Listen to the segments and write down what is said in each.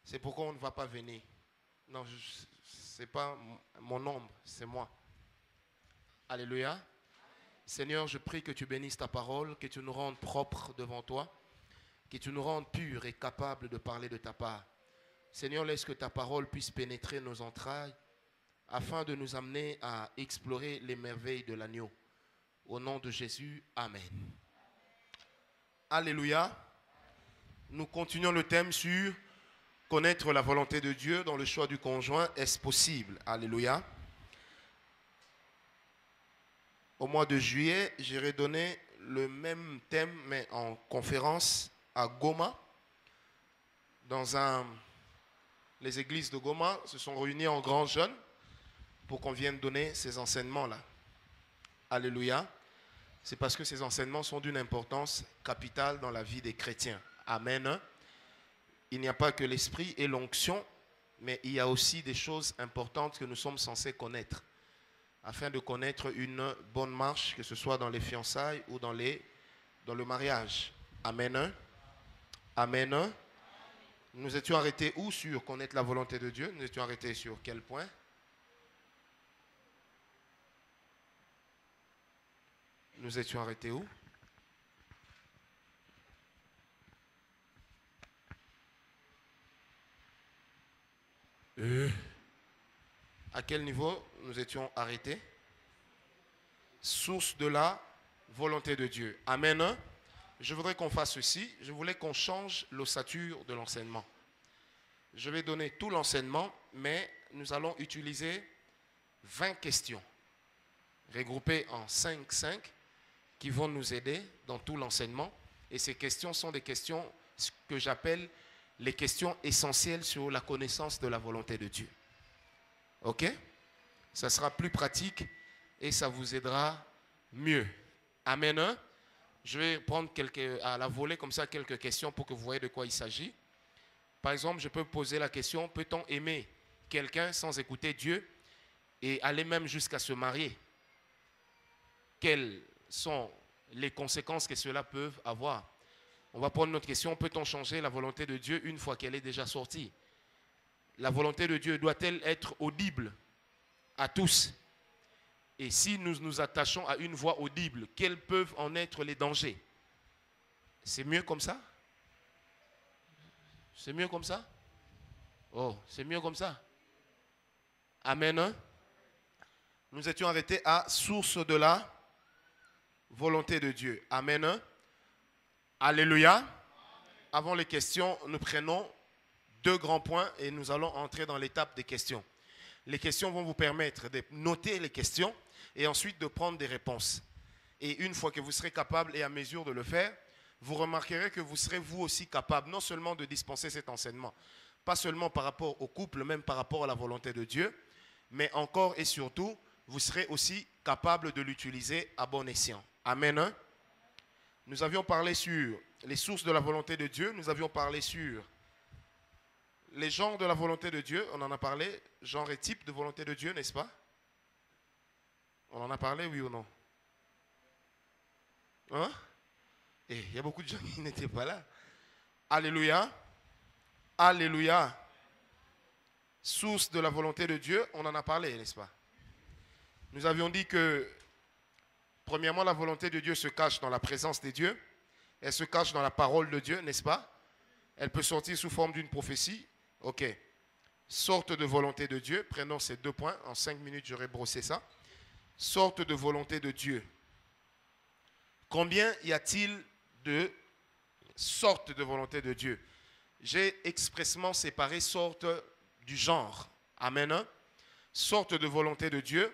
C'est pourquoi on ne va pas venir. Non, ce n'est pas mon ombre, c'est moi. Alléluia. Seigneur, je prie que tu bénisses ta parole, que tu nous rendes propres devant toi, que tu nous rendes purs et capables de parler de ta part. Seigneur, laisse que ta parole puisse pénétrer nos entrailles afin de nous amener à explorer les merveilles de l'agneau. Au nom de Jésus, amen. Alléluia. Nous continuons le thème sur connaître la volonté de Dieu dans le choix du conjoint. Est-ce possible? Alléluia. Au mois de juillet, j'irai donner le même thème, mais en conférence à Goma. Les églises de Goma se sont réunies en grands jeunes pour qu'on vienne donner ces enseignements-là. Alléluia. C'est parce que ces enseignements sont d'une importance capitale dans la vie des chrétiens. Amen. Il n'y a pas que l'esprit et l'onction, mais il y a aussi des choses importantes que nous sommes censés connaître, afin de connaître une bonne marche, que ce soit dans les fiançailles ou dans le mariage. Amen. Amen. Nous étions arrêtés où sur connaître la volonté de Dieu? Nous étions arrêtés sur quel point? Nous étions arrêtés où? À quel niveau nous étions arrêtés? Source de la volonté de Dieu. Amen. Je voudrais qu'on fasse ceci. Je voulais qu'on change l'ossature de l'enseignement. Je vais donner tout l'enseignement, mais nous allons utiliser 20 questions, regroupées en 5 qui vont nous aider dans tout l'enseignement. Et ces questions sont des questions que j'appelle les questions essentielles sur la connaissance de la volonté de Dieu. Ok? Ça sera plus pratique et ça vous aidera mieux. Amen. Je vais prendre à la volée comme ça quelques questions pour que vous voyez de quoi il s'agit. Par exemple, je peux poser la question, peut-on aimer quelqu'un sans écouter Dieu et aller même jusqu'à se marier? Quelles sont les conséquences que cela peut avoir? On va prendre notre question, peut-on changer la volonté de Dieu une fois qu'elle est déjà sortie? La volonté de Dieu doit-elle être audible à tous? Et si nous nous attachons à une voix audible, quels peuvent en être les dangers? C'est mieux comme ça? C'est mieux comme ça? Oh, c'est mieux comme ça? Amen. Nous étions arrêtés à source de la volonté de Dieu. Amen. Alléluia. Avant les questions, nous prenons 2 grands points et nous allons entrer dans l'étape des questions. Les questions vont vous permettre de noter les questions et ensuite de prendre des réponses. Et une fois que vous serez capable et à mesure de le faire, vous remarquerez que vous serez vous aussi capable non seulement de dispenser cet enseignement, pas seulement par rapport au couple, même par rapport à la volonté de Dieu, mais encore et surtout, vous serez aussi capable de l'utiliser à bon escient. Amen. Nous avions parlé sur les sources de la volonté de Dieu, nous avions parlé sur les genres de la volonté de Dieu, on en a parlé, genre et type de volonté de Dieu, n'est-ce pas? On en a parlé, oui ou non? Hein? Et il y a beaucoup de gens qui n'étaient pas là. Alléluia. Alléluia. Source de la volonté de Dieu, on en a parlé, n'est-ce pas? Nous avions dit que, premièrement, la volonté de Dieu se cache dans la présence de Dieu. Elle se cache dans la parole de Dieu, n'est-ce pas? Elle peut sortir sous forme d'une prophétie. Ok. Sorte de volonté de Dieu. Prenons ces 2 points. En 5 minutes, j'aurai brossé ça. Sorte de volonté de Dieu. Combien y a-t-il de sortes de volonté de Dieu? J'ai expressement séparé sorte du genre. Amen. Sorte de volonté de Dieu.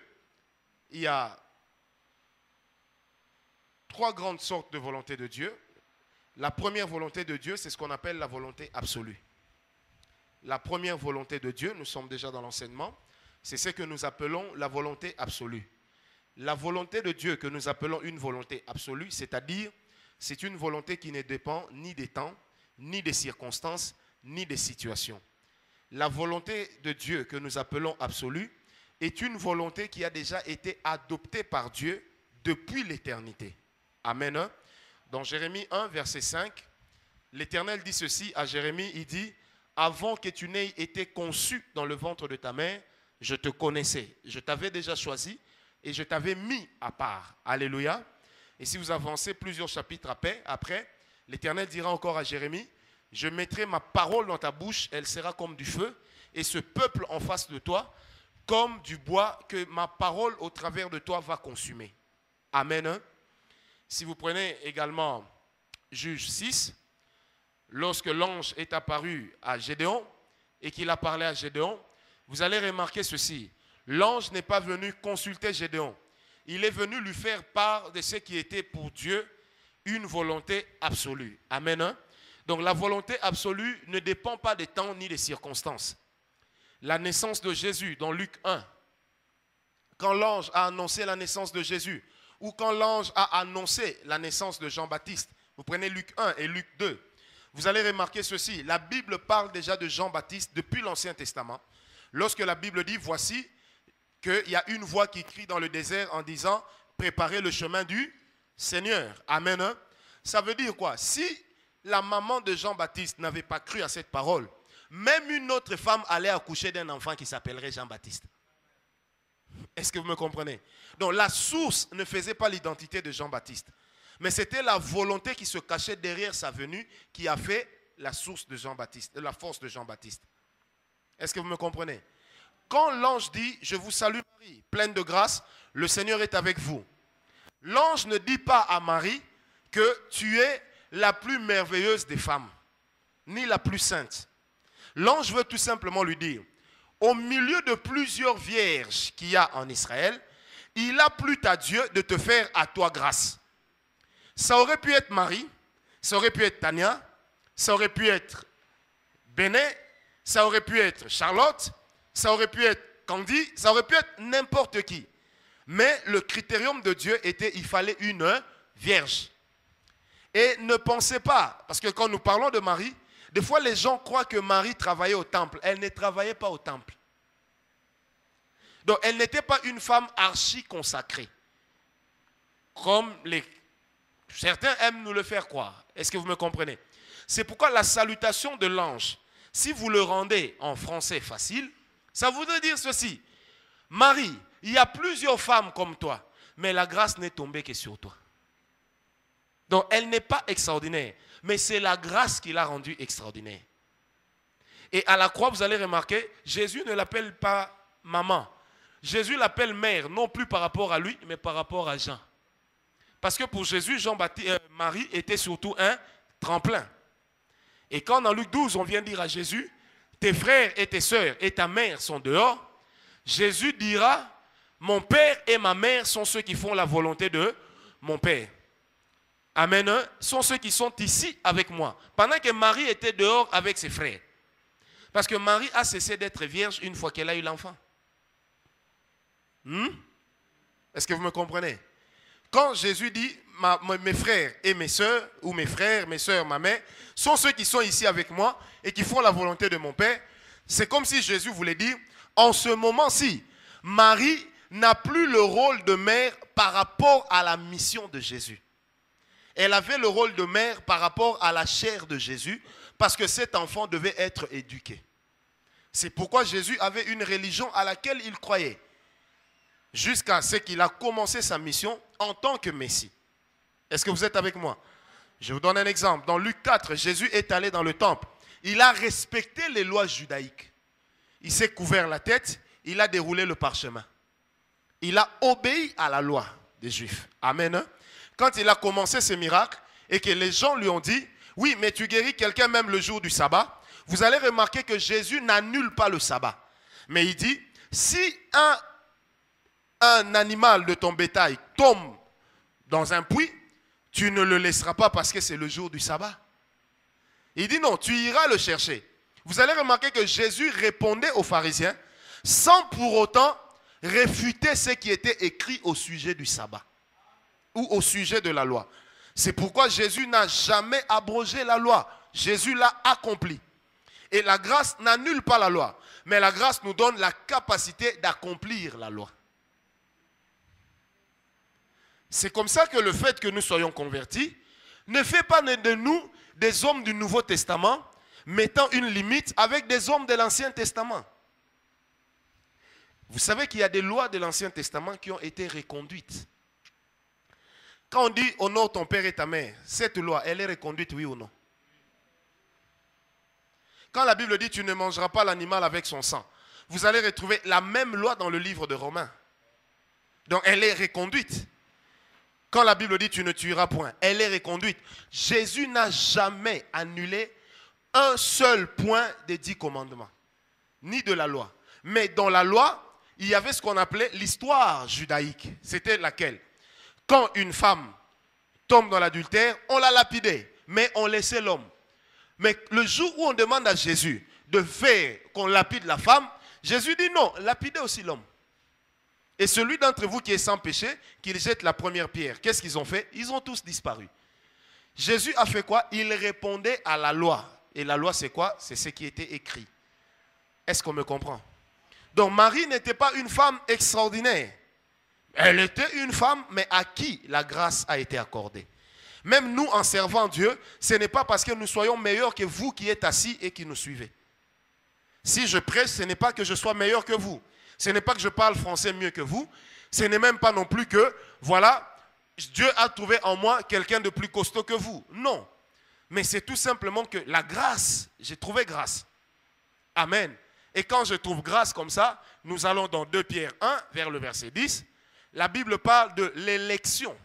Il y a 3 grandes sortes de volonté de Dieu. La première volonté de Dieu, c'est ce qu'on appelle la volonté absolue. La première volonté de Dieu, nous sommes déjà dans l'enseignement, c'est ce que nous appelons la volonté absolue. La volonté de Dieu que nous appelons une volonté absolue, c'est-à-dire, c'est une volonté qui ne dépend ni des temps, ni des circonstances, ni des situations. La volonté de Dieu que nous appelons absolue est une volonté qui a déjà été adoptée par Dieu depuis l'éternité. Amen. Dans Jérémie 1, verset 5, l'Éternel dit ceci à Jérémie, il dit, avant que tu n'aies été conçu dans le ventre de ta mère, je te connaissais. Je t'avais déjà choisi et je t'avais mis à part. Alléluia. Et si vous avancez plusieurs chapitres après, l'Éternel dira encore à Jérémie, je mettrai ma parole dans ta bouche, elle sera comme du feu, et ce peuple en face de toi, comme du bois que ma parole au travers de toi va consumer. Amen. Si vous prenez également Juge 6, lorsque l'ange est apparu à Gédéon et qu'il a parlé à Gédéon, vous allez remarquer ceci. L'ange n'est pas venu consulter Gédéon. Il est venu lui faire part de ce qui était pour Dieu une volonté absolue. Amen. Donc la volonté absolue ne dépend pas des temps ni des circonstances. La naissance de Jésus dans Luc 1, quand l'ange a annoncé la naissance de Jésus, ou quand l'ange a annoncé la naissance de Jean-Baptiste, vous prenez Luc 1 et Luc 2, vous allez remarquer ceci, la Bible parle déjà de Jean-Baptiste depuis l'Ancien Testament. Lorsque la Bible dit, voici qu'il y a une voix qui crie dans le désert en disant, préparez le chemin du Seigneur. Amen. Ça veut dire quoi? Si la maman de Jean-Baptiste n'avait pas cru à cette parole, même une autre femme allait accoucher d'un enfant qui s'appellerait Jean-Baptiste. Est-ce que vous me comprenez? Donc la source ne faisait pas l'identité de Jean-Baptiste. Mais c'était la volonté qui se cachait derrière sa venue qui a fait la source de Jean-Baptiste, la force de Jean-Baptiste. Est-ce que vous me comprenez? Quand l'ange dit, je vous salue Marie, pleine de grâce, le Seigneur est avec vous. L'ange ne dit pas à Marie que tu es la plus merveilleuse des femmes, ni la plus sainte. L'ange veut tout simplement lui dire, au milieu de plusieurs vierges qu'il y a en Israël, il a plu à Dieu de te faire à toi grâce. Ça aurait pu être Marie, ça aurait pu être Tania, ça aurait pu être Béné, ça aurait pu être Charlotte, ça aurait pu être Candy, ça aurait pu être n'importe qui. Mais le critérium de Dieu était, il fallait une vierge. Et ne pensez pas, parce que quand nous parlons de Marie, des fois les gens croient que Marie travaillait au temple. Elle ne travaillait pas au temple. Donc elle n'était pas une femme archi consacrée. Comme certains aiment nous le faire croire. Est-ce que vous me comprenez? C'est pourquoi la salutation de l'ange, si vous le rendez en français facile, ça voudrait dire ceci. Marie, il y a plusieurs femmes comme toi, mais la grâce n'est tombée que sur toi. Donc elle n'est pas extraordinaire, mais c'est la grâce qui l'a rendue extraordinaire. Et à la croix, vous allez remarquer, Jésus ne l'appelle pas maman. Jésus l'appelle mère, non plus par rapport à lui, mais par rapport à Jean. Parce que pour Jésus, Marie était surtout un tremplin. Et quand dans Luc 12, on vient dire à Jésus, tes frères et tes sœurs et ta mère sont dehors, Jésus dira, mon père et ma mère sont ceux qui font la volonté de mon père. Amen. Sont ceux qui sont ici avec moi. Pendant que Marie était dehors avec ses frères. Parce que Marie a cessé d'être vierge une fois qu'elle a eu l'enfant. Est-ce que vous me comprenez? Quand Jésus dit, mes frères et mes sœurs, ou mes frères, mes sœurs, ma mère, sont ceux qui sont ici avec moi et qui font la volonté de mon Père, c'est comme si Jésus voulait dire, en ce moment-ci, Marie n'a plus le rôle de mère par rapport à la mission de Jésus. Elle avait le rôle de mère par rapport à la chair de Jésus, parce que cet enfant devait être éduqué. C'est pourquoi Jésus avait une religion à laquelle il croyait, jusqu'à ce qu'il a commencé sa mission en tant que Messie. Est-ce que vous êtes avec moi? Je vous donne un exemple. Dans Luc 4, Jésus est allé dans le temple. Il a respecté les lois judaïques. Il s'est couvert la tête, il a déroulé le parchemin. Il a obéi à la loi des Juifs. Amen. Quand il a commencé ce miracle et que les gens lui ont dit, oui, mais tu guéris quelqu'un même le jour du sabbat, vous allez remarquer que Jésus n'annule pas le sabbat. Mais il dit, si un animal de ton bétail tombe dans un puits, tu ne le laisseras pas parce que c'est le jour du sabbat. Il dit non, tu iras le chercher. Vous allez remarquer que Jésus répondait aux pharisiens sans pour autant réfuter ce qui était écrit au sujet du sabbat ou au sujet de la loi. C'est pourquoi Jésus n'a jamais abrogé la loi. Jésus l'a accompli. Et la grâce n'annule pas la loi, mais la grâce nous donne la capacité d'accomplir la loi. C'est comme ça que le fait que nous soyons convertis ne fait pas de nous des hommes du Nouveau Testament, mettant une limite avec des hommes de l'Ancien Testament. Vous savez qu'il y a des lois de l'Ancien Testament qui ont été reconduites. Quand on dit honore ton père et ta mère, cette loi, elle est reconduite, oui ou non? Quand la Bible dit tu ne mangeras pas l'animal avec son sang, vous allez retrouver la même loi dans le livre de Romains. Donc elle est reconduite. Quand la Bible dit tu ne tueras point, elle est reconduite. Jésus n'a jamais annulé un seul point des 10 commandements, ni de la loi. Mais dans la loi, il y avait ce qu'on appelait l'histoire judaïque. C'était laquelle? Quand une femme tombe dans l'adultère, on la lapidait, mais on laissait l'homme. Mais le jour où on demande à Jésus de faire qu'on lapide la femme, Jésus dit non, lapidez aussi l'homme. Et celui d'entre vous qui est sans péché, qu'il jette la première pierre. Qu'est-ce qu'ils ont fait? Ils ont tous disparu. Jésus a fait quoi? Il répondait à la loi. Et la loi c'est quoi? C'est ce qui était écrit. Est-ce qu'on me comprend? Donc Marie n'était pas une femme extraordinaire. Elle était une femme, mais à qui la grâce a été accordée. Même nous, en servant Dieu, ce n'est pas parce que nous soyons meilleurs que vous qui êtes assis et qui nous suivez. Si je prêche, ce n'est pas que je sois meilleur que vous. Ce n'est pas que je parle français mieux que vous. Ce n'est même pas non plus que, voilà, Dieu a trouvé en moi quelqu'un de plus costaud que vous. Non. Mais c'est tout simplement que la grâce, j'ai trouvé grâce. Amen. Et quand je trouve grâce comme ça, nous allons dans 2 Pierre 1, vers le verset 10. La Bible parle de l'élection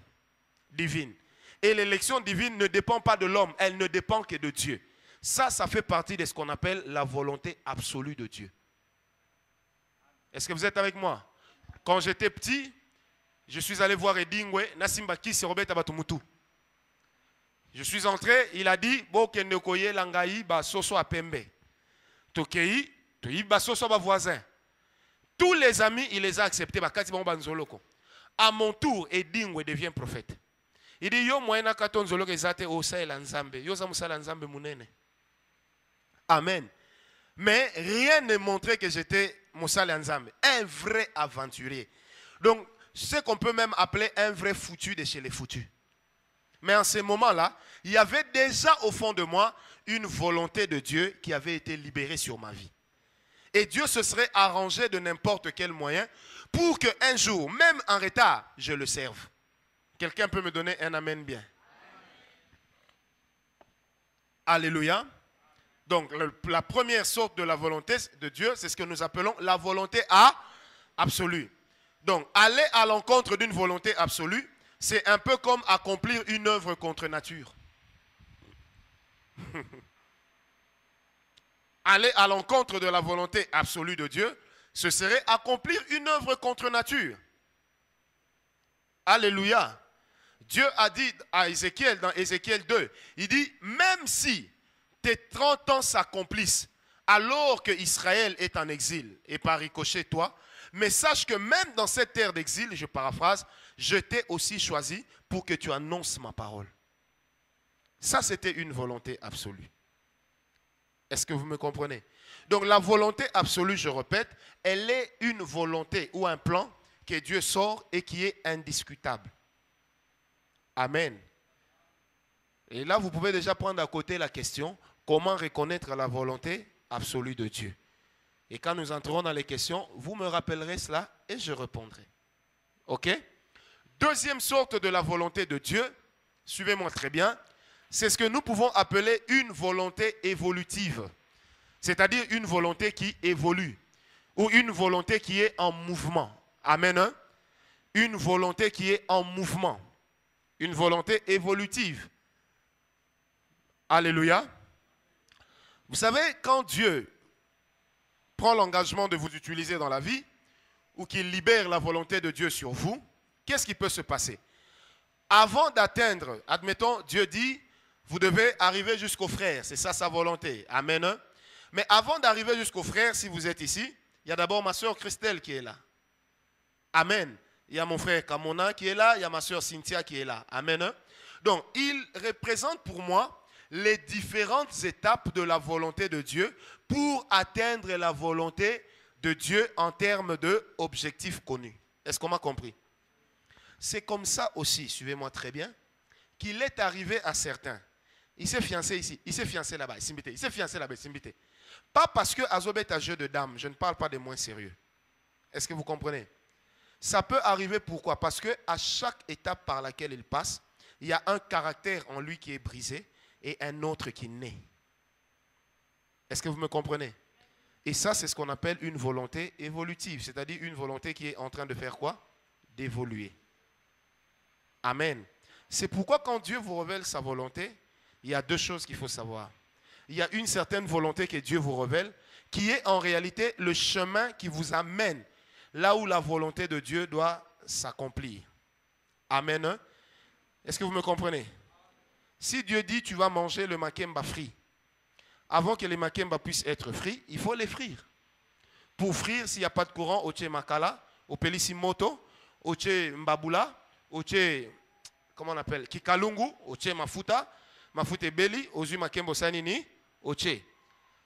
divine. Et l'élection divine ne dépend pas de l'homme, elle ne dépend que de Dieu. Ça fait partie de ce qu'on appelle la volonté absolue de Dieu. Est-ce que vous êtes avec moi? Quand j'étais petit, je suis allé voir Edingwe, Nasimbaki, c'est Robert Abatumutu. Je suis entré, il a dit, Bokendekoye Langaï, Basoso Apembe. Tokei, Toyi Basoso Bavoisin. Tous les amis, il les a acceptés. À mon tour, Edingwe devient prophète. Il dit, yo moyena katonzolo kezate osaela nzambe. Yo zamusala nzambe munene. Amen. Mais rien ne montrait que j'étais Moussala Nzambe. Un vrai aventurier. Donc, ce qu'on peut même appeler un vrai foutu de chez les foutus. Mais en ce moment-là, il y avait déjà au fond de moi une volonté de Dieu qui avait été libérée sur ma vie. Et Dieu se serait arrangé de n'importe quel moyen pour qu'un jour, même en retard, je le serve. Quelqu'un peut me donner un amen bien? Alléluia. Donc, la première sorte de la volonté de Dieu, c'est ce que nous appelons la volonté absolue. Donc, aller à l'encontre d'une volonté absolue, c'est un peu comme accomplir une œuvre contre nature. Aller à l'encontre de la volonté absolue de Dieu, ce serait accomplir une œuvre contre nature. Alléluia. Dieu a dit à Ézéchiel, dans Ézéchiel 2, il dit, même si tes 30 ans s'accomplissent alors que Israël est en exil, et par ricochet toi, mais sache que même dans cette terre d'exil, je paraphrase, je t'ai aussi choisi pour que tu annonces ma parole. Ça, c'était une volonté absolue. Est-ce que vous me comprenez? Donc la volonté absolue, je répète, elle est une volonté ou un plan que Dieu sort et qui est indiscutable. Amen. Et là, vous pouvez déjà prendre à côté la question, comment reconnaître la volonté absolue de Dieu? Et quand nous entrerons dans les questions, vous me rappellerez cela et je répondrai. Ok? Deuxième sorte de la volonté de Dieu, suivez-moi très bien, c'est ce que nous pouvons appeler une volonté évolutive. C'est-à-dire une volonté qui évolue. Ou une volonté qui est en mouvement. Amen. Hein? Une volonté qui est en mouvement. Une volonté évolutive. Alléluia. Vous savez, quand Dieu prend l'engagement de vous utiliser dans la vie, ou qu'il libère la volonté de Dieu sur vous, qu'est-ce qui peut se passer? Avant d'atteindre, admettons, Dieu dit, vous devez arriver jusqu'au frère, c'est ça sa volonté. Amen. Hein? Mais avant d'arriver jusqu'au frère, si vous êtes ici, il y a d'abord ma soeur Christelle qui est là. Amen. Il y a mon frère Kamona qui est là, il y a ma soeur Cynthia qui est là. Amen. Hein? Donc, il représente pour moi les différentes étapes de la volonté de Dieu pour atteindre la volonté de Dieu en termes d'objectifs connus. Est-ce qu'on m'a compris? C'est comme ça aussi, suivez-moi très bien, qu'il est arrivé à certains Il s'est fiancé ici, il s'est fiancé là-bas, il s'est fiancé là-bas, pas parce que Azobet est un jeu de dames, je ne parle pas des moins sérieux. Est-ce que vous comprenez? Ça peut arriver pourquoi? Parce qu'à chaque étape par laquelle il passe, il y a un caractère en lui qui est brisé et un autre qui naît. Est-ce que vous me comprenez? Et ça, c'est ce qu'on appelle une volonté évolutive, c'est-à-dire une volonté qui est en train de faire quoi? D'évoluer. Amen. C'est pourquoi quand Dieu vous révèle sa volonté, il y a deux choses qu'il faut savoir. Il y a une certaine volonté que Dieu vous révèle, qui est en réalité le chemin qui vous amène là où la volonté de Dieu doit s'accomplir. Amen. Est-ce que vous me comprenez? Si Dieu dit tu vas manger le makemba frit, avant que les makemba puissent être frits, il faut les frire. Pour frire, s'il n'y a pas de courant, oche makala, opelissimoto, oche mbabula, oche, comment on appelle, kikalungu, oche mafuta, mafuta beli, ozu makembo sanini, oche.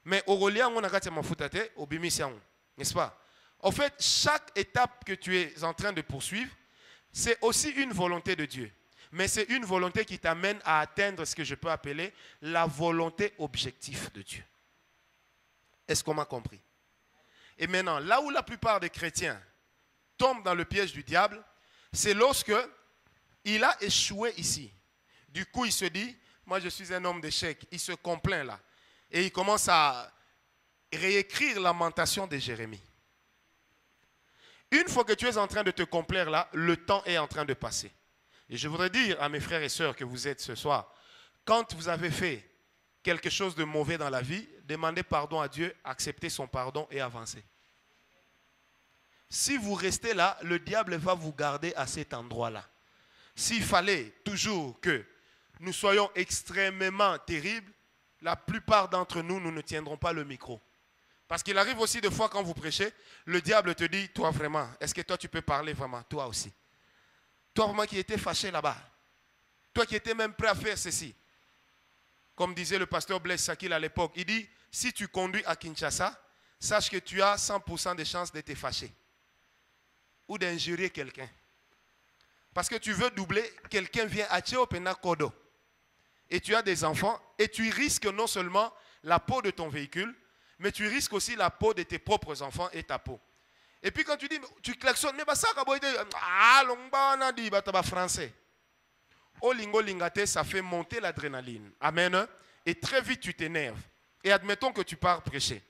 Mais Aurelia, on a gâté mafuta te, obimisian, n'est-ce pas? En fait, chaque étape que tu es en train de poursuivre, c'est aussi une volonté de Dieu. Mais c'est une volonté qui t'amène à atteindre ce que je peux appeler la volonté objective de Dieu. Est-ce qu'on m'a compris? Et maintenant, là où la plupart des chrétiens tombent dans le piège du diable, c'est lorsque il a échoué ici. Du coup, il se dit, moi je suis un homme d'échec. Il se complaint là. Et il commence à réécrire la lamentation de Jérémie. Une fois que tu es en train de te complaire là, le temps est en train de passer. Et je voudrais dire à mes frères et sœurs que vous êtes ce soir, quand vous avez fait quelque chose de mauvais dans la vie, demandez pardon à Dieu, acceptez son pardon et avancez. Si vous restez là, le diable va vous garder à cet endroit-là. S'il fallait toujours que nous soyons extrêmement terribles, la plupart d'entre nous, nous ne tiendrons pas le micro. Parce qu'il arrive aussi des fois quand vous prêchez, le diable te dit, toi vraiment, est-ce que toi tu peux parler vraiment? Toi aussi. Toi vraiment qui étais fâché là-bas. Toi qui étais même prêt à faire ceci. Comme disait le pasteur Blaise Sakil à l'époque, il dit, si tu conduis à Kinshasa, sache que tu as 100% de chances d'être fâché. Ou d'injurier quelqu'un. Parce que tu veux doubler, quelqu'un vient à Tchéopena Kodo. Et tu as des enfants, et tu risques non seulement la peau de ton véhicule, mais tu risques aussi la peau de tes propres enfants et ta peau. Et puis quand tu dis, tu klaxonnes, mais ça, français. Au lingo lingate, ça fait monter l'adrénaline. Amen. Et très vite, tu t'énerves. Et admettons que tu pars prêcher.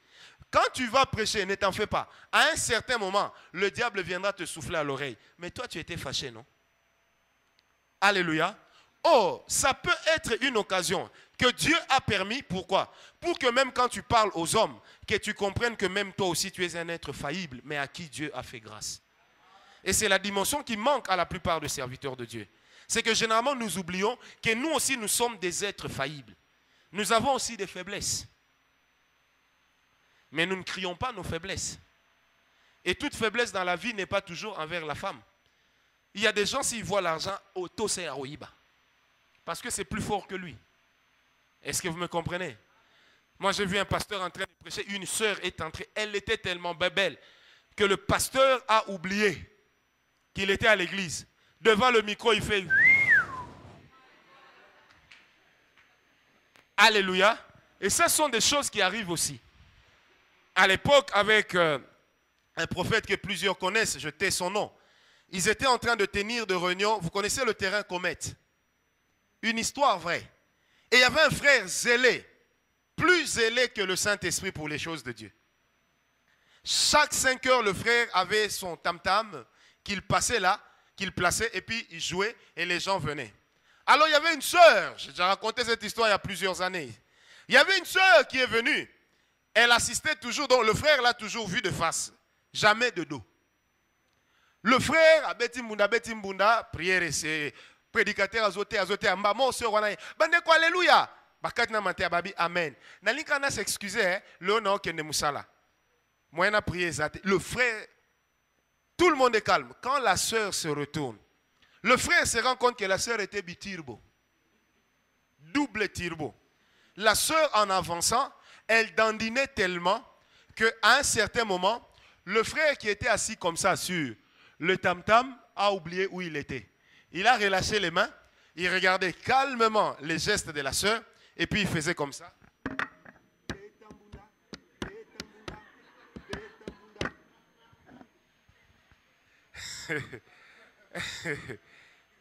Quand tu vas prêcher, ne t'en fais pas. À un certain moment, le diable viendra te souffler à l'oreille. Mais toi, tu étais fâché, non? Alléluia. Oh, ça peut être une occasion que Dieu a permis. Pourquoi? Pour que même quand tu parles aux hommes, que tu comprennes que même toi aussi tu es un être faillible, mais à qui Dieu a fait grâce. Et c'est la dimension qui manque à la plupart des serviteurs de Dieu. C'est que généralement nous oublions que nous aussi nous sommes des êtres faillibles. Nous avons aussi des faiblesses. Mais nous ne crions pas nos faiblesses. Et toute faiblesse dans la vie n'est pas toujours envers la femme. Il y a des gens, s'ils voient l'argent, auto c'est à Oïba. Parce que c'est plus fort que lui. Est-ce que vous me comprenez? Moi, j'ai vu un pasteur en train de prêcher. Une sœur est entrée. Elle était tellement belle que le pasteur a oublié qu'il était à l'église. Devant le micro, il fait... Alléluia. Et ça sont des choses qui arrivent aussi. À l'époque, avec un prophète que plusieurs connaissent, je tais son nom. Ils étaient en train de tenir de réunions. Vous connaissez le terrain Comète? Une histoire vraie. Et il y avait un frère zélé, plus zélé que le Saint-Esprit pour les choses de Dieu. Chaque 5 heures, le frère avait son tam-tam qu'il passait là, qu'il plaçait, et puis il jouait, et les gens venaient. Alors il y avait une sœur, j'ai déjà raconté cette histoire il y a plusieurs années. Il y avait une sœur qui est venue. Elle assistait toujours, donc le frère l'a toujours vu de face, jamais de dos. Le frère, Abeti Mbunda, prière, c'est... prédicateur azote amba mo sœur wana bande ko alléluia bakati na mate babi amen nalinka na s'excuser le non kende musala moyena prier zate le frère tout le monde est calme quand la sœur se retourne le frère se rend compte que la sœur était biturbo double turbo la sœur en avançant elle dandinait tellement que à un certain moment le frère qui était assis comme ça sur le tam-tam a oublié où il était. Il a relâché les mains, il regardait calmement les gestes de la sœur Et puis il faisait comme ça.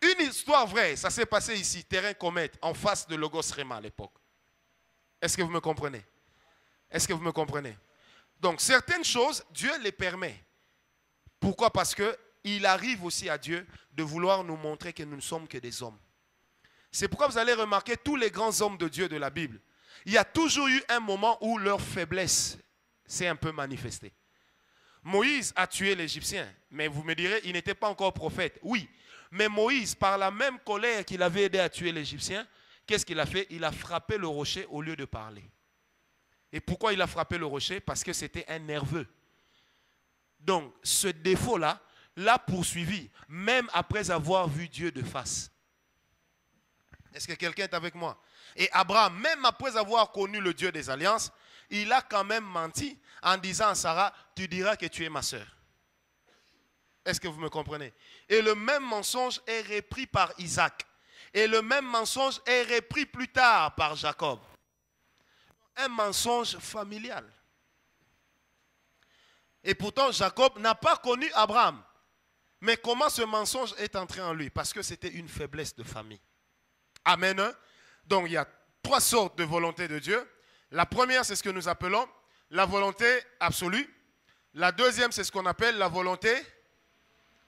Une histoire vraie, ça s'est passé ici, terrain Comète, en face de Logos Réma à l'époque. Est-ce que vous me comprenez? Est-ce que vous me comprenez? Donc certaines choses, Dieu les permet. Pourquoi? Parce qu'il arrive aussi à Dieu de vouloir nous montrer que nous ne sommes que des hommes. C'est pourquoi vous allez remarquer tous les grands hommes de Dieu de la Bible. Il y a toujours eu un moment où leur faiblesse s'est un peu manifestée. Moïse a tué l'Égyptien, mais vous me direz, il n'était pas encore prophète. Oui, mais Moïse, par la même colère qu'il avait aidé à tuer l'Égyptien, qu'est-ce qu'il a fait? Il a frappé le rocher au lieu de parler. Et pourquoi il a frappé le rocher? Parce que c'était un nerveux. Donc, ce défaut-là l'a poursuivi, même après avoir vu Dieu de face. Est-ce que quelqu'un est avec moi? Et Abraham, même après avoir connu le Dieu des alliances, il a quand même menti en disant à Sarah, tu diras que tu es ma sœur. Est-ce que vous me comprenez? Et le même mensonge est repris par Isaac. Et le même mensonge est repris plus tard par Jacob. Un mensonge familial. Et pourtant, Jacob n'a pas connu Abraham. Mais comment ce mensonge est entré en lui? Parce que c'était une faiblesse de famille. Amen. Donc il y a trois sortes de volonté de Dieu. La première, c'est ce que nous appelons la volonté absolue. La deuxième, c'est ce qu'on appelle la volonté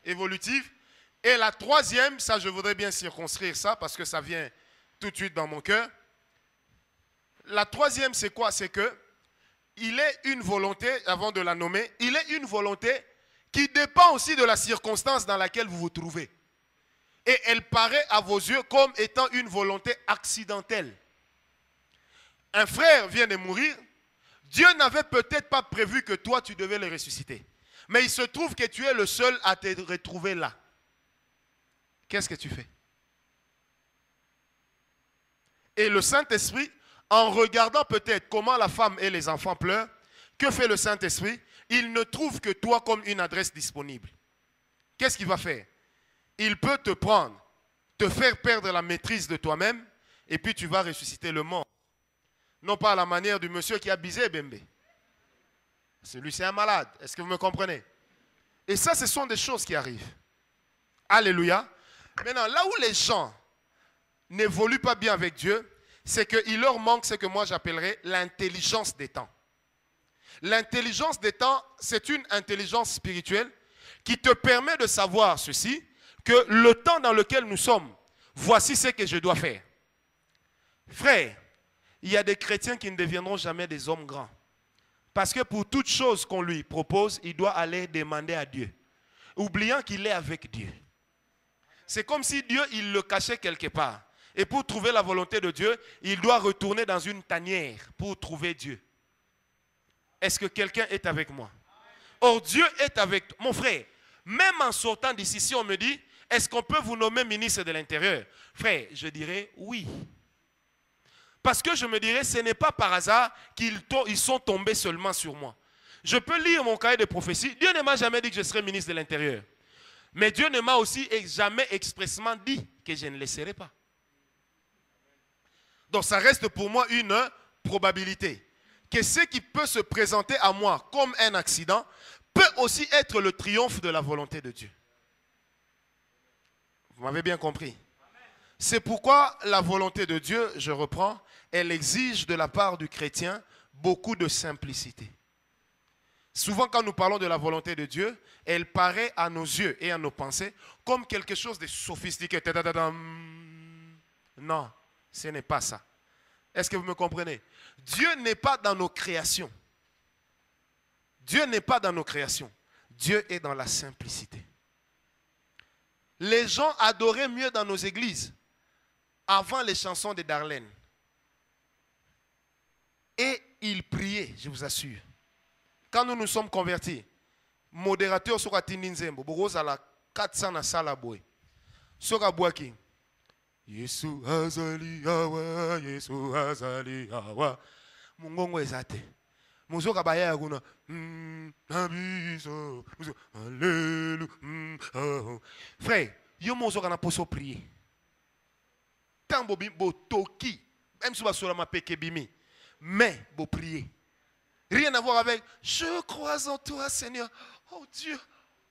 évolutive. Et la troisième, ça je voudrais bien circonscrire ça parce que ça vient tout de suite dans mon cœur. La troisième, c'est quoi? C'est que il est une volonté, avant de la nommer, il est une volonté qui dépend aussi de la circonstance dans laquelle vous vous trouvez. Et elle paraît à vos yeux comme étant une volonté accidentelle. Un frère vient de mourir. Dieu n'avait peut-être pas prévu que toi, tu devais le ressusciter. Mais il se trouve que tu es le seul à te retrouver là. Qu'est-ce que tu fais? Et le Saint-Esprit, en regardant peut-être comment la femme et les enfants pleurent, que fait le Saint-Esprit? Il ne trouve que toi comme une adresse disponible. Qu'est-ce qu'il va faire? Il peut te prendre, te faire perdre la maîtrise de toi-même, et puis tu vas ressusciter le mort. Non pas à la manière du monsieur qui a bisé Bembe. Celui, c'est un malade. Est-ce que vous me comprenez? Et ça, ce sont des choses qui arrivent. Alléluia. Maintenant, là où les gens n'évoluent pas bien avec Dieu, c'est qu'il leur manque ce que moi j'appellerais l'intelligence des temps. L'intelligence des temps, c'est une intelligence spirituelle qui te permet de savoir ceci, que le temps dans lequel nous sommes, voici ce que je dois faire. Frère, il y a des chrétiens qui ne deviendront jamais des hommes grands. Parce que pour toute chose qu'on lui propose, il doit aller demander à Dieu. Oubliant qu'il est avec Dieu. C'est comme si Dieu, il le cachait quelque part. Et pour trouver la volonté de Dieu, il doit retourner dans une tanière pour trouver Dieu. Est-ce que quelqu'un est avec moi? Or, Dieu est avec toi. Mon frère, même en sortant d'ici, si on me dit, est-ce qu'on peut vous nommer ministre de l'Intérieur? Frère, je dirais oui. Parce que je me dirais, ce n'est pas par hasard qu'ils sont tombés seulement sur moi. Je peux lire mon cahier de prophétie. Dieu ne m'a jamais dit que je serai ministre de l'Intérieur. Mais Dieu ne m'a aussi jamais expressément dit que je ne le serai pas. Donc ça reste pour moi une probabilité. Que ce qui peut se présenter à moi comme un accident peut aussi être le triomphe de la volonté de Dieu. Vous m'avez bien compris. C'est pourquoi la volonté de Dieu, je reprends, elle exige de la part du chrétien beaucoup de simplicité. Souvent quand nous parlons de la volonté de Dieu, elle paraît à nos yeux et à nos pensées comme quelque chose de sophistiqué. Non, ce n'est pas ça. Est-ce que vous me comprenez? Dieu n'est pas dans nos créations. Dieu n'est pas dans nos créations. Dieu est dans la simplicité. Les gens adoraient mieux dans nos églises avant les chansons de Darlene. Et ils priaient, je vous assure. Quand nous nous sommes convertis, modérateur sur Atindinzembo, Boros à la 400 na Salaboy. Sur Abouaki. Yesu azali awa, Yesu azali awa. Mungongo ezate. Muzoka baya yakuna. Nabiso. Alléluia. Frère, yo mozoka na poso prier. Tambo bimbo toki. même si vous ma pekebimi. Mais, vous priez. Rien à voir avec, je crois en toi, Seigneur. Oh Dieu,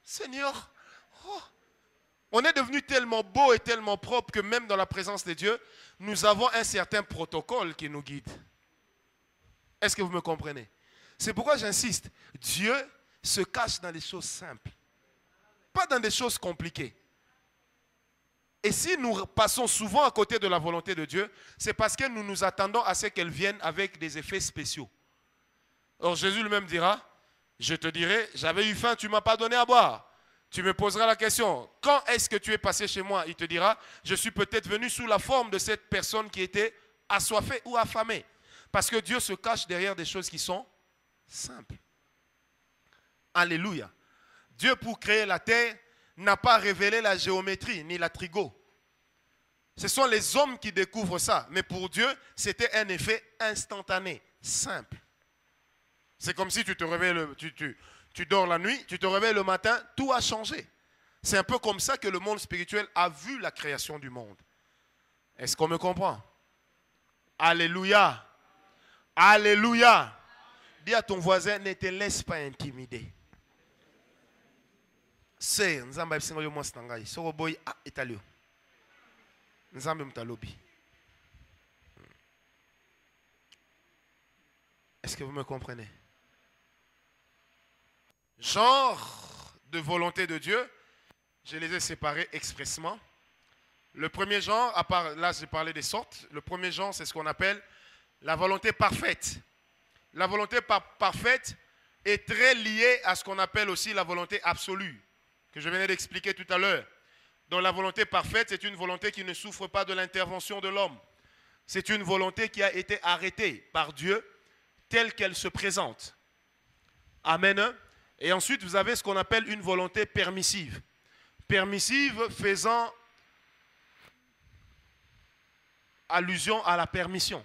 Seigneur. Oh. On est devenu tellement beau et tellement propre que même dans la présence de Dieu, nous avons un certain protocole qui nous guide. Est-ce que vous me comprenez? C'est pourquoi j'insiste. Dieu se cache dans les choses simples. Pas dans des choses compliquées. Et si nous passons souvent à côté de la volonté de Dieu, c'est parce que nous nous attendons à ce qu'elle vienne avec des effets spéciaux. Or Jésus lui-même dira, je te dirai, j'avais eu faim, tu ne m'as pas donné à boire. Tu me poseras la question, quand est-ce que tu es passé chez moi? Il te dira, je suis peut-être venu sous la forme de cette personne qui était assoiffée ou affamée. Parce que Dieu se cache derrière des choses qui sont simples. Alléluia. Dieu, pour créer la terre, n'a pas révélé la géométrie ni la trigo. Ce sont les hommes qui découvrent ça. Mais pour Dieu, c'était un effet instantané, simple. C'est comme si tu te réveilles, tu dors la nuit, tu te réveilles le matin, tout a changé. C'est un peu comme ça que le monde spirituel a vu la création du monde. Est-ce qu'on me comprend? Alléluia. Alléluia. Dis à ton voisin, ne te laisse pas intimider. C'est nzamba ebisinga yo mwasi na ngai soko boy etalio nzambe mutalobi. Est-ce que vous me comprenez? Genre de volonté de Dieu, je les ai séparés expressement. Le premier genre, à part là j'ai parlé des sortes, le premier genre c'est ce qu'on appelle la volonté parfaite. La volonté parfaite est très liée à ce qu'on appelle aussi la volonté absolue, que je venais d'expliquer tout à l'heure. Donc la volonté parfaite, c'est une volonté qui ne souffre pas de l'intervention de l'homme. C'est une volonté qui a été arrêtée par Dieu telle qu'elle se présente. Amen. Et ensuite, vous avez ce qu'on appelle une volonté permissive. Permissive faisant allusion à la permission.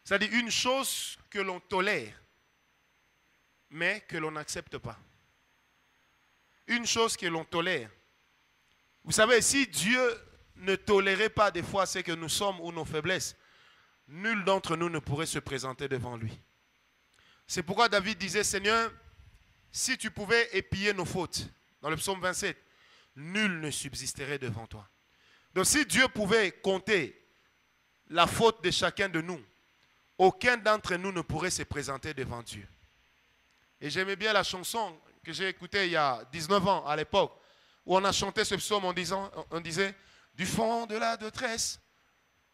C'est-à-dire une chose que l'on tolère, mais que l'on n'accepte pas. Une chose que l'on tolère. Vous savez, si Dieu ne tolérait pas des fois ce que nous sommes ou nos faiblesses, nul d'entre nous ne pourrait se présenter devant lui. C'est pourquoi David disait, Seigneur, si tu pouvais épier nos fautes, dans le psaume 27, nul ne subsisterait devant toi. Donc si Dieu pouvait compter la faute de chacun de nous, aucun d'entre nous ne pourrait se présenter devant Dieu. Et j'aimais bien la chanson que j'ai écoutée il y a 19 ans à l'époque, où on a chanté ce psaume en disant, on disait, du fond de la détresse,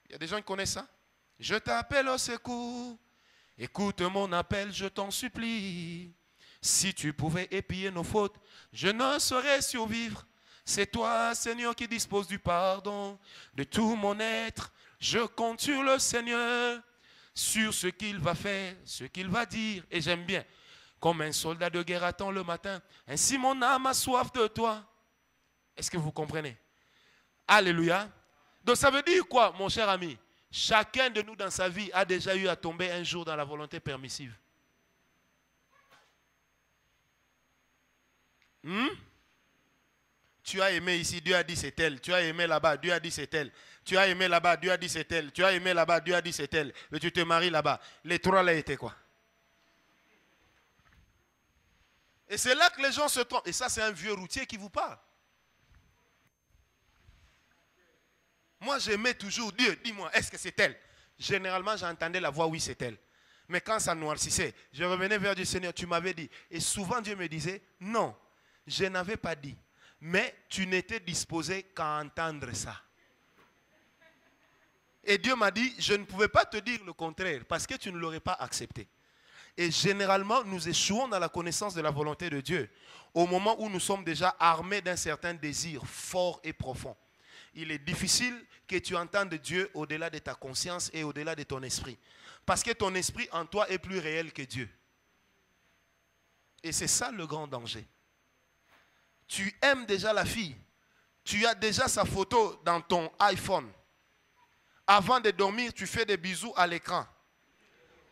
il y a des gens qui connaissent ça. Je t'appelle au secours, écoute mon appel, je t'en supplie. Si tu pouvais épier nos fautes, je ne saurais survivre. C'est toi, Seigneur, qui dispose du pardon de tout mon être. Je compte sur le Seigneur, sur ce qu'il va faire, ce qu'il va dire. Et j'aime bien, comme un soldat de guerre attend le matin, ainsi mon âme a soif de toi. Est-ce que vous comprenez? Alléluia. Donc ça veut dire quoi, mon cher ami? Chacun de nous dans sa vie a déjà eu à tomber un jour dans la volonté permissive. Tu as aimé ici, Dieu a dit c'est tel. Tu as aimé là-bas, Dieu a dit c'est tel. Tu as aimé là-bas, Dieu a dit c'est tel. Tu as aimé là-bas, Dieu a dit c'est tel. Mais tu te maries là-bas. Les trois là étaient quoi? Et c'est là que les gens se trompent. Et ça, c'est un vieux routier qui vous parle. Moi, j'aimais toujours Dieu. Dis-moi, est-ce que c'est tel? Généralement, j'entendais la voix, oui, c'est tel. Mais quand ça noircissait, je revenais vers Dieu, Seigneur, tu m'avais dit. Et souvent, Dieu me disait, non, je n'avais pas dit. Mais tu n'étais disposé qu'à entendre ça. Et Dieu m'a dit, je ne pouvais pas te dire le contraire, parce que tu ne l'aurais pas accepté. Et généralement, nous échouons dans la connaissance de la volonté de Dieu, au moment où nous sommes déjà armés d'un certain désir fort et profond. Il est difficile que tu entendes Dieu au-delà de ta conscience et au-delà de ton esprit. Parce que ton esprit en toi est plus réel que Dieu. Et c'est ça le grand danger. Tu aimes déjà la fille. Tu as déjà sa photo dans ton iPhone. Avant de dormir, tu fais des bisous à l'écran.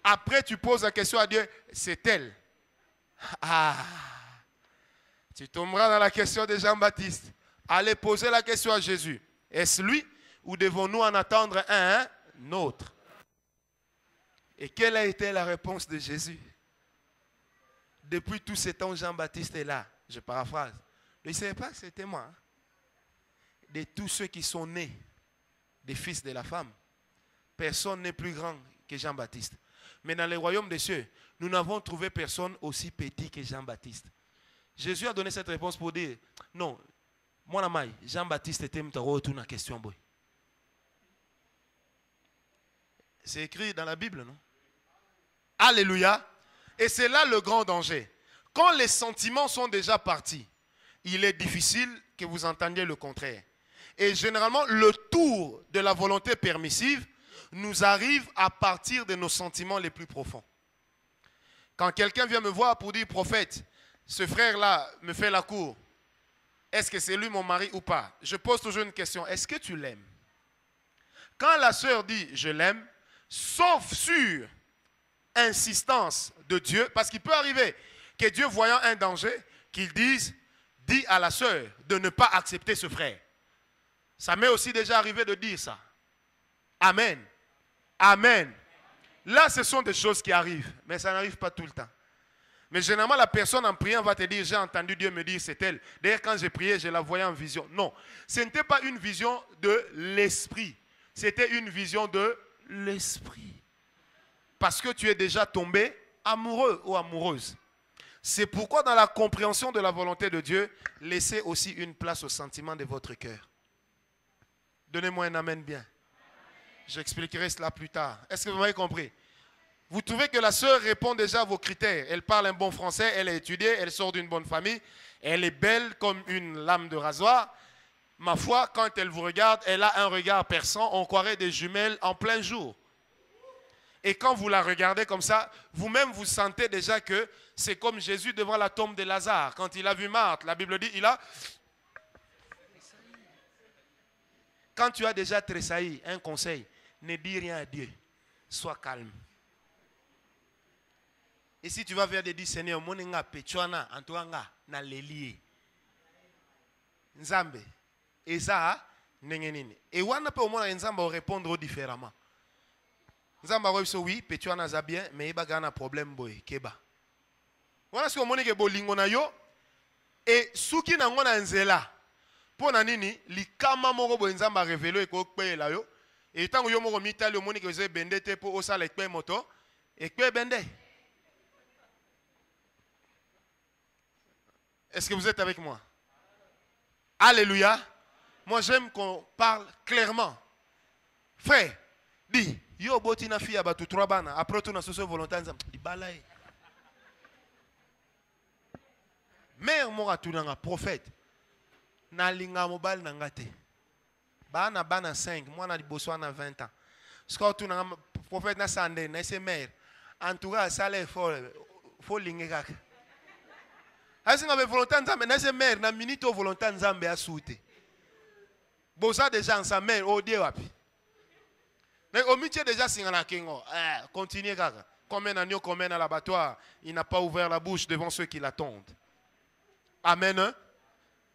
Après, tu poses la question à Dieu, c'est elle. Ah, tu tomberas dans la question de Jean-Baptiste. Allez poser la question à Jésus. Est-ce lui ou devons-nous en attendre un autre? Et quelle a été la réponse de Jésus? Depuis tout ce temps, Jean-Baptiste est là. Je paraphrase. Il ne savait pas que c'était moi. De tous ceux qui sont nés des fils de la femme, personne n'est plus grand que Jean-Baptiste. Mais dans le royaume des cieux, nous n'avons trouvé personne aussi petit que Jean-Baptiste. Jésus a donné cette réponse pour dire, non, moi, Jean-Baptiste était une question. C'est écrit dans la Bible, non? Alléluia. Et c'est là le grand danger. Quand les sentiments sont déjà partis, il est difficile que vous entendiez le contraire. Et généralement, le tour de la volonté permissive nous arrive à partir de nos sentiments les plus profonds. Quand quelqu'un vient me voir pour dire, prophète, ce frère-là me fait la cour, est-ce que c'est lui mon mari ou pas? Je pose toujours une question, est-ce que tu l'aimes? Quand la sœur dit, je l'aime, sauf sur insistance de Dieu, parce qu'il peut arriver que Dieu, voyant un danger, qu'il dise, dis à la sœur de ne pas accepter ce frère. Ça m'est aussi déjà arrivé de dire ça. Amen. Amen. Là, ce sont des choses qui arrivent, mais ça n'arrive pas tout le temps. Mais généralement, la personne en priant va te dire, j'ai entendu Dieu me dire, c'est elle. D'ailleurs, quand j'ai prié, je la voyais en vision. Non, ce n'était pas une vision de l'esprit. C'était une vision de l'esprit. Parce que tu es déjà tombé amoureux ou amoureuse. C'est pourquoi dans la compréhension de la volonté de Dieu, laissez aussi une place au sentiment de votre cœur. Donnez-moi un amen bien. J'expliquerai cela plus tard. Est-ce que vous m'avez compris? Vous trouvez que la sœur répond déjà à vos critères. Elle parle un bon français, elle est étudiée, elle sort d'une bonne famille, elle est belle comme une lame de rasoir. Ma foi, quand elle vous regarde, elle a un regard perçant, on croirait des jumelles en plein jour. Et quand vous la regardez comme ça, vous-même vous sentez déjà que c'est comme Jésus devant la tombe de Lazare. Quand il a vu Marthe, la Bible dit, il a... Quand tu as déjà tressailli, un conseil, ne dis rien à Dieu. Sois calme. Et si tu vas vers des dire, Seigneur, mon nga pechuana, antoanga, na lelie. Nzambe. Et ça, nengenine. Et wana pe au moins Nzambe va répondre différemment. Nzamba oui, pechuana za bien, mais il y a un problème boy, keba. Voilà ce que mon eke bolingo na yo et suki na ngona nzela. Pour nanini, li kama moko bo Nzamba révélo e ko kpe la yo. Et tant que yo moko mitali moni ke ze bende te pour osa le kpe moto et kpe bende. Est-ce que vous êtes avec moi? Alléluia. Moi j'aime qu'on parle clairement. Frère, dis yo boti na fille abatu 3 bana après tout na soso volontaire nzam di balaye. Mère mora tunanga prophète na linga mobile na ngate. Bana 5, moi na liboso na 20 ans. Score tunanga prophète na sande na ses mère. En tout cas ça les faut linga kaka. Asi nga volontaire nzambe na ses mère na minute volontaire nzambe a souté. Boza déjà en sa mère au Dieu wapi. Mais au métier déjà singana kengo, continuez kaka. Comme un agneau comme un à l'abattoir, il n'a pas ouvert la bouche devant ceux qui l'attendent. Amen. Hein?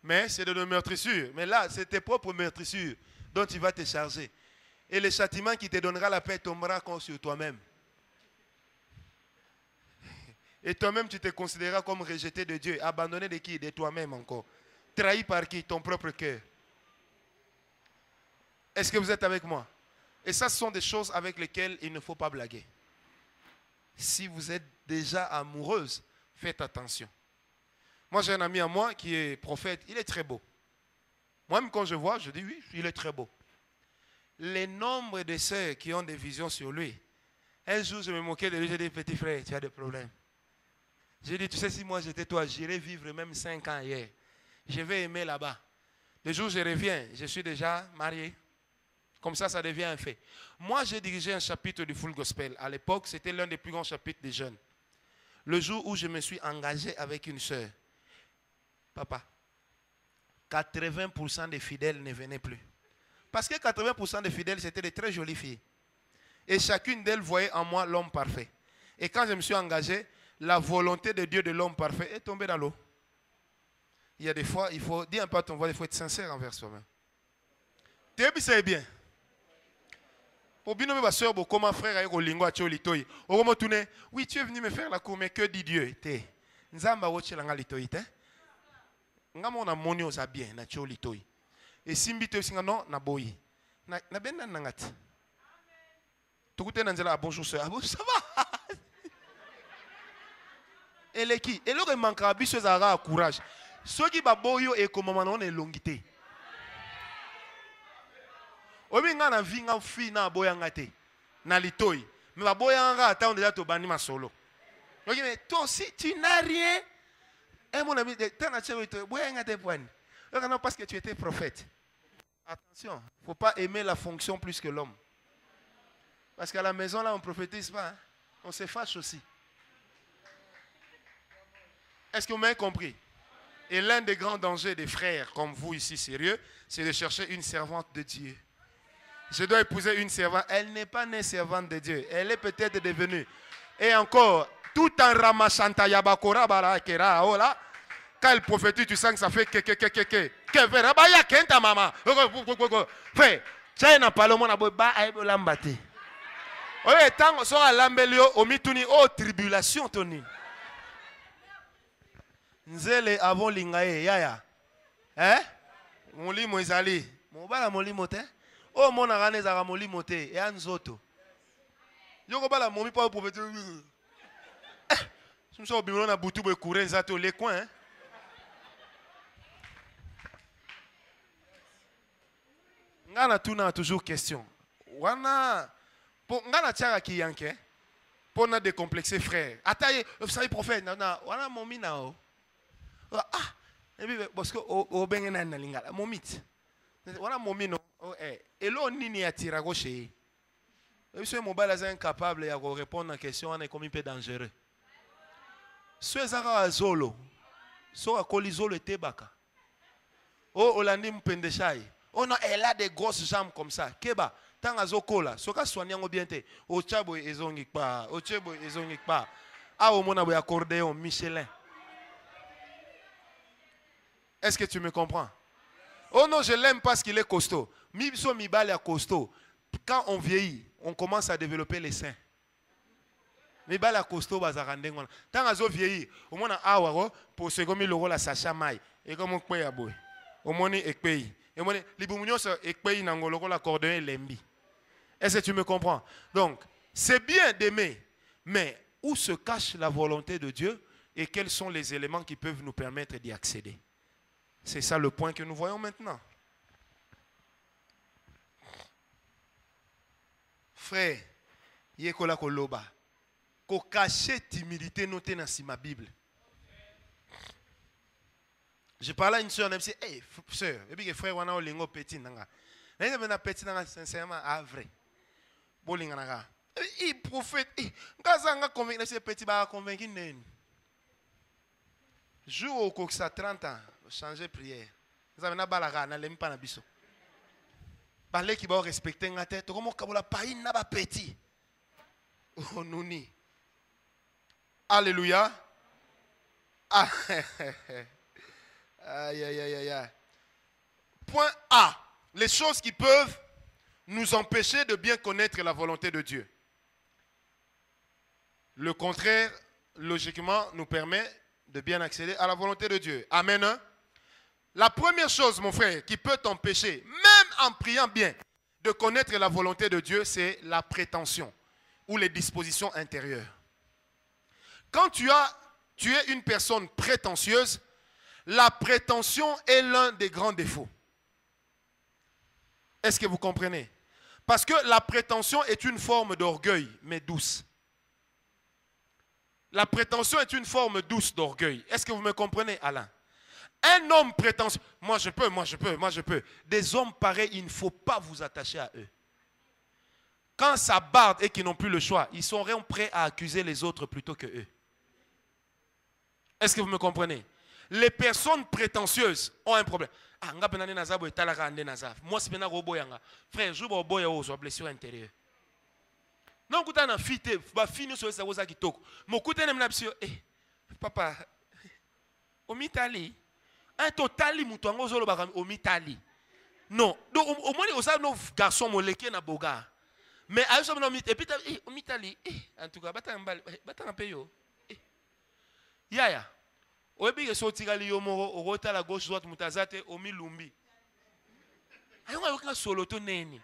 Mais c'est de nos meurtrissures. Mais là, c'est tes propres meurtrissures dont tu vas te charger. Et le châtiment qui te donnera la paix tombera sur toi-même. Et toi-même, tu te considéreras comme rejeté de Dieu. Abandonné de qui? De toi-même encore. Trahi par qui? Ton propre cœur. Est-ce que vous êtes avec moi? Et ça, ce sont des choses avec lesquelles il ne faut pas blaguer. Si vous êtes déjà amoureuse, faites attention. Moi, j'ai un ami à moi qui est prophète. Il est très beau. Moi-même, quand je vois, je dis oui, il est très beau. Les nombres de sœurs qui ont des visions sur lui. Un jour, je me moquais de lui. J'ai dit, petit frère, tu as des problèmes. J'ai dit, tu sais, si moi j'étais toi, j'irais vivre même 5 ans hier. Je vais aimer là-bas. Le jour où je reviens, je suis déjà marié. Comme ça, ça devient un fait. Moi, j'ai dirigé un chapitre du Full Gospel. À l'époque, c'était l'un des plus grands chapitres des jeunes. Le jour où je me suis engagé avec une sœur, papa, 80% des fidèles ne venaient plus. Parce que 80% des fidèles, c'était de très jolies filles. Et chacune d'elles voyait en moi l'homme parfait. Et quand je me suis engagé, la volonté de Dieu de l'homme parfait est tombée dans l'eau. Il y a des fois, il faut dire un peu à ton voix, il faut être sincère envers soi-même. Tu sais bien. Pour bien ma soeur, comment frère avec Olingo à Tcholitoy. Oui, tu es venu me faire la cour, mais que dit Dieu? Té. Nzamba woche langa litoy té. Ngamo na moni oza bien na Tcholitoy. Et simbi te singa non na boyi. Na ben na nangat. Tukute nanzela bonjour soeur. Ah, ça va? Elle est qui? Elle aurait manqué à biso zara courage. Ceux qui ba boyo et comme maman on est longité. Omi nga na vinga fi na boya ngate na litoy. Mais ba boya nga ata on déjà to bani ma solo. Donc mais toi aussi tu n'as rien. Et mon ami, tu as acheté boya ngate poine. Non parce que tu étais prophète. Attention, il ne faut pas aimer la fonction plus que l'homme. Parce qu'à la maison là on ne prophétise pas, hein? On se fâche aussi. Est-ce que vous m'avez compris? Et l'un des grands dangers des frères comme vous ici sérieux, c'est de chercher une servante de Dieu. Je dois épouser une servante. Elle n'est pas née servante de Dieu. Elle est peut-être devenue. Et encore, tout en ramachanta yabakora barakera, oh là, quand elle prophétise, tu sens que ça fait que vera baya kenta mama. Frère, tu n'as pas le monde à boire à l'ambate. Oh, tant so à l'ambelio au mituni oh tribulation toni. Nzele avant lingaye yaya. Hein? Mon lit moizali. Mon bala mon lit moté. Oh mon arane zara mon lit moté et anzoto. Yoko bala mon mi pas prophétique. Je me suis obligé na butu be courir zato les coins. Ngana tuna toujours question. Wana pour ngana tiara ki yanke. Pour na décomplexer frère. Ataye, vous savez prophète na wana mon minao. Ah, et puis parce que au bengena na lingala mon mythe. Wana mon mino. Et là, on n'y a tiré à gauche. Et puis, mon bal est incapable de répondre à la question, on est comme un peu dangereux. Ce Zara Zolo, so a colisolo et tebaka. Oh, Olandi Mpendeshai. Oh non, elle a des grosses jambes comme ça. Keba, tant à Zokola, so ka soigner en bien te. O chabo ezongik pa, o chabo ezongik pa. Ah, au mona boy accordéon Michelin. Est-ce que tu me comprends? Oh non, je l'aime parce qu'il est costaud. Mibiso Mibal est costaud. Quand on vieillit, on commence à développer les seins. Mibal est costaud, bazarandeng. Tant que vieillit, au moins awaro pour ce comme le rôle à Sacha Mai. Et comme on peut y boy. Au moins ekpei. Et moi les boumunions ekpei nangolo la cordon lembi. Est-ce que tu me comprends? Donc, c'est bien d'aimer, mais où se cache la volonté de Dieu et quels sont les éléments qui peuvent nous permettre d'y accéder? C'est ça le point que nous voyons maintenant. Frère, yekola koloba, ko cacher timidité notée dans ma Bible. Je parlais à une soeur, elle me dit, hey, soeur, et puis frère, on a un lingo petit nanga. Elle me dit, petit nanga, sincèrement, à vrai. Bon linga nanga. Il prophète, ngazanga convaincu, c'est petit, bah convaincu nene. Jour au coq ça 30 ans, changer prière. Vous avez na balaga, na lemi pa na biso. Parler qui va respecter nga tête, comment kabola paï na ba petit. Oh nouni. Alléluia. Ah. Aïe aïe aïe aïe. Point A. Les choses qui peuvent nous empêcher de bien connaître la volonté de Dieu. Le contraire, logiquement, nous permet de bien accéder à la volonté de Dieu. Amen. Hein? La première chose, mon frère, qui peut t'empêcher, même en priant bien, de connaître la volonté de Dieu, c'est la prétention ou les dispositions intérieures. Quand tu es une personne prétentieuse, la prétention est l'un des grands défauts. Est-ce que vous comprenez? Parce que la prétention est une forme d'orgueil, mais douce. La prétention est une forme douce d'orgueil. Est-ce que vous me comprenez, Alain? Un homme prétentieux, moi je peux. Des hommes pareils, il ne faut pas vous attacher à eux. Quand ça barde et qu'ils n'ont plus le choix, ils seront prêts à accuser les autres plutôt que eux. Est-ce que vous me comprenez? Les personnes prétentieuses ont un problème. Ah, moi, c'est bien frère, je vais blessure intérieure. Non, quand on a fité, va finir sur ça qui toque. Mon côté n'aime l'absurde. Papa, au mitali, un totali moutongo zolo bagam au mitali. Non, donc au moins on a nos garçons molekés na boga. Mais à ce moment, et puis au Mitali, en tout cas, un peu yo. Yaya. Oyebi ke sorti gali yo moro orota la gauche droite mutazate omi lumbi. Ayo ngayoka solo to neni.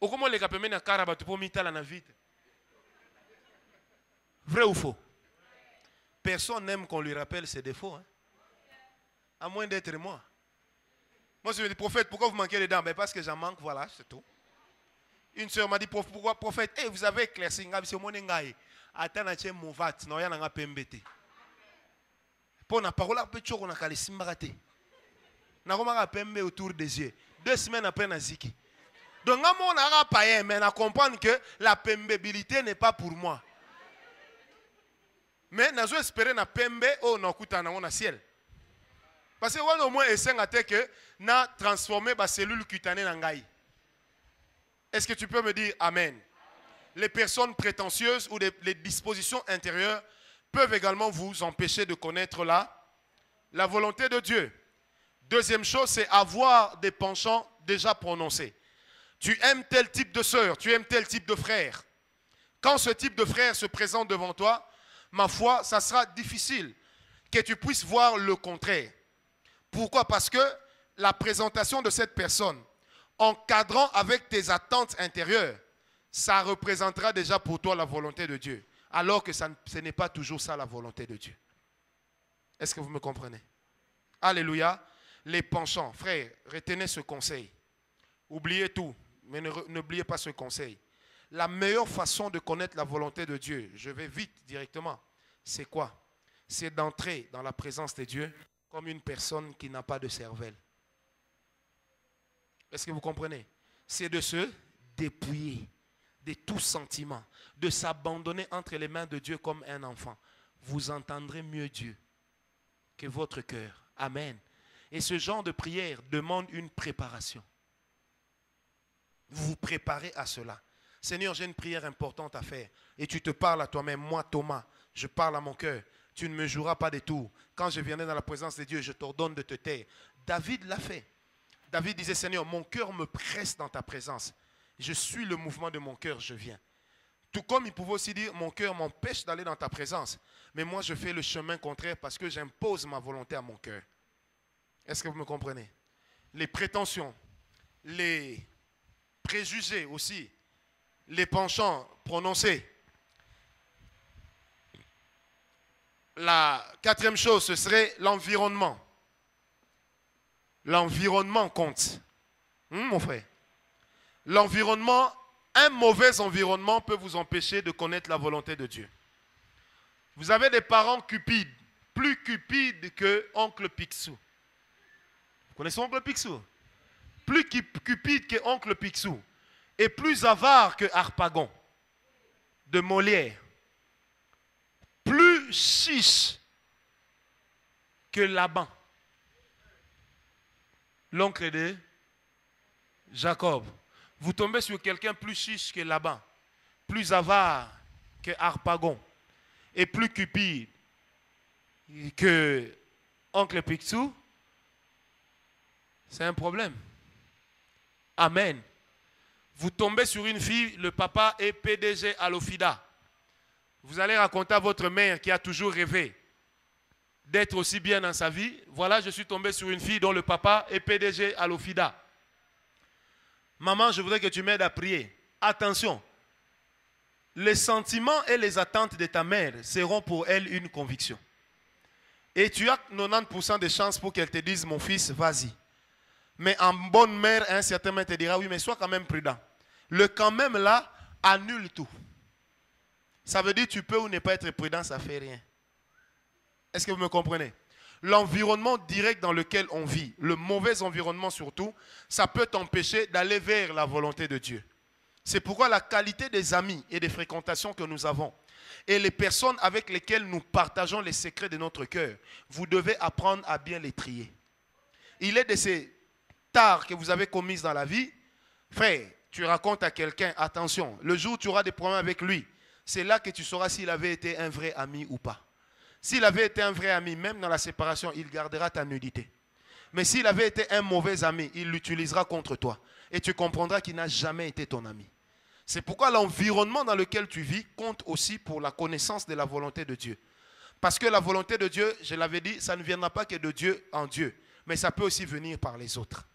Okomo le kapeme na karaba to po mitala na vite. Vrai ou faux? Personne n'aime qu'on lui rappelle ses défauts. Hein? À moins d'être moi. Moi, je me dis, prophète, pourquoi vous manquez les dents? Ben, parce que j'en manque, voilà, c'est tout. Une soeur m'a dit, pourquoi, prophète? Hey, vous avez éclairci, c'est mon engaï. Attends, tu es mouvat, non, y'a n'a pas mbete. Pour la parole, un peu de chose, on a calé simbarate. N'a pas pembe autour des yeux. 2 semaines après, na ziki. Donc, on n'a pas païen, mais on comprend que la pembabilité n'est pas pour moi. Mais nous espérons na pembe ou na kuta na on ciel. Parce que on au moins essaie que na transformer ba cellule cutanée na ngai. Est-ce que tu peux me dire amen? Les personnes prétentieuses ou les dispositions intérieures peuvent également vous empêcher de connaître la volonté de Dieu. Deuxième chose, c'est avoir des penchants déjà prononcés. Tu aimes tel type de sœur, tu aimes tel type de frère. Quand ce type de frère se présente devant toi, ma foi, ça sera difficile que tu puisses voir le contraire. Pourquoi? Parce que la présentation de cette personne, encadrant avec tes attentes intérieures, ça représentera déjà pour toi la volonté de Dieu. Alors que ce n'est pas toujours ça la volonté de Dieu. Est-ce que vous me comprenez? Alléluia. Les penchants, frères, retenez ce conseil. Oubliez tout, mais n'oubliez pas ce conseil. La meilleure façon de connaître la volonté de Dieu, je vais vite directement, c'est quoi? C'est d'entrer dans la présence de Dieu comme une personne qui n'a pas de cervelle. Est-ce que vous comprenez? C'est de se dépouiller de tout sentiment, de s'abandonner entre les mains de Dieu comme un enfant. Vous entendrez mieux Dieu que votre cœur. Amen. Et ce genre de prière demande une préparation. Vous vous préparez à cela. Seigneur, j'ai une prière importante à faire. Et tu te parles à toi-même. Moi, Thomas, je parle à mon cœur. Tu ne me joueras pas des tours. Quand je viendrai dans la présence de Dieu, je t'ordonne de te taire. David l'a fait. David disait, Seigneur, mon cœur me presse dans ta présence. Je suis le mouvement de mon cœur, je viens. Tout comme il pouvait aussi dire, mon cœur m'empêche d'aller dans ta présence. Mais moi, je fais le chemin contraire parce que j'impose ma volonté à mon cœur. Est-ce que vous me comprenez? Les prétentions, les préjugés aussi, les penchants prononcés. La 4e chose, ce serait l'environnement. L'environnement compte. Mon frère. L'environnement, un mauvais environnement peut vous empêcher de connaître la volonté de Dieu. Vous avez des parents cupides, plus cupides que oncle Picsou. Vous connaissez oncle Picsou? Plus cupide que oncle Picsou. Et plus avare que Harpagon de Molière. Plus chiche que Laban, l'oncle de Jacob. Vous tombez sur quelqu'un plus chiche que Laban, plus avare que Harpagon et plus cupide que oncle Picsou, c'est un problème. Amen. Vous tombez sur une fille, le papa est PDG à l'Ofida. Vous allez raconter à votre mère qui a toujours rêvé d'être aussi bien dans sa vie. Voilà, je suis tombé sur une fille dont le papa est PDG à l'Ofida. Maman, je voudrais que tu m'aides à prier. Attention, les sentiments et les attentes de ta mère seront pour elle une conviction. Et tu as 90% de chances pour qu'elle te dise, mon fils, vas-y. Mais en bonne mère, un certain moment te dira, oui, mais sois quand même prudent. Le quand même là annule tout. Ça veut dire tu peux ou ne pas être prudent, ça ne fait rien. Est-ce que vous me comprenez? L'environnement direct dans lequel on vit, le mauvais environnement surtout, ça peut t'empêcher d'aller vers la volonté de Dieu. C'est pourquoi la qualité des amis et des fréquentations que nous avons et les personnes avec lesquelles nous partageons les secrets de notre cœur, vous devez apprendre à bien les trier. Il est de ces tares que vous avez commises dans la vie, frère, tu racontes à quelqu'un, attention, le jour où tu auras des problèmes avec lui, c'est là que tu sauras s'il avait été un vrai ami ou pas. S'il avait été un vrai ami, même dans la séparation, il gardera ta nudité. Mais s'il avait été un mauvais ami, il l'utilisera contre toi. Et tu comprendras qu'il n'a jamais été ton ami. C'est pourquoi l'environnement dans lequel tu vis compte aussi pour la connaissance de la volonté de Dieu. Parce que la volonté de Dieu, je l'avais dit, ça ne viendra pas que de Dieu en Dieu, mais ça peut aussi venir par les autres.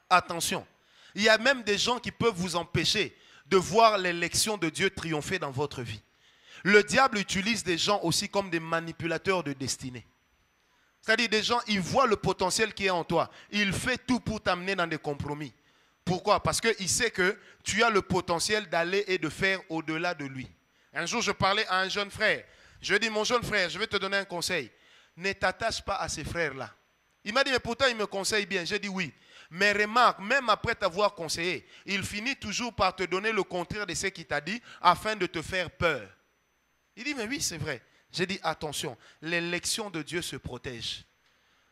Attention, il y a même des gens qui peuvent vous empêcher de voir l'élection de Dieu triompher dans votre vie. Le diable utilise des gens aussi comme des manipulateurs de destinée. C'est-à-dire des gens, ils voient le potentiel qui est en toi. Il fait tout pour t'amener dans des compromis. Pourquoi? Parce qu'il sait que tu as le potentiel d'aller et de faire au-delà de lui. Un jour, je parlais à un jeune frère. Je lui ai dit, mon jeune frère, je vais te donner un conseil. Ne t'attache pas à ces frères-là. Il m'a dit, mais pourtant, il me conseille bien. J'ai dit oui. Mais remarque, même après t'avoir conseillé, il finit toujours par te donner le contraire de ce qu'il t'a dit afin de te faire peur. Il dit, mais oui, c'est vrai. J'ai dit, attention, l'élection de Dieu se protège.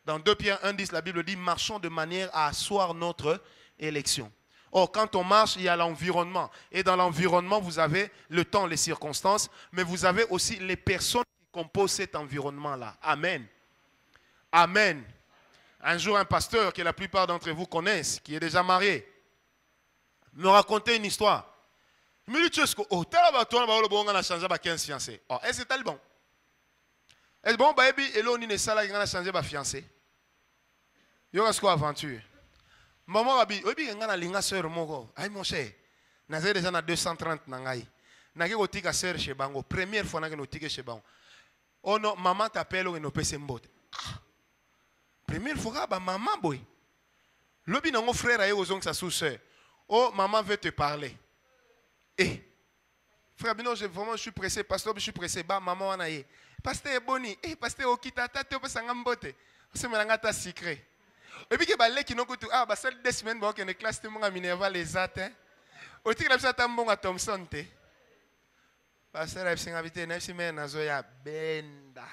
Dans 2 Pierre 1,10, la Bible dit, marchons de manière à asseoir notre élection. Or, quand on marche, il y a l'environnement. Et dans l'environnement, vous avez le temps, les circonstances, mais vous avez aussi les personnes qui composent cet environnement-là. Amen. Amen. Un jour, un pasteur que la plupart d'entre vous connaissent, qui est déjà marié, me racontait une histoire. Il me dit, oh, on a changé 15 fiancés. Oh, est-ce que c'est bon? Est-ce bon, baby, et là, on a changé ma fiancée. Il y a quoi aventure? Maman a dit, oui, on a une sœur, mon cher. On a déjà 230 nangai. On a une sœur chez Bango. Première fois, on a une chez Bango. Oh non, maman t'appelle, on a une mbote. Première fois, maman, boy. L'obi n'a mon frère a aux sa sous-sœur. Oh, maman veut te parler. Eh, frère Bino, vraiment, je suis pressé. Pasteur, je suis pressé. Bah, maman, on a eu. Pasteur Boni, eh, pasteur Okita, tu peux s'en mbote. C'est un secret. Et puis, qui n'ont ah, bah, celle des semaines, bon, que les classes de mon Minerva les atteint. Au titre de ça, tu as un bon à Thompson, te. Pasteur, je suis invité, je suis Nazoya Benda.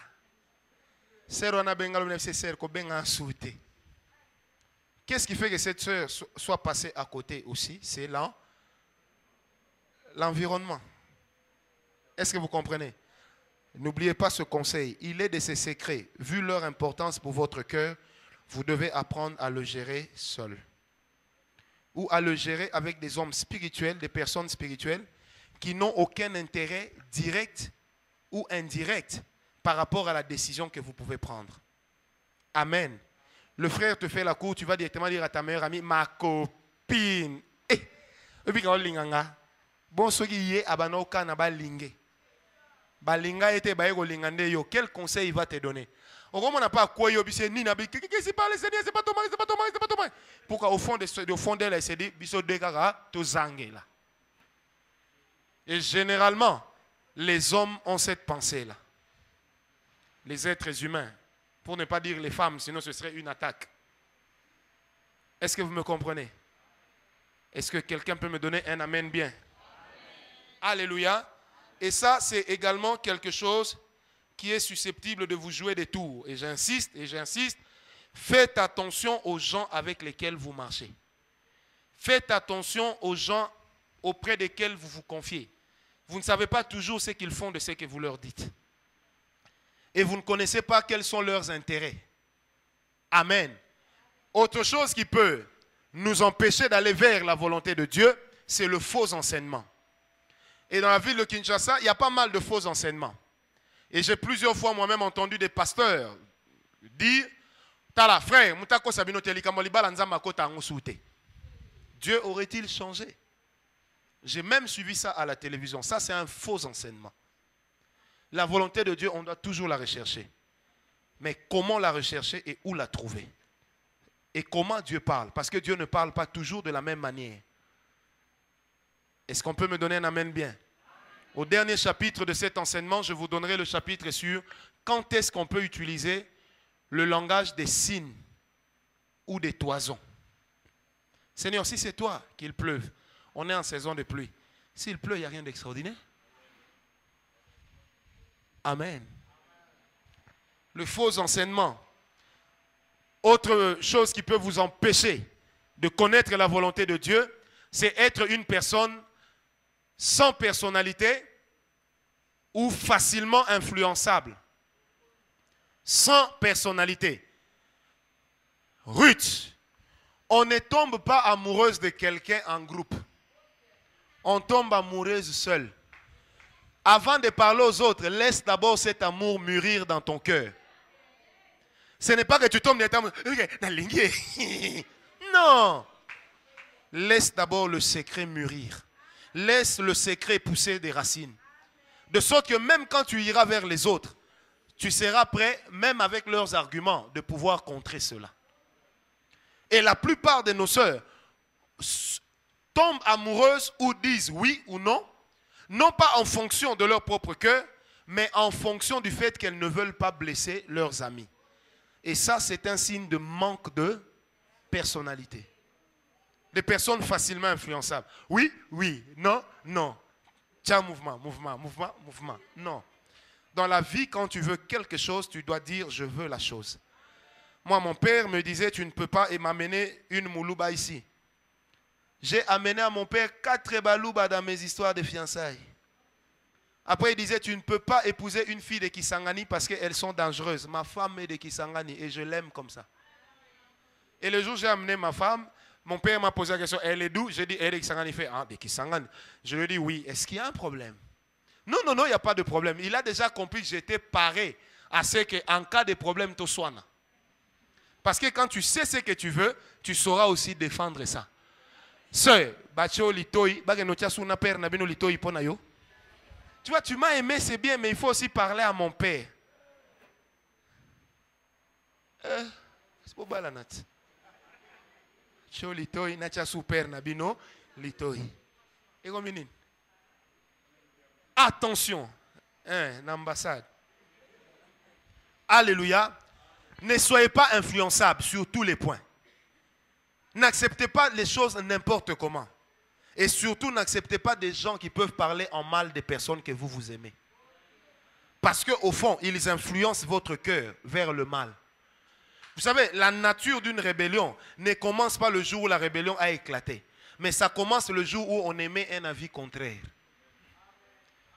Qu'est-ce qui fait que cette sœur soit passée à côté aussi? C'est l'environnement. Est-ce que vous comprenez? N'oubliez pas ce conseil. Il est de ces secrets. Vu leur importance pour votre cœur, vous devez apprendre à le gérer seul. Ou à le gérer avec des hommes spirituels, des personnes spirituelles qui n'ont aucun intérêt direct ou indirect par rapport à la décision que vous pouvez prendre. Amen. Le frère te fait la cour, tu vas directement dire à ta meilleure amie, ma copine. Et puis quand on bon, ce qui est, abanoka na ba lingé. Balinga était baïgo lingande yo. Quel conseil il va te donner? Au moment n'a pas quoi yo bise ni na bi. Qu'est-ce qui se passe, Seigneur? C'est pas ton mari, c'est pas ton mari, c'est pas ton mari. Pourquoi au fond d'elle, elle s'est dit, biso de gaga, to zangé là. Et généralement, les hommes ont cette pensée-là. Les êtres humains, pour ne pas dire les femmes, sinon ce serait une attaque. Est-ce que vous me comprenez? Est-ce que quelqu'un peut me donner un amen bien? Amen. Alléluia. Et ça, c'est également quelque chose qui est susceptible de vous jouer des tours. Et j'insiste, faites attention aux gens avec lesquels vous marchez. Faites attention aux gens auprès desquels vous vous confiez. Vous ne savez pas toujours ce qu'ils font de ce que vous leur dites. Et vous ne connaissez pas quels sont leurs intérêts. Amen. Autre chose qui peut nous empêcher d'aller vers la volonté de Dieu, c'est le faux enseignement. Et dans la ville de Kinshasa, il y a pas mal de faux enseignements. Et j'ai plusieurs fois moi-même entendu des pasteurs dire, Tala frère, Dieu aurait-il changé? J'ai même suivi ça à la télévision. Ça, c'est un faux enseignement. La volonté de Dieu, on doit toujours la rechercher. Mais comment la rechercher et où la trouver? Et comment Dieu parle? Parce que Dieu ne parle pas toujours de la même manière. Est-ce qu'on peut me donner un amen bien? Au dernier chapitre de cet enseignement, je vous donnerai le chapitre sur quand est-ce qu'on peut utiliser le langage des signes ou des toisons. Seigneur, si c'est toi qu'il pleuve, on est en saison de pluie. S'il pleut, il n'y a rien d'extraordinaire. Amen. Le faux enseignement. Autre chose qui peut vous empêcher de connaître la volonté de Dieu, c'est être une personne sans personnalité ou facilement influençable. Sans personnalité. Ruth, on ne tombe pas amoureuse de quelqu'un en groupe. On tombe amoureuse seule. Avant de parler aux autres, laisse d'abord cet amour mûrir dans ton cœur. Ce n'est pas que tu tombes dans non. Laisse d'abord le secret mûrir. Laisse le secret pousser des racines. De sorte que même quand tu iras vers les autres, tu seras prêt, même avec leurs arguments, de pouvoir contrer cela. Et la plupart de nos sœurs tombent amoureuses ou disent oui ou non, non pas en fonction de leur propre cœur, mais en fonction du fait qu'elles ne veulent pas blesser leurs amis. Et ça, c'est un signe de manque de personnalité. Des personnes facilement influençables. Oui, oui, non, non. Tiens, mouvement. Non. Dans la vie, quand tu veux quelque chose, tu dois dire « je veux la chose ». Moi, mon père me disait « tu ne peux pas m'amener une moulouba ici ». J'ai amené à mon père 4 balouba dans mes histoires de fiançailles. Après, il disait, tu ne peux pas épouser une fille de Kisangani parce qu'elles sont dangereuses. Ma femme est de Kisangani et je l'aime comme ça. Et le jour où j'ai amené ma femme, mon père m'a posé la question, elle est d'où? J'ai dit, elle est de Kisangani. Il fait, ah, de Kisangani. Je lui ai dit, oui. Est-ce qu'il y a un problème? Non, non, non, il n'y a pas de problème. Il a déjà compris que j'étais paré à ce qu'en cas de problème, tu sois. Parce que quand tu sais ce que tu veux, tu sauras aussi défendre ça. Sœur, tu vois, tu m'as aimé, c'est bien, mais il faut aussi parler à mon père. C'est pas mal, Nat. Litoi, nacha super nabino, litoi. Et comme attention, l'ambassade. Alléluia. Ne soyez pas influençables sur tous les points. N'acceptez pas les choses n'importe comment. Et surtout, n'acceptez pas des gens qui peuvent parler en mal des personnes que vous aimez. Parce qu'au fond, ils influencent votre cœur vers le mal. Vous savez, la nature d'une rébellion ne commence pas le jour où la rébellion a éclaté. Mais ça commence le jour où on émet un avis contraire.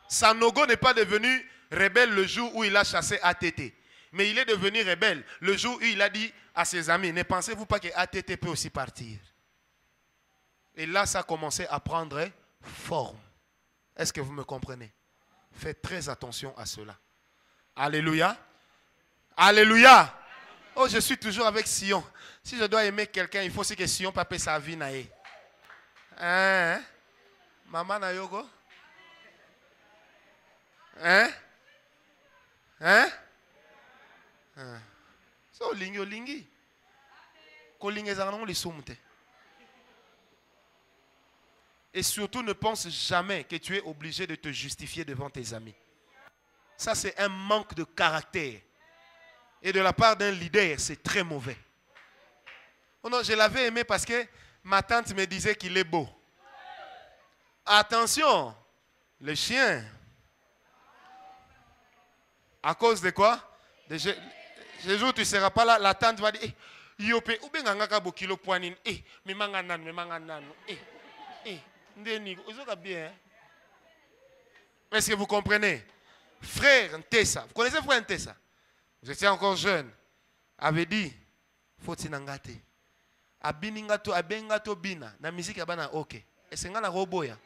Sanogo n'est pas devenu rebelle le jour où il a chassé ATT. Mais il est devenu rebelle le jour où il a dit à ses amis, ne pensez-vous pas que ATT peut aussi partir? Et là, ça a commencé à prendre forme. Est-ce que vous me comprenez? Faites très attention à cela. Alléluia. Alléluia. Oh, je suis toujours avec Sion. Si je dois aimer quelqu'un, il faut aussi que Sion pape sa vie nae. Hein? Maman na yoko? Hein? Hein? So lingi olingi. Ko lingi zanon li sumte. Et surtout, ne pense jamais que tu es obligé de te justifier devant tes amis. Ça, c'est un manque de caractère. Et de la part d'un leader, c'est très mauvais. Oh non, je l'avais aimé parce que ma tante me disait qu'il est beau. Attention, le chien. À cause de quoi? Le jour où tu ne seras pas là, la tante va dire, Yope, ou bien ngaka bokilo poanine, mais manganan. Est-ce que vous comprenez? Frère Ntessa, vous connaissez frère Ntessa? Vous étiez encore jeune. Avait dit, faut tinangate. Abiningato, abengato bina. Na musique abana ok. Et c'est ngana roboya.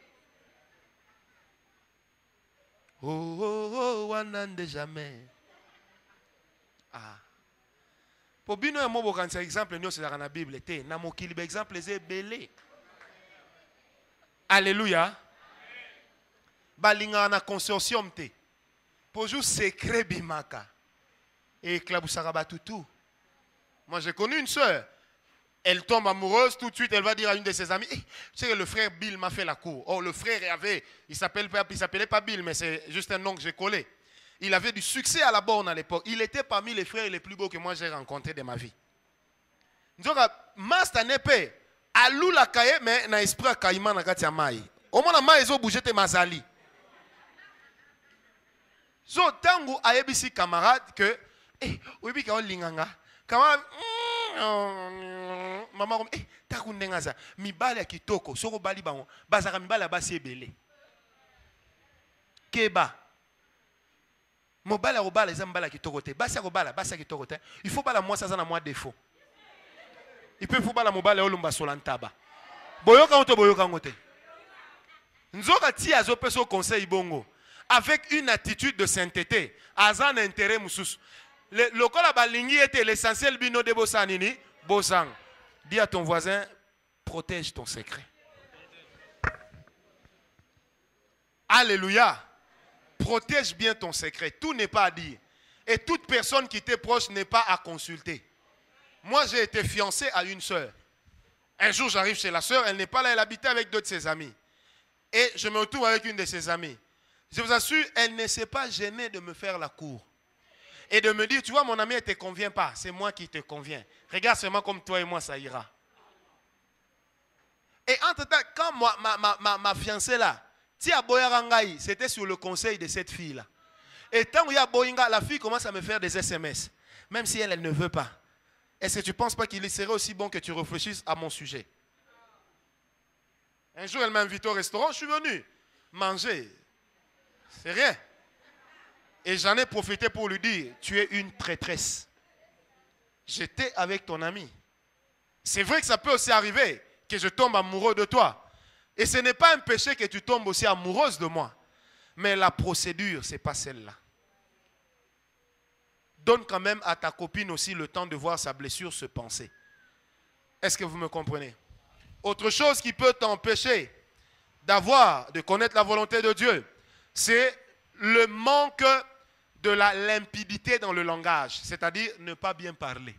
Oh oh oh, wanande jamais. Ah. Pour bino ya mobo quand c'est exemple nous c'est dans la Bible té na mokili ba exemple c'est belé. Alléluia. Balinga na consortium té. Pour jou secret bimaka. Et éclaboussara batoutou. Moi j'ai connu une sœur. Elle tombe amoureuse, tout de suite elle va dire à une de ses amies, tu sais que le frère Bill m'a fait la cour. Oh, le frère avait, il s'appelait pas Bill, mais c'est juste un nom que j'ai collé. Il avait du succès à la borne à l'époque. Il était parmi les frères les plus beaux que moi j'ai rencontrés de ma vie. Donc, Master Nepe, à l'ou la caille, mais na esprit caïman na katia mai. Au moins, na ils ont bougé tes mazali. So, tangu ayebisi camarade que, oui, ka linganga. Camarade, maman comme takundenga za mibale ya kitoko soko bali bango bazaka mibale basi ebele keba mobala robala za mbala kitoko te basi robala basi kitoko te il faut bala moi ça na moi défaut il peut faut bala mobala olumba solantaba boyoka ngote Nzoka ti azopeso conseil bongo. Avec une attitude de sainteté. Azan intérêt mususu. Le kola balingi était l'essentiel bino de bosanini. Bosang. Dis à ton voisin, protège ton secret. Alléluia. Protège bien ton secret. Tout n'est pas à dire. Et toute personne qui t'est proche n'est pas à consulter. Moi, j'ai été fiancé à une sœur. Un jour, j'arrive chez la sœur. Elle n'est pas là. Elle habitait avec d'autres de ses amis. Et je me retrouve avec une de ses amies. Je vous assure, elle ne s'est pas gênée de me faire la cour. Et de me dire, tu vois, mon ami, elle ne te convient pas. C'est moi qui te conviens. Regarde seulement comme toi et moi, ça ira. Et entre-temps, quand ma fiancée là, Tia Boyarangaï, c'était sur le conseil de cette fille-là. Et tant qu'il y a Boyinga, la fille commence à me faire des SMS. Même si elle ne veut pas. Est-ce que tu ne penses pas qu'il serait aussi bon que tu réfléchisses à mon sujet? Un jour, elle m'a invité au restaurant, je suis venu manger. C'est rien. Et j'en ai profité pour lui dire, tu es une traîtresse. J'étais avec ton ami. C'est vrai que ça peut aussi arriver que je tombe amoureux de toi. Et ce n'est pas un péché que tu tombes aussi amoureuse de moi. Mais la procédure, ce n'est pas celle-là. Donne quand même à ta copine aussi le temps de voir sa blessure se panser. Est-ce que vous me comprenez? Autre chose qui peut t'empêcher de connaître la volonté de Dieu, c'est le manque de la limpidité dans le langage, c'est-à-dire ne pas bien parler.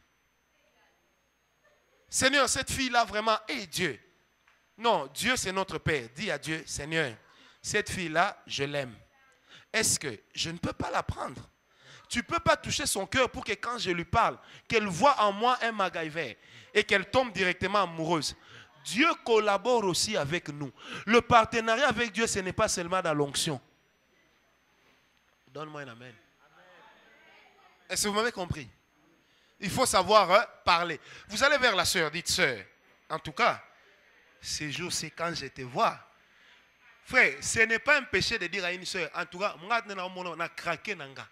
Seigneur, cette fille-là vraiment est Dieu. Non, Dieu c'est notre Père. Dis à Dieu, Seigneur, cette fille-là, je l'aime. Est-ce que je ne peux pas la prendre? Tu ne peux pas toucher son cœur pour que quand je lui parle, qu'elle voit en moi un MacGyver et qu'elle tombe directement amoureuse. Dieu collabore aussi avec nous. Le partenariat avec Dieu, ce n'est pas seulement dans l'onction. Donne-moi un amen. Est-ce que vous m'avez compris? Il faut savoir parler. Vous allez vers la sœur, dites sœur. En tout cas, ces jours, c'est quand je te vois. Frère, ce n'est pas un péché de dire à une sœur, en tout cas, on a craqué nanga.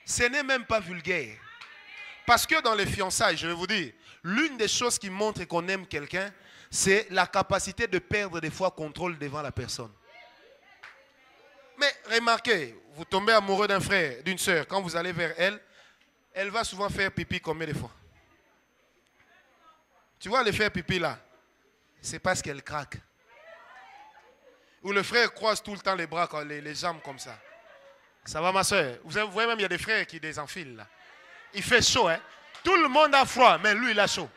Ce n'est même pas vulgaire. Parce que dans les fiançailles, je vais vous dire, l'une des choses qui montre qu'on aime quelqu'un, c'est la capacité de perdre des fois contrôle devant la personne. Mais remarquez, vous tombez amoureux d'un frère, d'une sœur, quand vous allez vers elle, elle va souvent faire pipi combien de fois? Tu vois, le faire pipi là, c'est parce qu'elle craque. Ou le frère croise tout le temps les bras, les jambes comme ça. Ça va ma soeur? Vous voyez même, il y a des frères qui désenfilent là. Il fait chaud, hein? Tout le monde a froid, mais lui, il a chaud.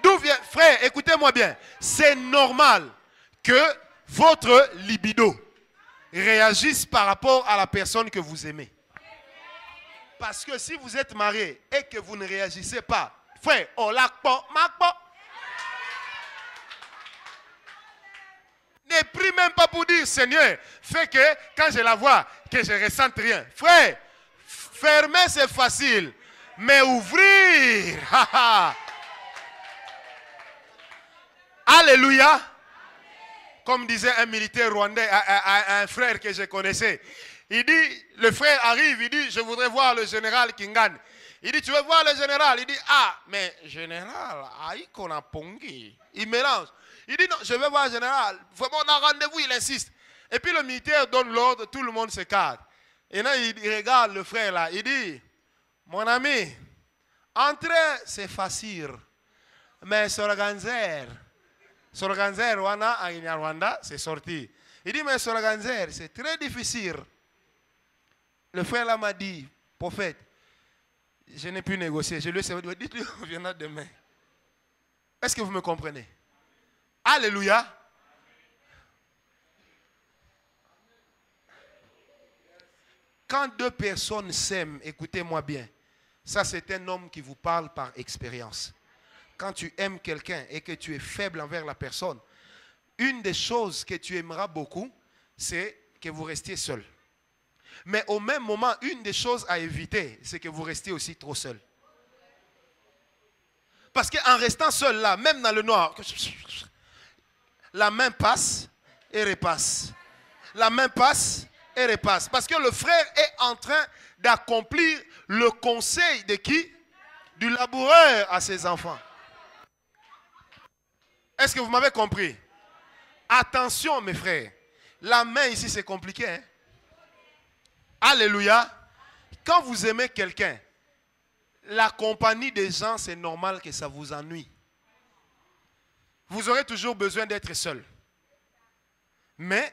D'où vient, frère, écoutez-moi bien. C'est normal que votre libido réagisse par rapport à la personne que vous aimez. Parce que si vous êtes marié et que vous ne réagissez pas, frère, on l'a pas, ne prie même pas pour dire, Seigneur, fais que quand je la vois, que je ne ressente rien. Frère, fermer c'est facile, mais ouvrir, alléluia. Comme disait un militaire rwandais à un frère que je connaissais. Il dit, le frère arrive, il dit, je voudrais voir le général Kingan. Il dit, tu veux voir le général? Il dit, ah, mais général, qu'on a pongi. Il mélange. Il dit, non, je veux voir le général. Vraiment, on a rendez-vous, il insiste. Et puis le militaire donne l'ordre, tout le monde se cadre. Et là, il regarde le frère là, il dit, mon ami, entrer, c'est facile. Mais s'organiser, en Rwanda, c'est sorti. Il dit, mais s'organiser, c'est très difficile. Le frère là m'a dit, prophète, je n'ai pu négocier. Je lui ai dit, dites-lui, on viendra demain. Est-ce que vous me comprenez? Alléluia. Quand deux personnes s'aiment, écoutez-moi bien, ça c'est un homme qui vous parle par expérience. Quand tu aimes quelqu'un et que tu es faible envers la personne, une des choses que tu aimeras beaucoup, c'est que vous restiez seul. Mais au même moment, une des choses à éviter, c'est que vous restiez aussi trop seul. Parce qu'en restant seul là, même dans le noir, la main passe et repasse. La main passe et repasse. Parce que le frère est en train d'accomplir le conseil de qui? Du laboureur à ses enfants. Est-ce que vous m'avez compris? Attention mes frères. La main ici c'est compliqué. Hein? Alléluia. Quand vous aimez quelqu'un, la compagnie des gens, c'est normal que ça vous ennuie. Vous aurez toujours besoin d'être seul. Mais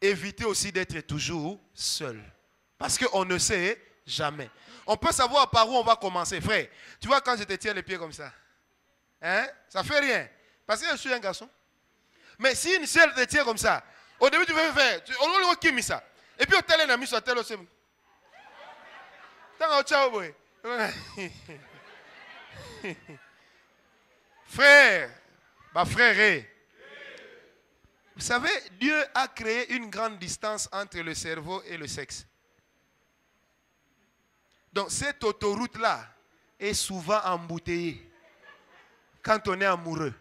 évitez aussi d'être toujours seul. Parce qu'on ne sait jamais. On peut savoir par où on va commencer. Frère, tu vois quand je te tiens les pieds comme ça, hein, ça ne fait rien. Parce que je suis un garçon. Mais si une seule te tient comme ça, au début tu veux faire, on va le mis ça. Et puis au tel un ami sur tel aussi. Frère, ma frère, vous savez, Dieu a créé une grande distance entre le cerveau et le sexe. Donc cette autoroute-là est souvent embouteillée quand on est amoureux.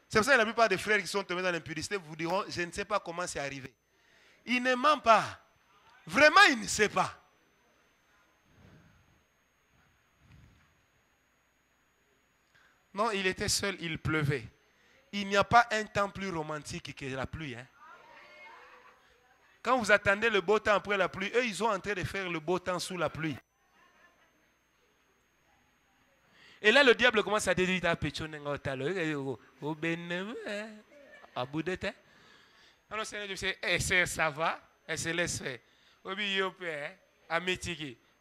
C'est pour ça que la plupart des frères qui sont tombés dans l'impudicité vous diront, je ne sais pas comment c'est arrivé. Il ne ment pas. Vraiment, il ne sait pas. Non, il était seul, il pleuvait. Il n'y a pas un temps plus romantique que la pluie. Hein? Quand vous attendez le beau temps après la pluie, eux, ils sont en train de faire le beau temps sous la pluie. Et là, le diable commence à dire, alors, Seigneur, ça va, elle se laisse faire.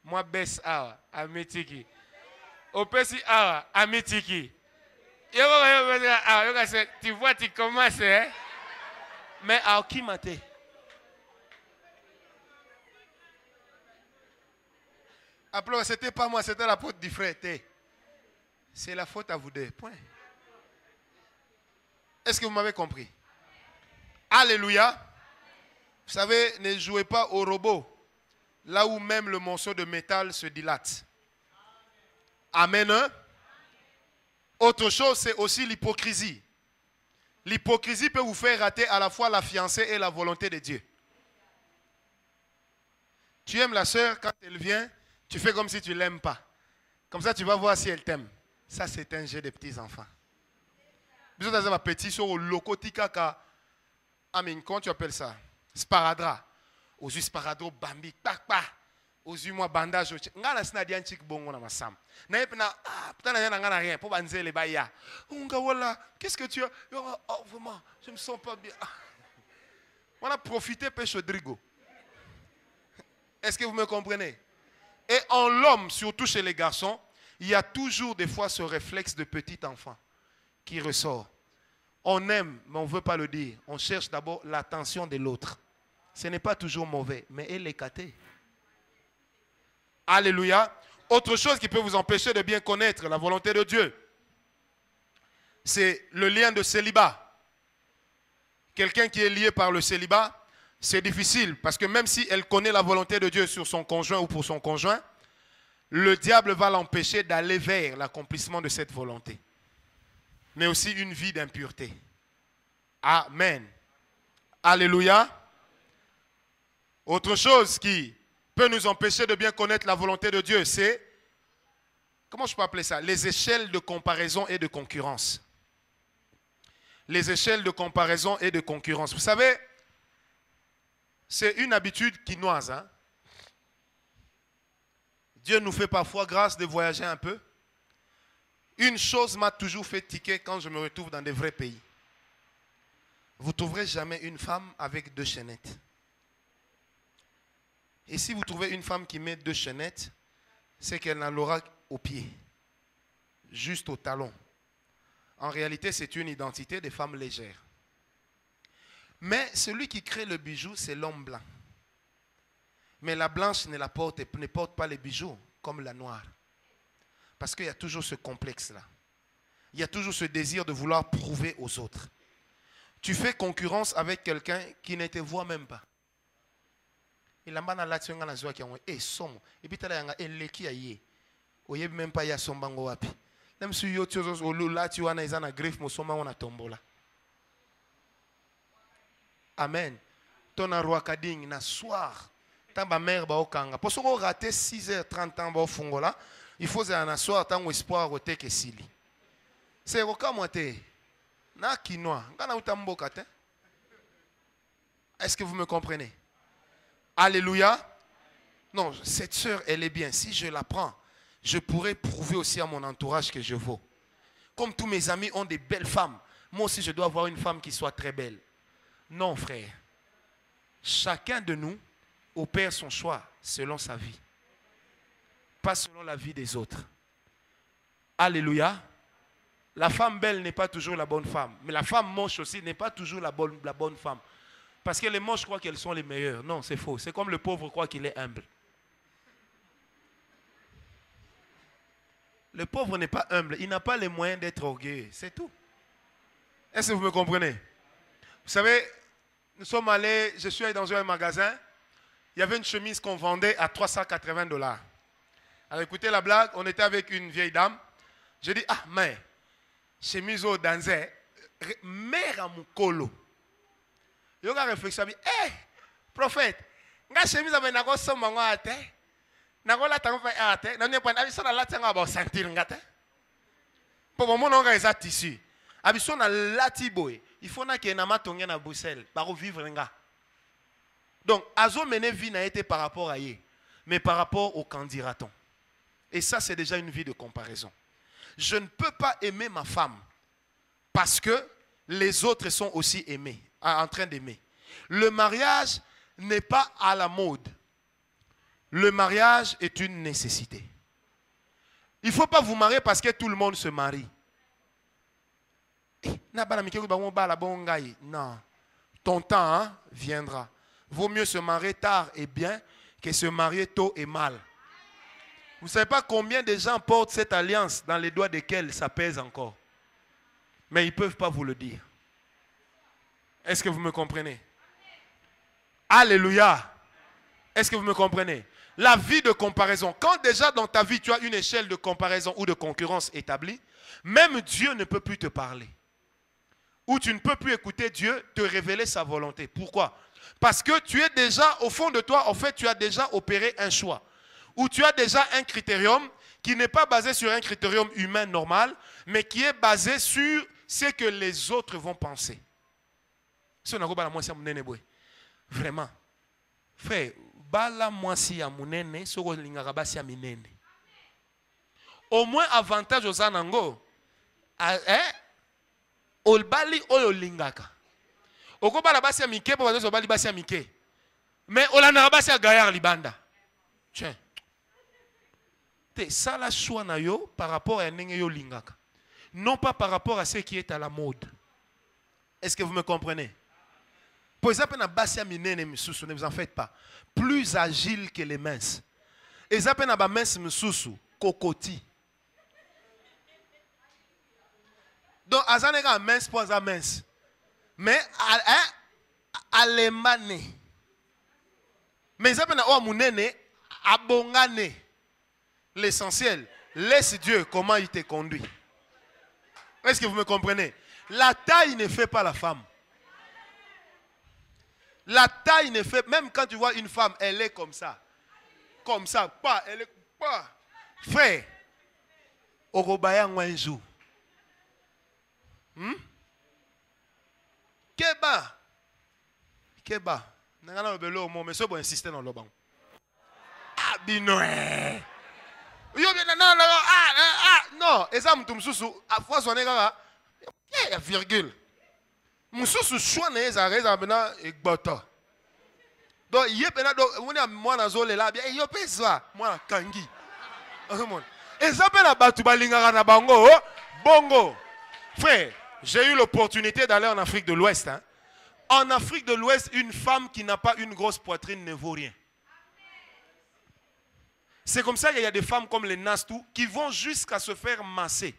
Moi, baisse awa, ametiki. Opesi awa, ametiki. Tu vois, tu commences, hein? Mais à qui maté? Après, c'était pas moi, c'était la faute du frère. C'est la faute à vous deux. Point. Est-ce que vous m'avez compris? Alléluia. Vous savez, ne jouez pas au robot. Là où même le morceau de métal se dilate. Amen. Hein? Autre chose, c'est aussi l'hypocrisie. L'hypocrisie peut vous faire rater à la fois la fiancée et la volonté de Dieu. Tu aimes la sœur, quand elle vient, tu fais comme si tu ne l'aimes pas. Comme ça, tu vas voir si elle t'aime. Ça, c'est un jeu des petits-enfants. Vous avez un petit sur le locotika. Amen, comment tu appelles ça? Sparadra. Aux yeux sparadro, bambi, kpakpa. Aux yeux, moi, bandage. Ngana sina dian chik bongo na masam. Na epna, putain, na ngana rien. Pour banzer les baya. Qu'est-ce que tu as? Oh, vraiment, je me sens pas bien. On a profité, pêche Drigo. Est-ce que vous me comprenez? Et en l'homme, surtout chez les garçons, il y a toujours des fois ce réflexe de petit enfant qui ressort. On aime, mais on ne veut pas le dire. On cherche d'abord l'attention de l'autre. Ce n'est pas toujours mauvais, mais elle est catée. Alléluia. Autre chose qui peut vous empêcher de bien connaître la volonté de Dieu, c'est le lien de célibat. Quelqu'un qui est lié par le célibat, c'est difficile parce que même si elle connaît la volonté de Dieu sur son conjoint ou pour son conjoint, le diable va l'empêcher d'aller vers l'accomplissement de cette volonté. Mais aussi une vie d'impureté. Amen. Alléluia. Autre chose qui peut nous empêcher de bien connaître la volonté de Dieu, c'est, comment je peux appeler ça? Les échelles de comparaison et de concurrence. Les échelles de comparaison et de concurrence. Vous savez, c'est une habitude quinoise. Hein? Dieu nous fait parfois grâce de voyager un peu. Une chose m'a toujours fait tiquer quand je me retrouve dans des vrais pays. Vous ne trouverez jamais une femme avec 2 chaînettes. Et si vous trouvez une femme qui met 2 chaînettes, c'est qu'elle en aura au pied, juste au talon. En réalité, c'est une identité des femmes légères. Mais celui qui crée le bijou, c'est l'homme blanc. Mais la blanche ne porte pas les bijoux comme la noire. Parce qu'il y a toujours ce complexe-là. Il y a toujours ce désir de vouloir prouver aux autres. Tu fais concurrence avec quelqu'un qui ne te voit même pas. Et là, il et puis il y a même pas son bango wapi. Même si yo là tu as na griffe musoma on a tombola. Amen. Ton roi kading na soir. Tamba mère ba okanga. Pour ce qu'on raté 6h30 ans ba fungola, il faut un soir tant espoir ote que sili. C'est au cas moité. Na kinoa, ngana utamboka te. Est-ce que vous me comprenez? Alléluia. Non, cette sœur, elle est bien. Si je la prends, je pourrais prouver aussi à mon entourage que je vaux. Comme tous mes amis ont des belles femmes, moi aussi je dois avoir une femme qui soit très belle. Non, frère. Chacun de nous opère son choix selon sa vie. Pas selon la vie des autres. Alléluia. La femme belle n'est pas toujours la bonne femme. Mais la femme moche aussi n'est pas toujours la bonne femme. Parce que les moches croient qu'elles sont les meilleures. Non, c'est faux. C'est comme le pauvre croit qu'il est humble. Le pauvre n'est pas humble. Il n'a pas les moyens d'être orgueilleux. C'est tout. Est-ce que vous me comprenez? Vous savez, je suis allé dans un magasin. Il y avait une chemise qu'on vendait à $380. Alors écoutez la blague. On était avec une vieille dame. J'ai dit, ah, mais, chemise au danse, mère à mon colo. Il y a une réflexion. Eh, prophète, nga chemise à mon somme à terre. Nagola tango fa ate na nyepa na biso na lati nga ba sentir ngate po mo no nga eza tissu abiso na lati boy il faut na ke na matonge na Bruxelles ba vivre nga. Donc azo mené vie n'a été par rapport à yé mais par rapport au candidaton. Et ça c'est déjà une vie de comparaison. Je ne peux pas aimer ma femme parce que les autres sont aussi aimés en train d'aimer. Le mariage n'est pas à la mode. Le mariage est une nécessité. Il ne faut pas vous marier parce que tout le monde se marie. Non. Ton temps viendra. Vaut mieux se marier tard et bien que se marier tôt et mal. Vous ne savez pas combien de gens portent cette alliance dans les doigts desquels ça pèse encore. Mais ils ne peuvent pas vous le dire. Est-ce que vous me comprenez? Alléluia. Est-ce que vous me comprenez? La vie de comparaison. Quand déjà dans ta vie tu as une échelle de comparaison ou de concurrence établie, même Dieu ne peut plus te parler. Ou tu ne peux plus écouter Dieu te révéler sa volonté. Pourquoi? Parce que tu es déjà, au fond de toi, en fait, tu as déjà opéré un choix. Ou tu as déjà un critérium qui n'est pas basé sur un critérium humain normal, mais qui est basé sur ce que les autres vont penser. Vraiment. Frère, bala mwasi ya munene soko lingaka basi ya minene. Au moins avantage aux anango. Olbali oyo lingaka. Oko bala basi ya mike po bazo bali basi ya mike. Mais olana basi ya gayar libanda. Tiens. Te ça la choix na yo par rapport à ndenge yo lingaka. Non pas par rapport à ce qui est à la mode. Est-ce que vous me comprenez? Pour exemple, ne vous en faites pas. Plus agile que les minces. Et ça na ba mince msusu kokoti. Donc azanega mince pour za mince. Mais alemane. Mais ça na o munene abongane. L'essentiel, laisse Dieu comment il te conduit. Est-ce que vous me comprenez? La taille ne fait pas la femme. La taille ne fait, même quand tu vois une femme, elle est comme ça, pas, elle est pas. Frère, Orobaya Nwanjou. Keba. Nangana obelo mo, mais ça bon insister dans le banc. Ah binoé. Non, et ça mtumsusu, à fois son égara, il y a virgule. Mususu choix n'est pas maintenant ekbota. Donc il y a maintenant on est moi na zole là bien il y a pas ça moi kangi. Et ça peut la batu balinga na bango bongo. Frère, j'ai eu l'opportunité d'aller en Afrique de l'Ouest. Hein. En Afrique de l'Ouest, une femme qui n'a pas une grosse poitrine ne vaut rien. C'est comme ça qu'il y a des femmes comme les Nastou qui vont jusqu'à se faire masser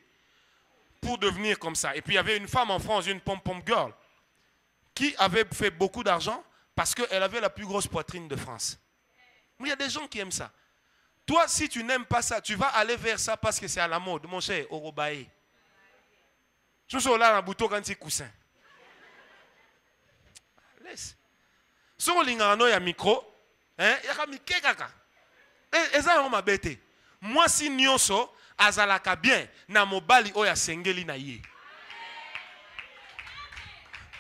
pour devenir comme ça. Et puis il y avait une femme en France, une pom-pom girl, qui avait fait beaucoup d'argent parce qu'elle avait la plus grosse poitrine de France. Mais il y a des gens qui aiment ça. Toi, si tu n'aimes pas ça, tu vas aller vers ça parce que c'est à la mode. Mon cher, Orobaye. Je suis là dans bouton quand tu coussin. Laisse. Si on a un micro, il y a un micro. Et ça, on m'a bêté. Moi, si nyonso, azalaka bien, na mobali oya sengeli na ye.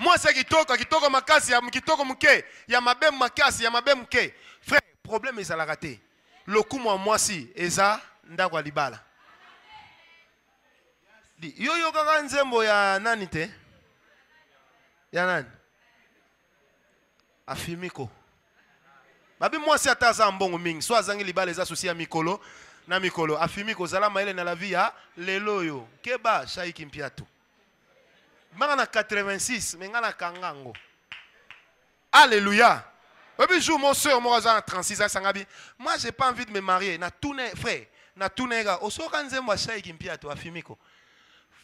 Moi, c'est kitoko makasi, ya kitoko muke, ya mabem makasi, ya mabem muke. Frère, problème est à la raté. Le coup, moi, si, eza, ndagwa libala. Yo kaka nzembo ya nani te? Ya nani? Afimiko. Babi moi si ataza mbongo mingi, so azangi libala eza souci ya mikolo na mikolo. Afimiko zala maele na la vie ya lelo yo. Keba shaiki mpiatu. Manga na 86, menga na kangango. Alléluia. Babi jour mon soeur moi za 36 ans sangabi. Moi j'ai pas envie de me marier na tourner frère, na tourner ga. Osoka nzembo shaiki mpiatu afimiko.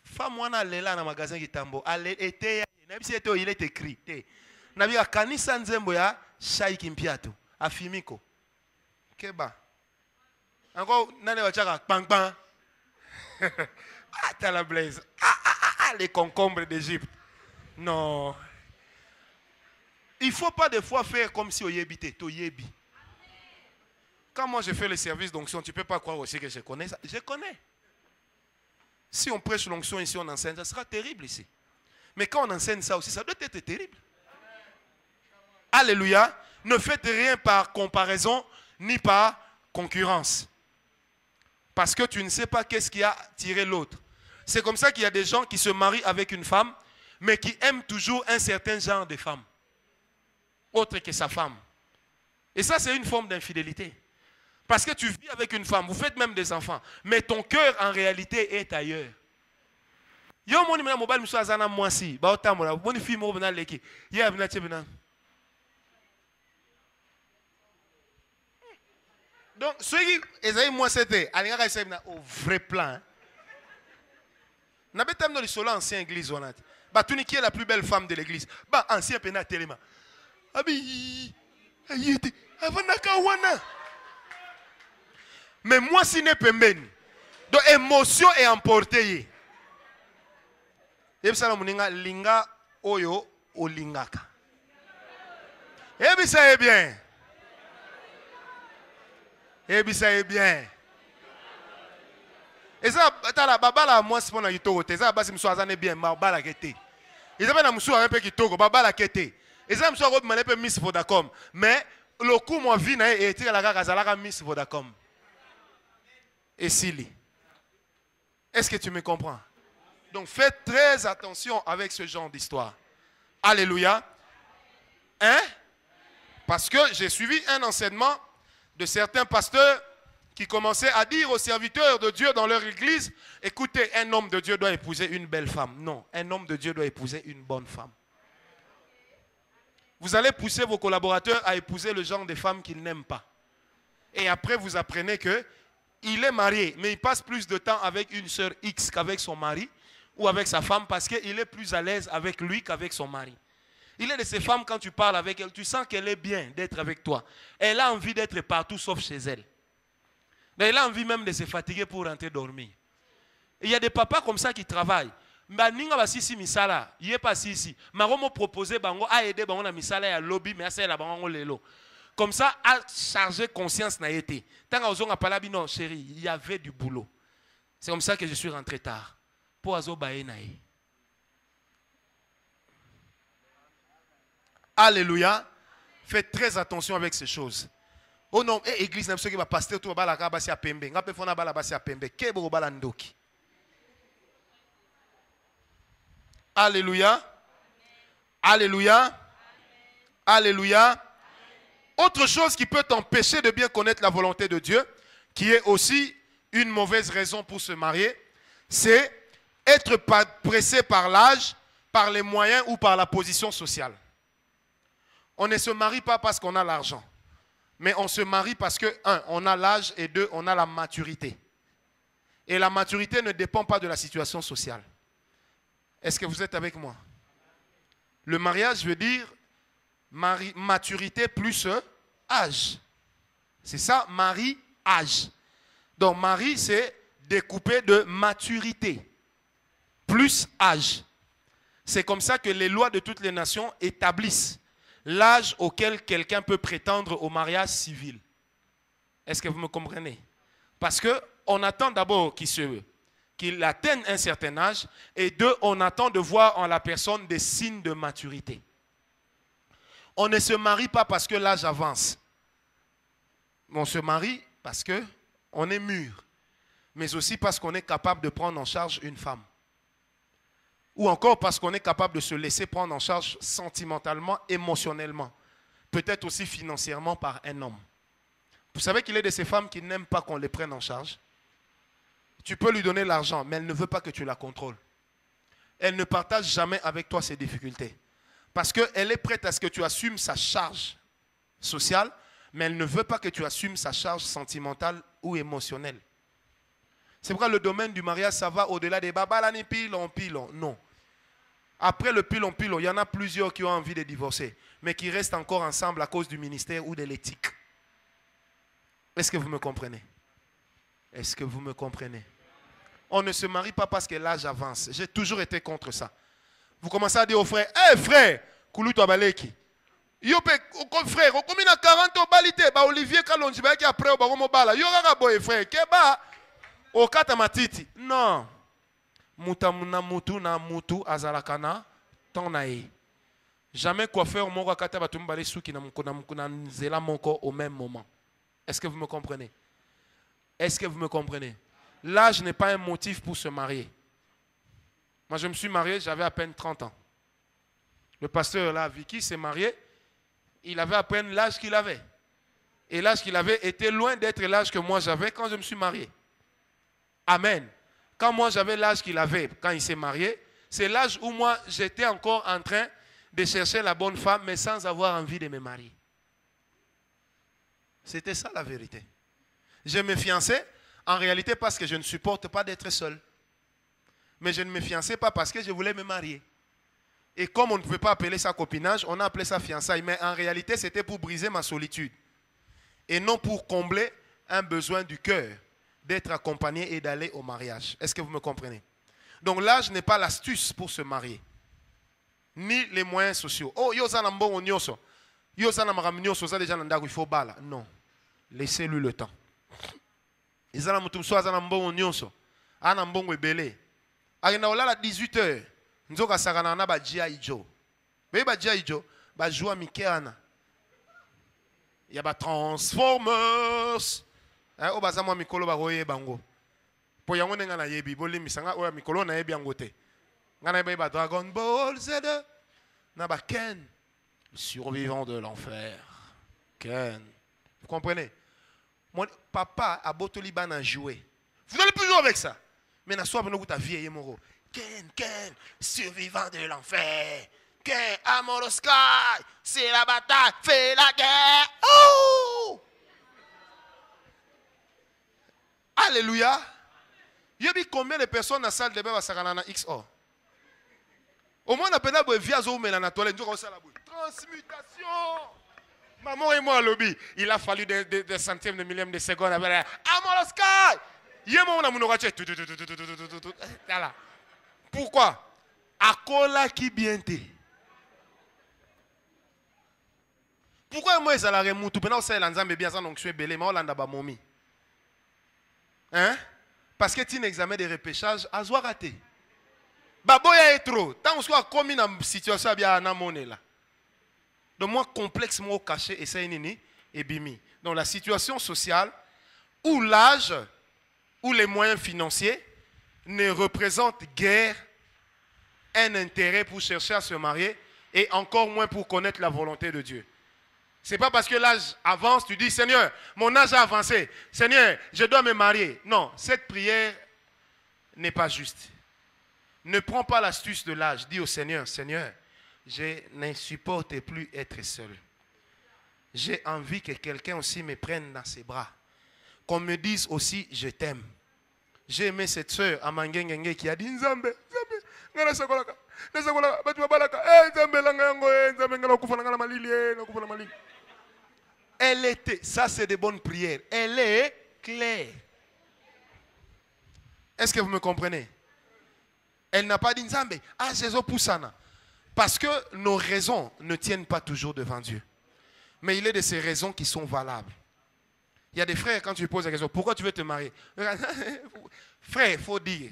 Femme wana lela na magasin kitambo ale ete na bisi ete il est écrit te na bia kanisa nzembo ya shaiki mpiatu afimiko keba encore nane wachaka pang pang ah la blaze les concombres d'Égypte non il faut pas des fois faire comme si oyebite to yebi quand moi je fais le service d'onction tu peux pas croire aussi que je connais ça je connais. Si on prêche l'onction ici, on enseigne, ça sera terrible ici. Mais quand on enseigne ça aussi, ça doit être terrible. Alléluia. Ne faites rien par comparaison ni par concurrence. Parce que tu ne sais pas qu'est-ce qui a tiré l'autre. C'est comme ça qu'il y a des gens qui se marient avec une femme, mais qui aiment toujours un certain genre de femme. Autre que sa femme. Et ça, c'est une forme d'infidélité. Parce que tu vis avec une femme, vous faites même des enfants, mais ton cœur en réalité est ailleurs. Yo moni mena mobile muso azana mwasi, ba otambola, boni fille mo bana leki. Ye abina chebina. Donc ceux qui ezaï moi c'était, alinga ka sebina au vrai plan. Na betam no lisolo ancien église onate. Ba tuni qui est la plus belle femme de l'église. Ba ancien pena telema. Abi ayete, avanaka wana. Mais moi, si n'est pas bien, donc émotion est emportée. Et ça, linga oyo o lingaka. Et bien ça est bien. Et bien ça est bien. Et ça, la babala moi c'est pour na kitoko. Ça basi mso azane bien, babala kete. Et ça na mso un peu kitoko, babala kete. Et ça mso robe malepe Miss Vodacom. Mais le coup moi vie na et tira la kazalaka Miss Vodacom. Et Sili. Est-ce que tu me comprends? Donc faites très attention avec ce genre d'histoire. Alléluia. Hein? Parce que j'ai suivi un enseignement de certains pasteurs qui commençaient à dire aux serviteurs de Dieu dans leur église, écoutez, un homme de Dieu doit épouser une belle femme. Non, un homme de Dieu doit épouser une bonne femme. Vous allez pousser vos collaborateurs à épouser le genre de femme qu'ils n'aiment pas. Et après, vous apprenez que il est marié, mais il passe plus de temps avec une sœur X qu'avec son mari ou avec sa femme parce qu'il est plus à l'aise avec lui qu'avec son mari. Il est de ces femmes, quand tu parles avec elle, tu sens qu'elle est bien d'être avec toi. Elle a envie d'être partout sauf chez elle. Mais elle a envie même de se fatiguer pour rentrer dormir. Et il y a des papas comme ça qui travaillent. Mais ninga ba sisi misala, yé pas sisi. Maromo proposé bango a aider bango na misala ya lobby mais asa la bango lelo. Comme ça, à charger conscience n'a été. Tant qu'on a parlé, non, chérie, il y avait du boulot. C'est comme ça que je suis rentré tard. Pour Azo Baenaï. Alléluia. Faites très attention avec ces choses. Oh non, église, n'a pas qui va passer tout bala kabasi a pembe. N'a pas fait na bala basi a pembe. Kebo bala ndoki. Alléluia. Alléluia. Alléluia. Autre chose qui peut t'empêcher de bien connaître la volonté de Dieu, qui est aussi une mauvaise raison pour se marier, c'est être pressé par l'âge, par les moyens ou par la position sociale. On ne se marie pas parce qu'on a l'argent, mais on se marie parce que, un, on a l'âge et deux, on a la maturité. Et la maturité ne dépend pas de la situation sociale. Est-ce que vous êtes avec moi? Le mariage veut dire maturité plus âge. C'est ça, âge. Donc, mari, c'est découpé de maturité plus âge. C'est comme ça que les lois de toutes les nations établissent l'âge auquel quelqu'un peut prétendre au mariage civil. Est-ce que vous me comprenez? Parce qu'on attend d'abord qu'il se qu'il atteigne un certain âge. Et 2, on attend de voir en la personne des signes de maturité. On ne se marie pas parce que l'âge avance. On se marie parce qu'on est mûr. Mais aussi parce qu'on est capable de prendre en charge une femme. Ou encore parce qu'on est capable de se laisser prendre en charge sentimentalement, émotionnellement. Peut-être aussi financièrement par un homme. Vous savez qu'il y a de ces femmes qui n'aiment pas qu'on les prenne en charge. Tu peux lui donner l'argent, mais elle ne veut pas que tu la contrôles. Elle ne partage jamais avec toi ses difficultés. Parce qu'elle est prête à ce que tu assumes sa charge sociale, mais elle ne veut pas que tu assumes sa charge sentimentale ou émotionnelle. C'est pourquoi le domaine du mariage, ça va au-delà des babalani pilon. Non. Après le pilon, il y en a plusieurs qui ont envie de divorcer, mais qui restent encore ensemble à cause du ministère ou de l'éthique. Est-ce que vous me comprenez? Est-ce que vous me comprenez? On ne se marie pas parce que l'âge avance. J'ai toujours été contre ça. Vous commencez à dire aux frères, hé frère, Kouloutou Abaleki. Yo frère, on combien 40 ans balité, Olivier Kalonji, qui après au baromo bala. Yo boy frère, keba au katamatiti. Non. Mutamuna mutu na mutu azalakana tonae. Jamais coiffeur moko kata batumbale suki na mukuna nzela moko au même moment. Est-ce que vous me comprenez? Est-ce que vous me comprenez? L'âge n'est pas un motif pour se marier. Moi, je me suis marié, j'avais à peine 30 ans. Le pasteur là, Vicky, s'est marié, il avait à peine l'âge qu'il avait. Et l'âge qu'il avait était loin d'être l'âge que moi j'avais quand je me suis marié. Amen. Quand moi j'avais l'âge qu'il avait quand il s'est marié, c'est l'âge où moi j'étais encore en train de chercher la bonne femme, mais sans avoir envie de me marier. C'était ça la vérité. Je me fiançais en réalité parce que je ne supporte pas d'être seul. Mais je ne me fiançais pas parce que je voulais me marier. Et comme on ne pouvait pas appeler ça copinage, on a appelé ça fiançailles. Mais en réalité, c'était pour briser ma solitude. Et non pour combler un besoin du cœur d'être accompagné et d'aller au mariage. Est-ce que vous me comprenez? Donc l'âge n'est pas l'astuce pour se marier. Ni les moyens sociaux. Oh, yo ça n'a pas bon nyoso. Yo ça n'a pas bon nyoso, ça déjà n'a il faut bala. Non. Laissez-lui le temps. Ils ont mutum so azana mbongo nyonso. Ana mbongo ebele. Agenda olala 18h. Nzoka sakana na ba jia ijo. Be ba jia ijo, ba joua mikeana. Ya ba Transformers. O baza mwa mikolo ba roye bango. Po yango nenga na yebi boli misanga o mikolo na yebi yango te. Ngana be ba Dragon Ball Z. Na ba Ken, survivant de l'enfer. Ken. Vous comprenez? Mon papa a botoli ban jouer. Vous n'allez plus jouer avec ça. Mais na soir nous ta vieille moro. Ken, survivant de l'enfer. Ken, amour au sky. C'est la bataille, fais la guerre. Oh! Alléluia. Il y a combien de personnes dans la salle de bain à XO? Au moins on a peine de via zo mais la toilette. Transmutation. Maman et moi, lobby, il a fallu des centièmes de millièmes de secondes. Amour au sky. Pourquoi? Akola qui bien te. Pourquoi moi ça la remonte? Pendant ça l'ensemble bien ça donc je suis belé mais on l'a ba momi. Hein? Parce que tu un examen de repêchage à soit raté. Baboya est trop. Tant qu'on a commis dans situation bien na monnaie là. Donc moi complexe moi caché et ça nini et bimi. Donc la situation sociale où l'âge ou les moyens financiers ne représentent guère un intérêt pour chercher à se marier et encore moins pour connaître la volonté de Dieu. Ce n'est pas parce que l'âge avance, tu dis, Seigneur, mon âge a avancé. Seigneur, je dois me marier. Non, cette prière n'est pas juste. Ne prends pas l'astuce de l'âge. Dis au Seigneur, Seigneur, je ne supporte plus être seul. J'ai envie que quelqu'un aussi me prenne dans ses bras. Qu'on me dise aussi, je t'aime. J'ai aimé cette soeur à Mangengenge qui a dit, Nzambe, elle était, ça c'est des bonnes prières, elle est claire. Est-ce que vous me comprenez? Elle n'a pas dit Nzambe, ah c'est ça poussana. Parce que nos raisons ne tiennent pas toujours devant Dieu. Mais il y a de ces raisons qui sont valables. Il y a des frères, quand tu poses la question, pourquoi tu veux te marier? Frère, il faut dire,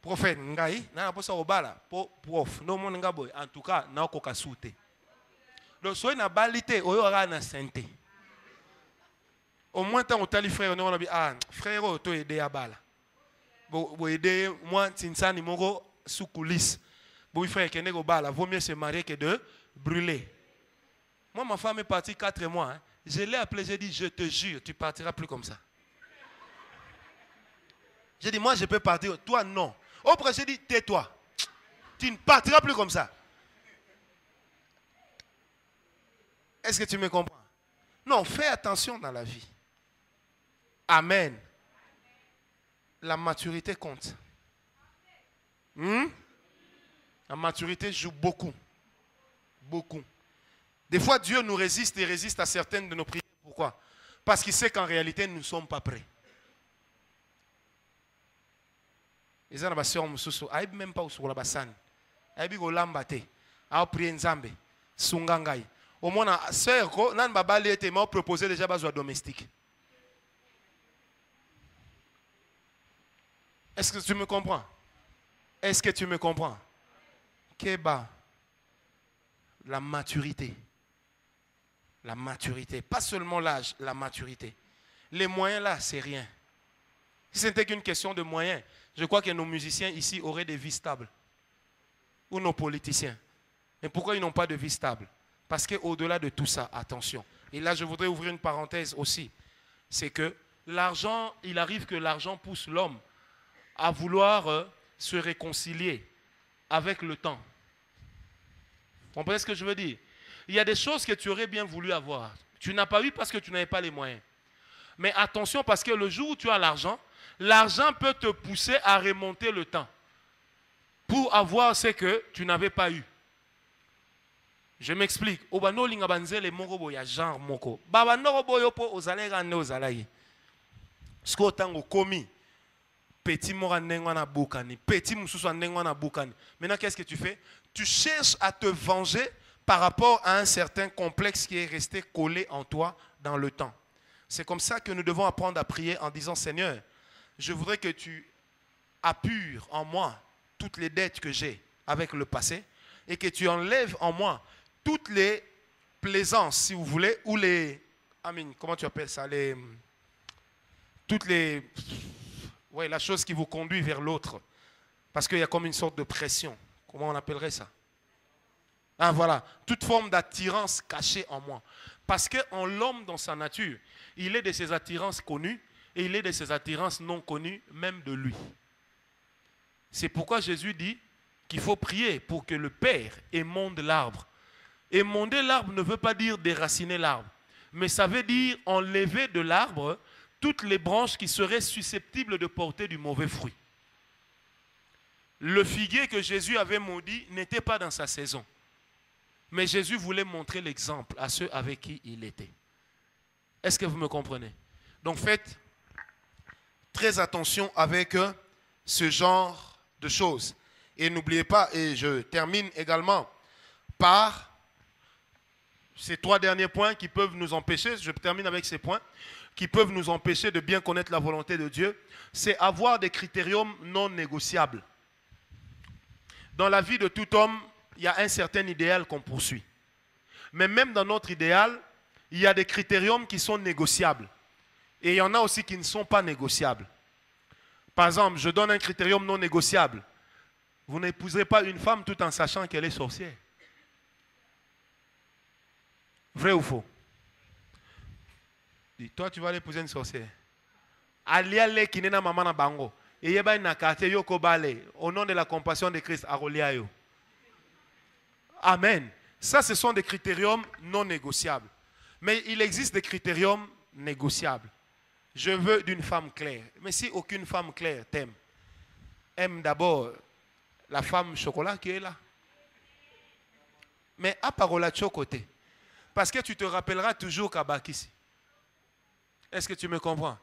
prophète ngai na posa obala prof no mon nga boy en tout cas na ko kasute donc soy na balité oyo ra na santé au moins tant otali frère on a dit ah frère to aider à bala bo aider moi tinsani moko sous coulisse bo frère kende go bala vaut mieux se marier que de brûler. Moi ma femme est partie 4 mois hein. Je l'ai appelé, j'ai dit je te jure tu partiras plus comme ça. J'ai dit moi je peux partir, toi non. Après, j'ai dit, tais-toi. Tu ne partiras plus comme ça. Est-ce que tu me comprends? Non, fais attention dans la vie. Amen. La maturité compte. La maturité joue beaucoup. Beaucoup. Des fois, Dieu nous résiste et résiste à certaines de nos prières. Pourquoi? Parce qu'il sait qu'en réalité, nous ne sommes pas prêts. Les gens ne même pas sur la bassane. Ils ont lambaté. Ils ont prié Nzambe. Sungangai. Au moins, sœur, nan babali était m'a proposé déjà besoin domestique. Est-ce que tu me comprends? Est-ce que tu me comprends? Keba. La maturité. La maturité. Pas seulement l'âge, la maturité. Les moyens là, c'est rien. Si ce n'était qu'une question de moyens, je crois que nos musiciens ici auraient des vies stables. Ou nos politiciens. Mais pourquoi ils n'ont pas de vie stable? Parce qu'au-delà de tout ça, attention. Et là, je voudrais ouvrir une parenthèse aussi. C'est que l'argent, il arrive que l'argent pousse l'homme à vouloir se réconcilier avec le temps. Vous comprenez ce que je veux dire? Il y a des choses que tu aurais bien voulu avoir. Tu n'as pas eu parce que tu n'avais pas les moyens. Mais attention, parce que le jour où tu as l'argent, l'argent peut te pousser à remonter le temps pour avoir ce que tu n'avais pas eu. Je m'explique. Obano linga banzele moko ya genre moko. Baba noko yo po ozalega ne ozalagi. Sko tango komi. Petit mora nengwa na bukani, petit mususu nengwa na bukani. Maintenant qu'est-ce que tu fais? Tu cherches à te venger par rapport à un certain complexe qui est resté collé en toi dans le temps. C'est comme ça que nous devons apprendre à prier en disant Seigneur, je voudrais que tu appures en moi toutes les dettes que j'ai avec le passé et que tu enlèves en moi toutes les plaisances, si vous voulez, ou les... comment tu appelles ça? Toutes les... Oui, la chose qui vous conduit vers l'autre. Parce qu'il y a comme une sorte de pression. Comment on appellerait ça? Ah, voilà. Toute forme d'attirance cachée en moi. Parce qu'en l'homme, dans sa nature, il est de ses attirances connues et il est de ses attirances non connues, même de lui. C'est pourquoi Jésus dit qu'il faut prier pour que le Père émonde l'arbre. Émonder l'arbre ne veut pas dire déraciner l'arbre, mais ça veut dire enlever de l'arbre toutes les branches qui seraient susceptibles de porter du mauvais fruit. Le figuier que Jésus avait maudit n'était pas dans sa saison. Mais Jésus voulait montrer l'exemple à ceux avec qui il était. Est-ce que vous me comprenez? Donc faites très attention avec ce genre de choses. Et n'oubliez pas, et je termine également par ces 3 derniers points qui peuvent nous empêcher, je termine avec ces points, qui peuvent nous empêcher de bien connaître la volonté de Dieu, c'est avoir des critériums non négociables. Dans la vie de tout homme, il y a un certain idéal qu'on poursuit. Mais même dans notre idéal, il y a des critériums qui sont négociables. Et il y en a aussi qui ne sont pas négociables. Par exemple, je donne un critérium non négociable. Vous n'épouserez pas une femme tout en sachant qu'elle est sorcière. Vrai ou faux? Dis, toi, tu vas aller épouser une sorcière. Aliale kinena mama na bango. Et yeba na quartier yoko bale au nom de la compassion de Christ arolia yo. Amen. Ça, ce sont des critériums non négociables. Mais il existe des critériums négociables. Je veux d'une femme claire. Mais si aucune femme claire t'aime, aime d'abord la femme chocolat qui est là. Mais à parola chocoté. Parce que tu te rappelleras toujours Kabakisi. Est-ce que tu me comprends?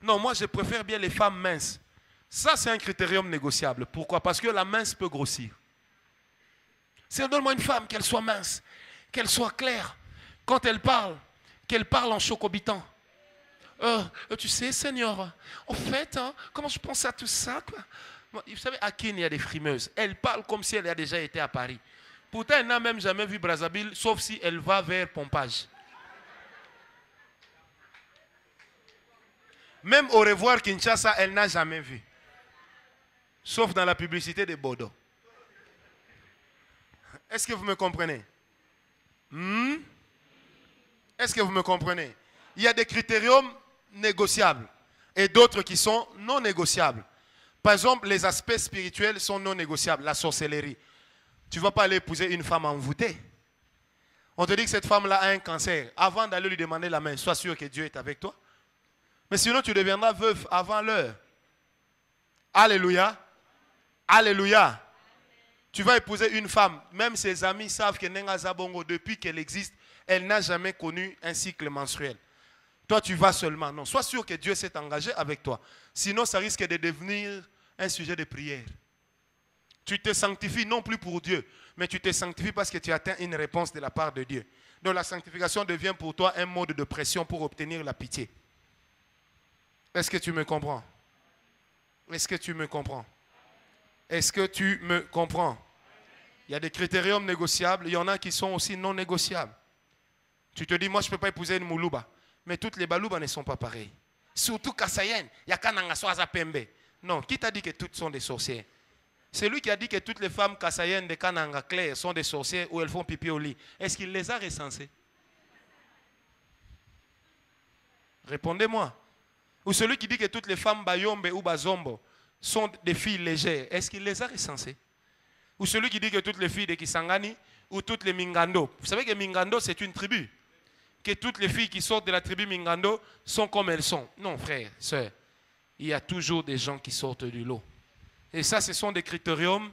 Non, moi je préfère bien les femmes minces. Ça, c'est un critérium négociable. Pourquoi? Parce que la mince peut grossir. C'est donne-moi une femme, qu'elle soit mince, qu'elle soit claire. Quand elle parle, qu'elle parle en chocobitant. Tu sais, Seigneur, en fait, hein, comment je pense à tout ça, quoi? Vous savez, à Kin, il y a des frimeuses. Elle parle comme si elle a déjà été à Paris. Pourtant, elle n'a même jamais vu Brazzaville, sauf si elle va vers Pompage. Même au revoir Kinshasa, elle n'a jamais vu. Sauf dans la publicité de Bordeaux. Est-ce que vous me comprenez? Est-ce que vous me comprenez? Il y a des critériums négociables et d'autres qui sont non négociables. Par exemple, les aspects spirituels sont non négociables. La sorcellerie. Tu ne vas pas aller épouser une femme envoûtée. On te dit que cette femme-là a un cancer. Avant d'aller lui demander la main, sois sûr que Dieu est avec toi. Mais sinon, tu deviendras veuve avant l'heure. Alléluia. Alléluia. Tu vas épouser une femme. Même ses amis savent que Nenga Zabongo, depuis qu'elle existe, elle n'a jamais connu un cycle menstruel. Toi, tu vas seulement. Non, sois sûr que Dieu s'est engagé avec toi. Sinon, ça risque de devenir un sujet de prière. Tu te sanctifies non plus pour Dieu, mais tu te sanctifies parce que tu atteins une réponse de la part de Dieu. Donc la sanctification devient pour toi un mode de pression pour obtenir la pitié. Est-ce que tu me comprends? Est-ce que tu me comprends? Est-ce que tu me comprends? Il y a des critériums négociables, il y en a qui sont aussi non négociables. Tu te dis, moi je ne peux pas épouser une Moulouba. Mais toutes les Balouba ne sont pas pareilles. Surtout Kassayen, il y a Kananga Swaza Pembe. Non, qui t'a dit que toutes sont des sorcières? C'est lui qui a dit que toutes les femmes Kassayennes de Kananga Claire sont des sorcières ou elles font pipi au lit. Est-ce qu'il les a recensées? Répondez-moi. Ou celui qui dit que toutes les femmes Bayombe ou Bazombo sont des filles légères, est-ce qu'il les a recensées? Ou celui qui dit que toutes les filles de Kisangani ou toutes les Mingando. Vous savez que Mingando c'est une tribu. Que toutes les filles qui sortent de la tribu Mingando sont comme elles sont. Non, frère, sœur. Il y a toujours des gens qui sortent du lot. Et ça, ce sont des critériums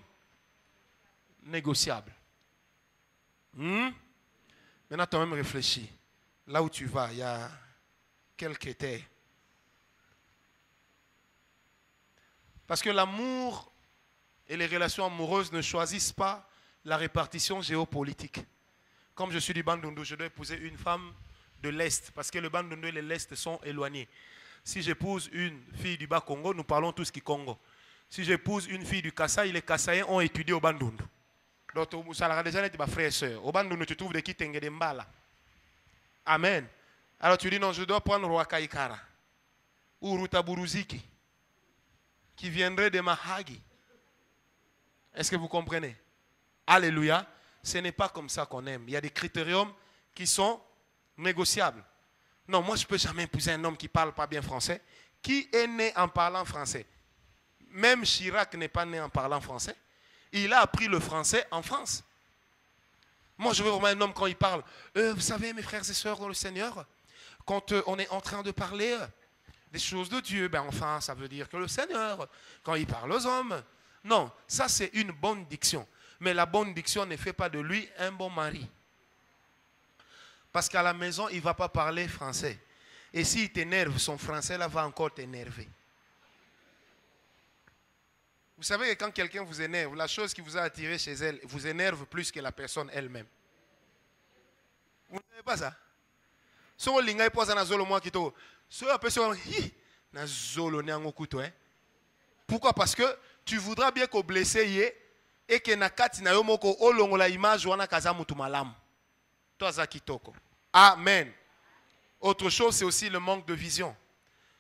négociables. Maintenant, tu as même réfléchi. Là où tu vas, il y a quels critères? Parce que l'amour et les relations amoureuses ne choisissent pas la répartition géopolitique. Comme je suis du Bandundu, je dois épouser une femme de l'Est, parce que le Bandundu et l'Est sont éloignés. Si j'épouse une fille du Bas-Congo, nous parlons tous qui Congo. Si j'épouse une fille du Kasaï, les Kasaïens ont étudié au Bandundu. Donc, ça a déjà été ma frère et soeur. Au Bandundu, tu trouves des Kitenge de Mbala. Amen. Alors tu dis, non, je dois prendre Rwakaikara ou Rutaburuziki, qui viendrait de Mahagi. Est-ce que vous comprenez? Alléluia. Ce n'est pas comme ça qu'on aime. Il y a des critériums qui sont négociables. Non, moi je ne peux jamais épouser un homme qui ne parle pas bien français. Qui est né en parlant français? Même Chirac n'est pas né en parlant français. Il a appris le français en France. Moi je veux vraiment un homme quand il parle. Vous savez mes frères et sœurs dans le Seigneur, quand on est en train de parler des choses de Dieu, ben enfin ça veut dire que le Seigneur, quand il parle aux hommes. Non, ça c'est une bonne diction. Mais la bonne diction ne fait pas de lui un bon mari. Parce qu'à la maison, il ne va pas parler français. Et s'il t'énerve, son français là va encore t'énerver. Vous savez que quand quelqu'un vous énerve, la chose qui vous a attiré chez elle vous énerve plus que la personne elle-même. Vous ne savez pas ça? Pourquoi? Parce que tu voudras bien qu'au blessé y ait et que nakati na yomoko olongola image wana kaza mutu malamu. Toza kitoko. Amen. Autre chose, c'est aussi le manque de vision.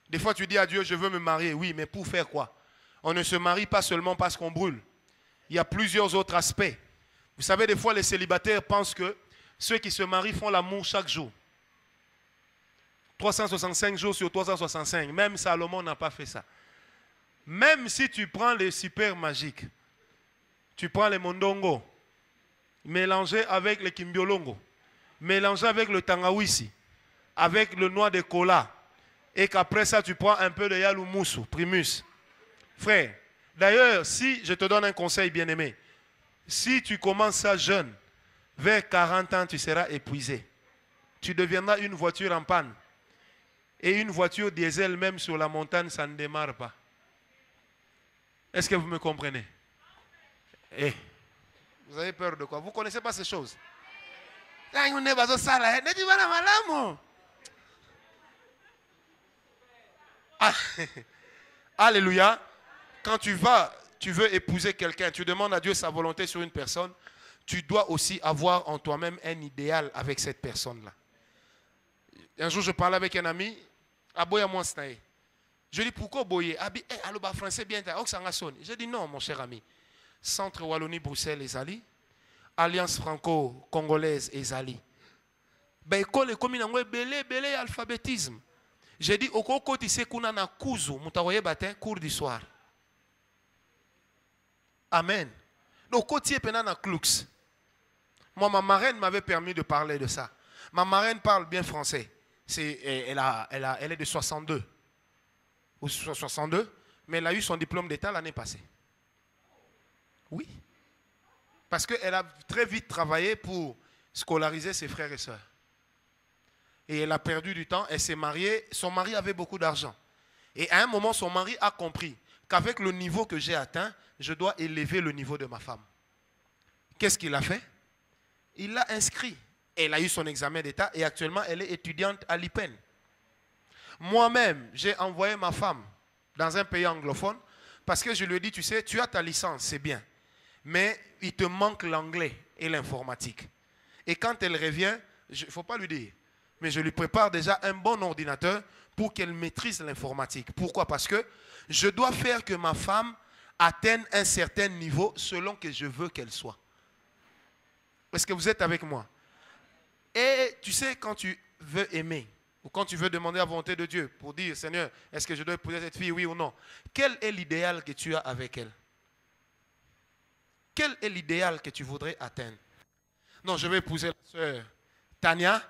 Des fois, tu dis à Dieu, je veux me marier. Oui, mais pour faire quoi? On ne se marie pas seulement parce qu'on brûle. Il y a plusieurs autres aspects. Vous savez, des fois, les célibataires pensent que ceux qui se marient font l'amour chaque jour. 365 jours sur 365. Même Salomon n'a pas fait ça. Même si tu prends les super magiques, tu prends les mondongo, mélangés avec les kimbiolongo, mélangés avec le tangawisi, avec le noix de cola, et qu'après ça, tu prends un peu de yaloumusu, primus. Frère, d'ailleurs, si je te donne un conseil bien-aimé, si tu commences ça jeune, vers 40 ans, tu seras épuisé. Tu deviendras une voiture en panne. Et une voiture diesel, même sur la montagne, ça ne démarre pas. Est-ce que vous me comprenez? Eh, vous avez peur de quoi? Vous ne connaissez pas ces choses? Ah, alléluia. Quand tu vas tu veux épouser quelqu'un, tu demandes à Dieu sa volonté sur une personne, tu dois aussi avoir en toi-même un idéal avec cette personne-là. Un jour, je parlais avec un ami, Aboya Mwansnae. Je lui dis, pourquoi Boye? Allo ba français bien, je dis non, mon cher ami. Centre Wallonie-Bruxelles et Zali, Alliance franco-congolaise et Zali. Ben, école est comme une belé alphabétisme. J'ai dit, au côté, c'est qu'on a un kuzu, moutawoye batin, cours du soir. Amen. Donc, côté, pendant un clux. Moi, ma marraine m'avait permis de parler de ça. Ma marraine parle bien français. Elle est de 62. Ou 62. Mais elle a eu son diplôme d'État l'année passée. Oui. Parce qu'elle a très vite travaillé pour scolariser ses frères et sœurs. Et elle a perdu du temps. Elle s'est mariée. Son mari avait beaucoup d'argent. Et à un moment, son mari a compris qu'avec le niveau que j'ai atteint, je dois élever le niveau de ma femme. Qu'est-ce qu'il a fait? Il l'a inscrit. Elle a eu son examen d'État et actuellement, elle est étudiante à l'IPEN. Moi-même, j'ai envoyé ma femme dans un pays anglophone parce que je lui ai dit, tu sais, tu as ta licence, c'est bien. Mais il te manque l'anglais et l'informatique. Et quand elle revient, il ne faut pas lui dire, mais je lui prépare déjà un bon ordinateur pour qu'elle maîtrise l'informatique. Pourquoi? Parce que je dois faire que ma femme atteigne un certain niveau selon que je veux qu'elle soit. Est-ce que vous êtes avec moi? Et tu sais, quand tu veux aimer, ou quand tu veux demander la volonté de Dieu pour dire, Seigneur, est-ce que je dois épouser cette fille, oui ou non? Quel est l'idéal que tu as avec elle? Quel est l'idéal que tu voudrais atteindre? Non, je vais épouser la sœur Tania,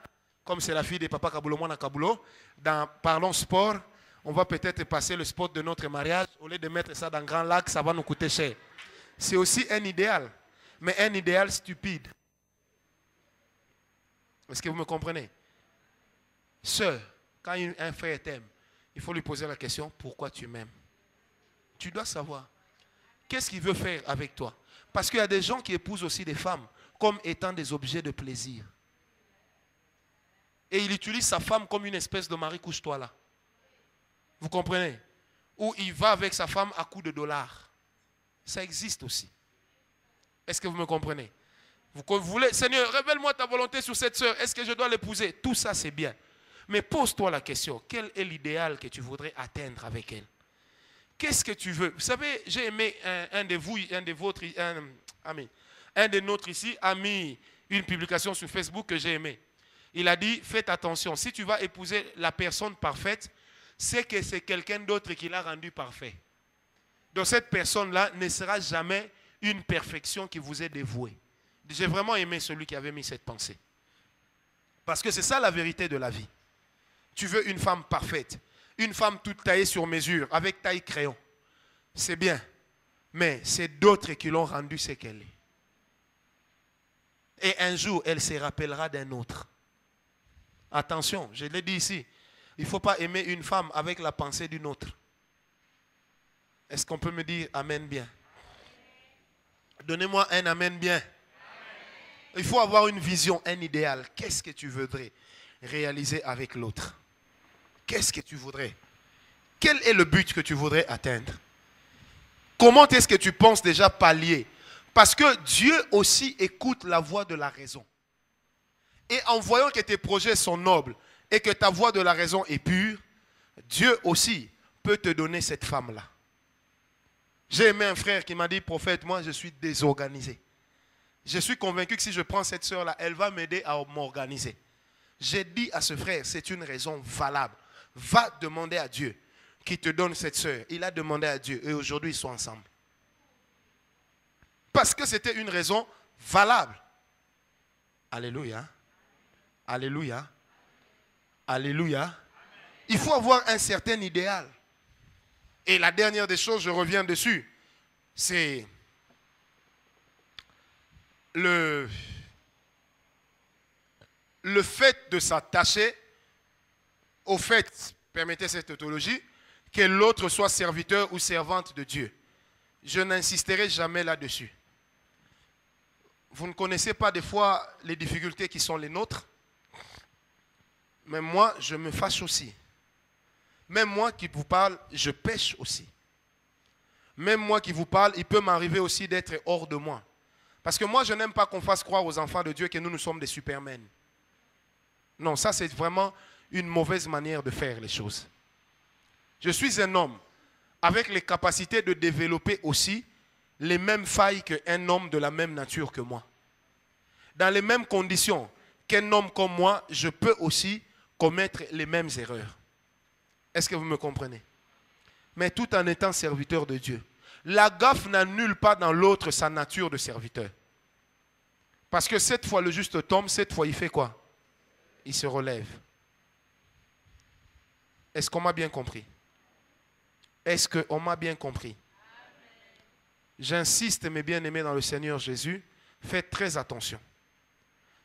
comme c'est la fille de Papa Kabulo, moi Kabulo. Dans Parlons Sport, on va peut-être passer le sport de notre mariage. Au lieu de mettre ça dans Grand Lac, ça va nous coûter cher. C'est aussi un idéal, mais un idéal stupide. Est-ce que vous me comprenez? Sœur, quand un frère t'aime, il faut lui poser la question, pourquoi tu m'aimes? Tu dois savoir. Qu'est-ce qu'il veut faire avec toi? Parce qu'il y a des gens qui épousent aussi des femmes comme étant des objets de plaisir. Et il utilise sa femme comme une espèce de mari, couche-toi là. Vous comprenez? Ou il va avec sa femme à coups de dollars. Ça existe aussi. Est-ce que vous me comprenez? Vous voulez, Seigneur, révèle-moi ta volonté sur cette sœur. Est-ce que je dois l'épouser? Tout ça, c'est bien. Mais pose-toi la question. Quel est l'idéal que tu voudrais atteindre avec elle? Qu'est-ce que tu veux? Vous savez, j'ai aimé un de nôtres ici a mis une publication sur Facebook que j'ai aimé. Il a dit, faites attention. Si tu vas épouser la personne parfaite, c'est que c'est quelqu'un d'autre qui l'a rendu parfait. Donc cette personne-là ne sera jamais une perfection qui vous est dévouée. J'ai vraiment aimé celui qui avait mis cette pensée. Parce que c'est ça la vérité de la vie. Tu veux une femme parfaite, une femme toute taillée sur mesure, avec taille crayon. C'est bien. Mais c'est d'autres qui l'ont rendue ce qu'elle est. Et un jour, elle se rappellera d'un autre. Attention, je l'ai dit ici. Il ne faut pas aimer une femme avec la pensée d'une autre. Est-ce qu'on peut me dire amen bien? Donnez-moi un amen bien. Il faut avoir une vision, un idéal. Qu'est-ce que tu voudrais réaliser avec l'autre? Qu'est-ce que tu voudrais? Quel est le but que tu voudrais atteindre? Comment est-ce que tu penses déjà pallier? Parce que Dieu aussi écoute la voix de la raison. Et en voyant que tes projets sont nobles et que ta voix de la raison est pure, Dieu aussi peut te donner cette femme-là. J'ai aimé un frère qui m'a dit, prophète, moi je suis désorganisé. Je suis convaincu que si je prends cette sœur-là, elle va m'aider à m'organiser. J'ai dit à ce frère, c'est une raison valable. Va demander à Dieu qui te donne cette sœur. Il a demandé à Dieu et aujourd'hui ils sont ensemble. Parce que c'était une raison valable. Alléluia. Alléluia. Alléluia. Il faut avoir un certain idéal. Et la dernière des choses, je reviens dessus, c'est le fait de s'attacher au fait, permettez cette tautologie, que l'autre soit serviteur ou servante de Dieu. Je n'insisterai jamais là-dessus. Vous ne connaissez pas des fois les difficultés qui sont les nôtres, mais moi, je me fâche aussi. Même moi qui vous parle, je pêche aussi. Même moi qui vous parle, il peut m'arriver aussi d'être hors de moi. Parce que moi, je n'aime pas qu'on fasse croire aux enfants de Dieu que nous sommes des supermen. Non, ça c'est vraiment une mauvaise manière de faire les choses. Je suis un homme avec les capacités de développer aussi les mêmes failles qu'un homme de la même nature que moi. Dans les mêmes conditions qu'un homme comme moi, je peux aussi commettre les mêmes erreurs. Est-ce que vous me comprenez? Mais tout en étant serviteur de Dieu. La gaffe n'annule pas dans l'autre sa nature de serviteur. Parce que cette fois le juste tombe, cette fois il fait quoi? Il se relève. Est-ce qu'on m'a bien compris? Est-ce qu'on m'a bien compris? J'insiste, mes bien-aimés dans le Seigneur Jésus, faites très attention.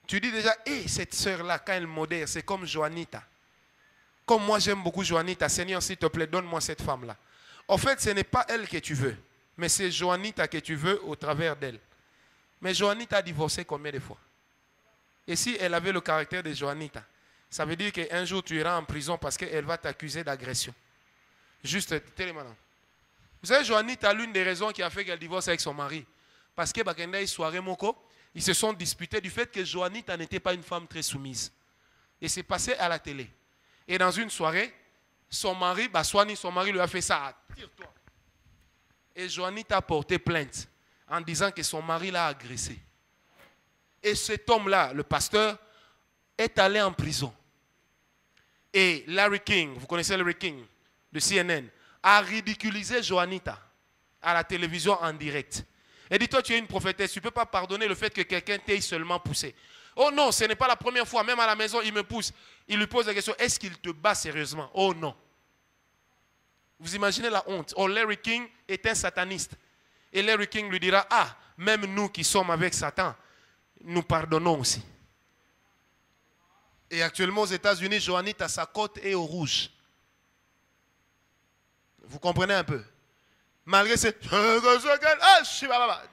Tu dis déjà, hey, cette sœur-là, quand elle modère, c'est comme Joanita. Comme moi, j'aime beaucoup Joanita. Seigneur, s'il te plaît, donne-moi cette femme-là. En fait, ce n'est pas elle que tu veux, mais c'est Joanita que tu veux au travers d'elle. Mais Joanita a divorcé combien de fois? Et si elle avait le caractère de Joanita, ça veut dire qu'un jour, tu iras en prison parce qu'elle va t'accuser d'agression. Juste, télémanan. Vous savez, Joanita, l'une des raisons qui a fait qu'elle divorce avec son mari, parce que Bakenda et Soirée Moko, ils se sont disputés du fait que Joanita n'était pas une femme très soumise. Et c'est passé à la télé. Et dans une soirée, son mari, son mari lui a fait ça. Tire-toi. Et Joanita a porté plainte en disant que son mari l'a agressé. Et cet homme-là, le pasteur, est allé en prison. Et Larry King, vous connaissez Larry King, de CNN, a ridiculisé Joanita à la télévision en direct. Et dit, toi tu es une prophétesse, tu ne peux pas pardonner le fait que quelqu'un t'ait seulement poussé. Oh non, ce n'est pas la première fois, même à la maison, il me pousse. Il lui pose la question, est-ce qu'il te bat sérieusement? Oh non. Vous imaginez la honte. Oh, Larry King est un sataniste. Et Larry King lui dira, ah, même nous qui sommes avec Satan, nous pardonnons aussi. Et actuellement aux États-Unis, Joanita, sa côte est au rouge. Vous comprenez un peu? Malgré ce...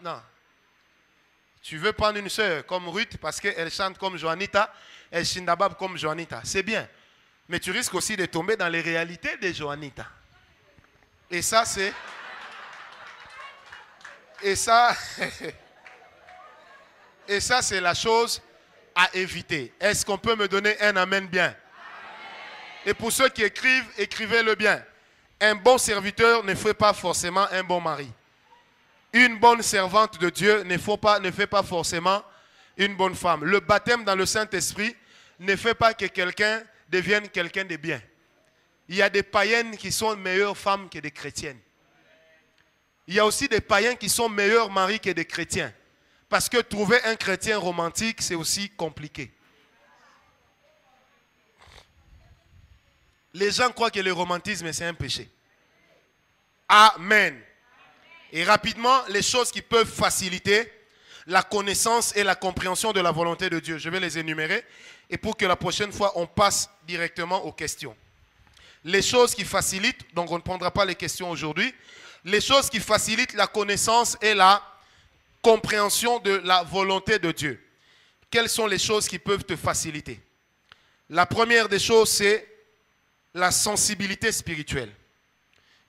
Non. Tu veux prendre une sœur comme Ruth parce qu'elle chante comme Joanita, elle shindabab comme Joanita. C'est bien. Mais tu risques aussi de tomber dans les réalités de Joanita. Et ça, c'est... Et ça... Et ça, c'est la chose à éviter. Est-ce qu'on peut me donner un amen bien? Amen. Et pour ceux qui écrivent, écrivez-le bien. Un bon serviteur ne fait pas forcément un bon mari. Une bonne servante de Dieu ne fait pas forcément une bonne femme. Le baptême dans le Saint-Esprit ne fait pas que quelqu'un devienne quelqu'un de bien. Il y a des païennes qui sont meilleures femmes que des chrétiennes. Il y a aussi des païens qui sont meilleurs maris que des chrétiens. Parce que trouver un chrétien romantique, c'est aussi compliqué. Les gens croient que le romantisme, c'est un péché. Amen. Et rapidement, les choses qui peuvent faciliter la connaissance et la compréhension de la volonté de Dieu. Je vais les énumérer. Et pour que la prochaine fois, on passe directement aux questions. Les choses qui facilitent, donc on ne prendra pas les questions aujourd'hui. Les choses qui facilitent la connaissance et la compréhension de la volonté de Dieu. Quelles sont les choses qui peuvent te faciliter? La première des choses, c'est la sensibilité spirituelle.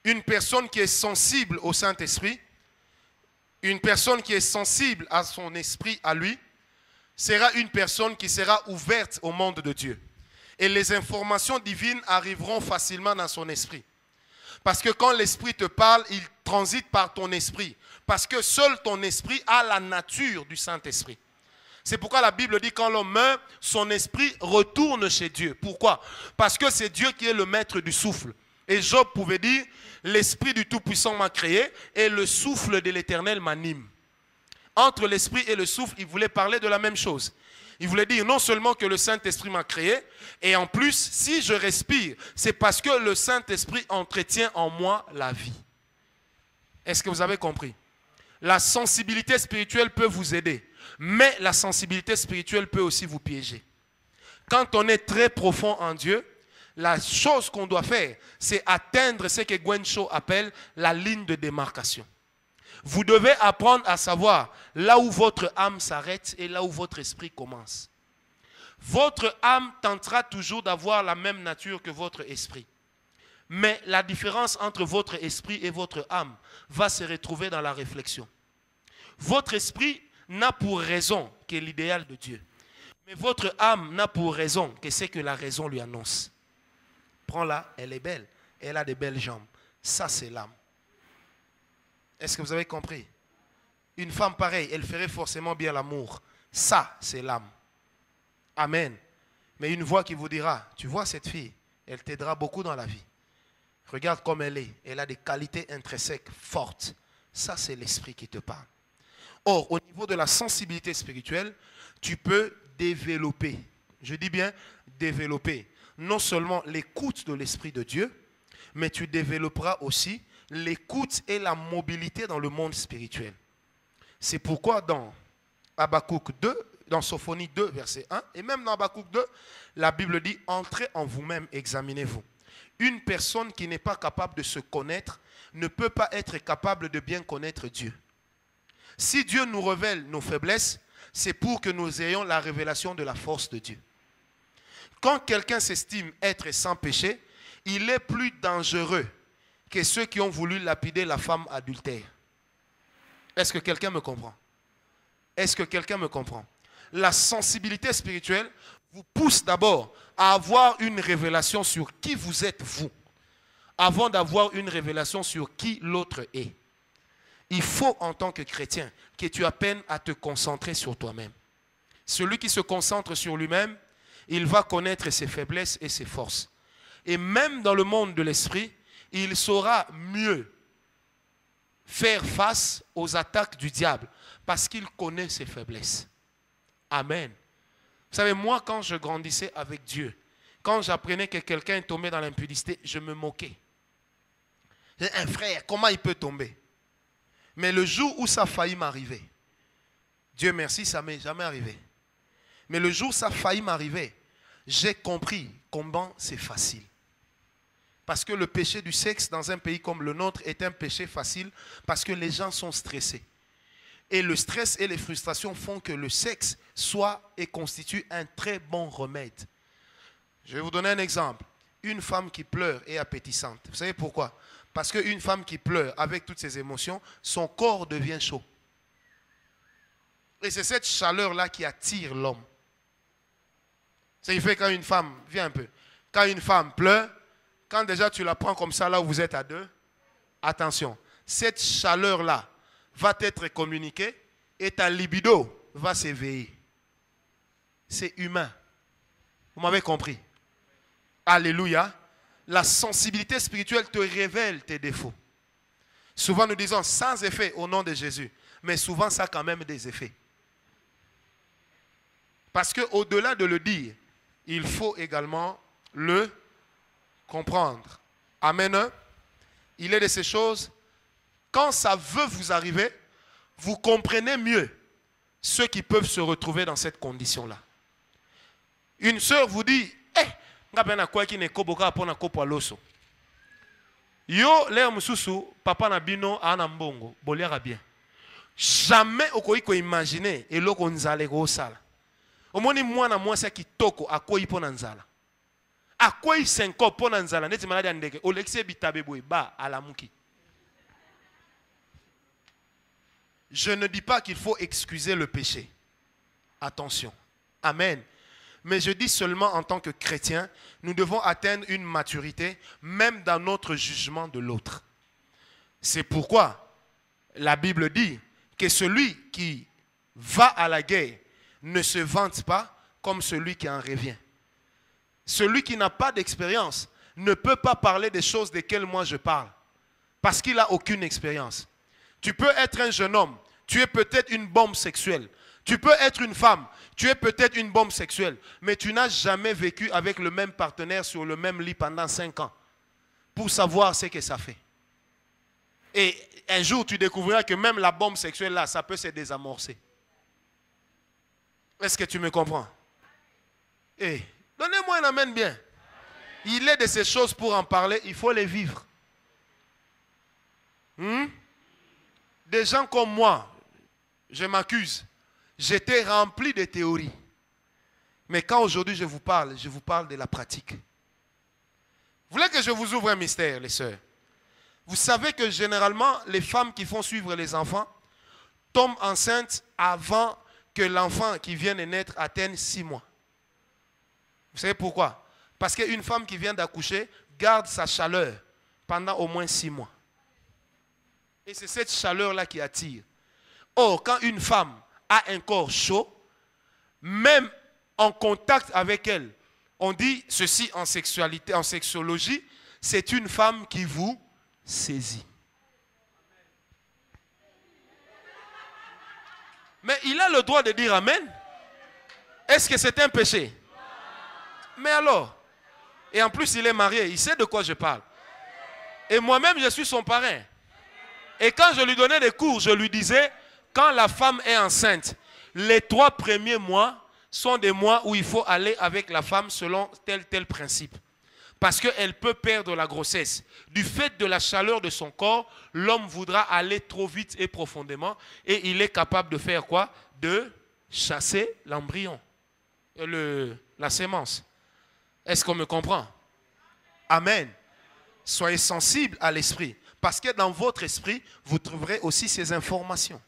Une personne qui est sensible au Saint-Esprit, une personne qui est sensible à son esprit, à lui, sera une personne qui sera ouverte au monde de Dieu. Et les informations divines arriveront facilement dans son esprit. Parce que quand l'esprit te parle, il transite par ton esprit. Parce que seul ton esprit a la nature du Saint-Esprit. C'est pourquoi la Bible dit quand l'homme meurt, son esprit retourne chez Dieu. Pourquoi? Parce que c'est Dieu qui est le maître du souffle. Et Job pouvait dire, l'esprit du Tout-Puissant m'a créé et le souffle de l'Éternel m'anime. Entre l'esprit et le souffle, il voulait parler de la même chose. Il voulait dire non seulement que le Saint-Esprit m'a créé, et en plus, si je respire, c'est parce que le Saint-Esprit entretient en moi la vie. Est-ce que vous avez compris? La sensibilité spirituelle peut vous aider, mais la sensibilité spirituelle peut aussi vous piéger. Quand on est très profond en Dieu, la chose qu'on doit faire, c'est atteindre ce que Gwen Cho appelle la ligne de démarcation. Vous devez apprendre à savoir là où votre âme s'arrête et là où votre esprit commence. Votre âme tentera toujours d'avoir la même nature que votre esprit. Mais la différence entre votre esprit et votre âme va se retrouver dans la réflexion. Votre esprit n'a pour raison que l'idéal de Dieu. Mais votre âme n'a pour raison que c'est que la raison lui annonce. Prends-la, elle est belle. Elle a de belles jambes. Ça, c'est l'âme. Est-ce que vous avez compris? Une femme pareille, elle ferait forcément bien l'amour. Ça, c'est l'âme. Amen. Mais une voix qui vous dira, tu vois cette fille, elle t'aidera beaucoup dans la vie. Regarde comme elle est. Elle a des qualités intrinsèques fortes. Ça, c'est l'esprit qui te parle. Or, au niveau de la sensibilité spirituelle, tu peux développer, je dis bien développer, non seulement l'écoute de l'Esprit de Dieu, mais tu développeras aussi l'écoute et la mobilité dans le monde spirituel. C'est pourquoi dans Habakkuk 2, dans Sophonie 2, verset 1, et même dans Habakkuk 2, la Bible dit « Entrez en vous-même, examinez-vous ». Une personne qui n'est pas capable de se connaître ne peut pas être capable de bien connaître Dieu. Si Dieu nous révèle nos faiblesses, c'est pour que nous ayons la révélation de la force de Dieu. Quand quelqu'un s'estime être sans péché, il est plus dangereux que ceux qui ont voulu lapider la femme adultère. Est-ce que quelqu'un me comprend? Est-ce que quelqu'un me comprend? La sensibilité spirituelle vous pousse d'abord à avoir une révélation sur qui vous êtes vous, avant d'avoir une révélation sur qui l'autre est. Il faut en tant que chrétien que tu apprennes à te concentrer sur toi-même. Celui qui se concentre sur lui-même, il va connaître ses faiblesses et ses forces. Et même dans le monde de l'esprit, il saura mieux faire face aux attaques du diable parce qu'il connaît ses faiblesses. Amen. Vous savez, moi, quand je grandissais avec Dieu, quand j'apprenais que quelqu'un est tombé dans l'impudicité, je me moquais. Un frère, comment il peut tomber? Mais le jour où ça a failli m'arriver, Dieu merci, ça ne m'est jamais arrivé. Mais le jour où ça a failli m'arriver, j'ai compris combien c'est facile. Parce que le péché du sexe dans un pays comme le nôtre est un péché facile parce que les gens sont stressés. Et le stress et les frustrations font que le sexe soit et constitue un très bon remède. Je vais vous donner un exemple. Une femme qui pleure est appétissante. Vous savez pourquoi? Parce qu'une femme qui pleure avec toutes ses émotions, son corps devient chaud. Et c'est cette chaleur-là qui attire l'homme. Ce qui fait quand une femme, viens un peu, quand une femme pleure, quand déjà tu la prends comme ça là où vous êtes à deux, attention, cette chaleur-là va t'être communiquée et ta libido va s'éveiller. C'est humain. Vous m'avez compris? Alléluia. La sensibilité spirituelle te révèle tes défauts. Souvent nous disons sans effet au nom de Jésus, mais souvent ça a quand même des effets. Parce qu'au-delà de le dire, il faut également le comprendre. Amen. Il est de ces choses, quand ça veut vous arriver, vous comprenez mieux ceux qui peuvent se retrouver dans cette condition-là. Une sœur vous dit, yo l'air mususu papa na bino ana mbongo boliaka bien. Jamais okoki ko imaginer eloko nzala ko sala. Omoni mwana mwasi kitoko akoyi pona nzala. Akoyi 5 pona nzala neti maladi ya ndeke olexie bitabe boy ba alamuki. Je ne dis pas qu'il faut excuser le péché. Attention. Amen. Mais je dis seulement en tant que chrétien, nous devons atteindre une maturité, même dans notre jugement de l'autre. C'est pourquoi la Bible dit que celui qui va à la guerre ne se vante pas comme celui qui en revient. Celui qui n'a pas d'expérience ne peut pas parler des choses desquelles moi je parle, parce qu'il n'a aucune expérience. Tu peux être un jeune homme, tu es peut-être une bombe sexuelle. Tu peux être une femme, tu es peut-être une bombe sexuelle, mais tu n'as jamais vécu avec le même partenaire sur le même lit pendant 5 ans pour savoir ce que ça fait. Et un jour, tu découvriras que même la bombe sexuelle là, ça peut se désamorcer. Est-ce que tu me comprends? Eh, donnez-moi un amen bien. Il est de ces choses pour en parler, il faut les vivre. Des gens comme moi, je m'accuse. J'étais rempli de théories. Mais quand aujourd'hui je vous parle de la pratique. Vous voulez que je vous ouvre un mystère, les sœurs? Vous savez que généralement, les femmes qui font suivre les enfants tombent enceintes avant que l'enfant qui vient de naître atteigne 6 mois. Vous savez pourquoi? Parce qu'une femme qui vient d'accoucher garde sa chaleur pendant au moins 6 mois. Et c'est cette chaleur-là qui attire. Or, quand une femme a un corps chaud, même en contact avec elle, on dit ceci en sexualité, en sexologie, c'est une femme qui vous saisit. Mais il a le droit de dire Amen. Est-ce que c'est un péché? Mais alors, et en plus il est marié, il sait de quoi je parle. Et moi-même je suis son parrain. Et quand je lui donnais des cours, je lui disais, quand la femme est enceinte, les 3 premiers mois sont des mois où il faut aller avec la femme selon tel principe. Parce qu'elle peut perdre la grossesse. Du fait de la chaleur de son corps, l'homme voudra aller trop vite et profondément. Et il est capable de faire quoi? De chasser l'embryon, la sémence. Est-ce qu'on me comprend? Amen. Soyez sensibles à l'esprit. Parce que dans votre esprit, vous trouverez aussi ces informations.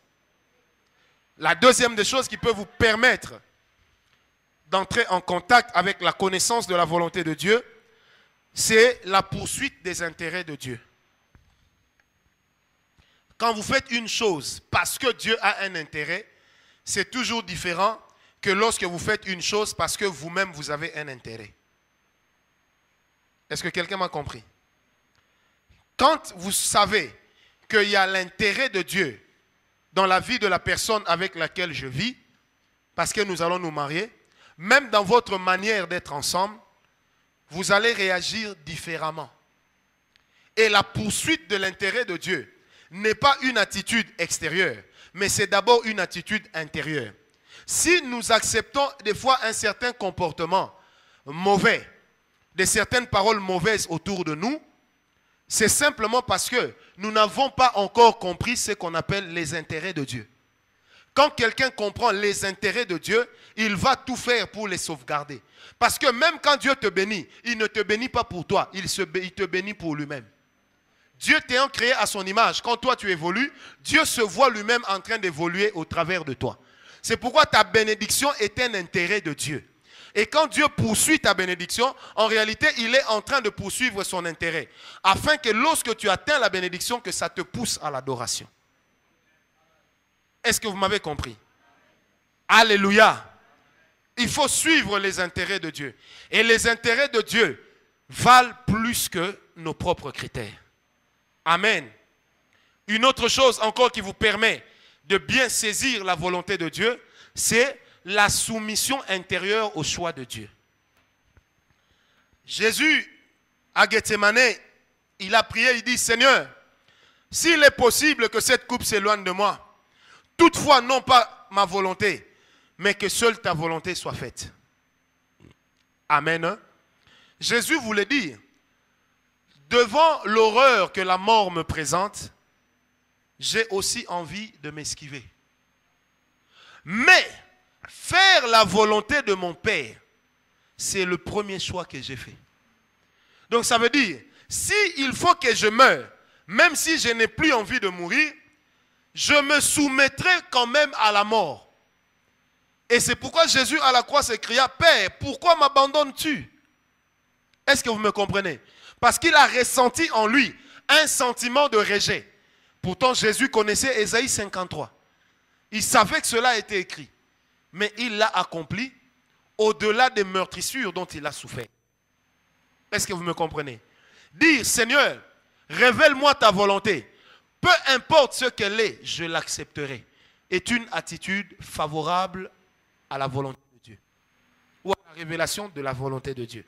La deuxième des choses qui peut vous permettre d'entrer en contact avec la connaissance de la volonté de Dieu, c'est la poursuite des intérêts de Dieu. Quand vous faites une chose parce que Dieu a un intérêt, c'est toujours différent que lorsque vous faites une chose parce que vous-même vous avez un intérêt. Est-ce que quelqu'un m'a compris? Quand vous savez qu'il y a l'intérêt de Dieu dans la vie de la personne avec laquelle je vis, parce que nous allons nous marier, même dans votre manière d'être ensemble, vous allez réagir différemment. Et la poursuite de l'intérêt de Dieu n'est pas une attitude extérieure, mais c'est d'abord une attitude intérieure. Si nous acceptons des fois un certain comportement mauvais, de certaines paroles mauvaises autour de nous, c'est simplement parce que nous n'avons pas encore compris ce qu'on appelle les intérêts de Dieu. Quand quelqu'un comprend les intérêts de Dieu, il va tout faire pour les sauvegarder. Parce que même quand Dieu te bénit, il ne te bénit pas pour toi, il te bénit pour lui-même. Dieu t'ayant créé à son image, quand toi tu évolues, Dieu se voit lui-même en train d'évoluer au travers de toi. C'est pourquoi ta bénédiction est un intérêt de Dieu. Et quand Dieu poursuit ta bénédiction, en réalité, il est en train de poursuivre son intérêt. Afin que lorsque tu atteins la bénédiction, que ça te pousse à l'adoration. Est-ce que vous m'avez compris? Alléluia. Il faut suivre les intérêts de Dieu. Et les intérêts de Dieu valent plus que nos propres critères. Amen. Une autre chose encore qui vous permet de bien saisir la volonté de Dieu, c'est la soumission intérieure au choix de Dieu. Jésus, à Gethsémane, il a prié, il dit, Seigneur, s'il est possible que cette coupe s'éloigne de moi, toutefois non pas ma volonté, mais que seule ta volonté soit faite. Amen. Jésus voulait dire, devant l'horreur que la mort me présente, j'ai aussi envie de m'esquiver. Mais faire la volonté de mon Père, c'est le premier choix que j'ai fait. Donc ça veut dire, s'il faut que je meure, même si je n'ai plus envie de mourir, je me soumettrai quand même à la mort. Et c'est pourquoi Jésus à la croix s'écria, Père, pourquoi m'abandonnes-tu? Est-ce que vous me comprenez? Parce qu'il a ressenti en lui un sentiment de rejet. Pourtant Jésus connaissait Ésaïe 53. Il savait que cela était écrit. Mais il l'a accompli au-delà des meurtrissures dont il a souffert. Est-ce que vous me comprenez? Dire, Seigneur, révèle-moi ta volonté. Peu importe ce qu'elle est, je l'accepterai. Est une attitude favorable à la volonté de Dieu. Ou à la révélation de la volonté de Dieu.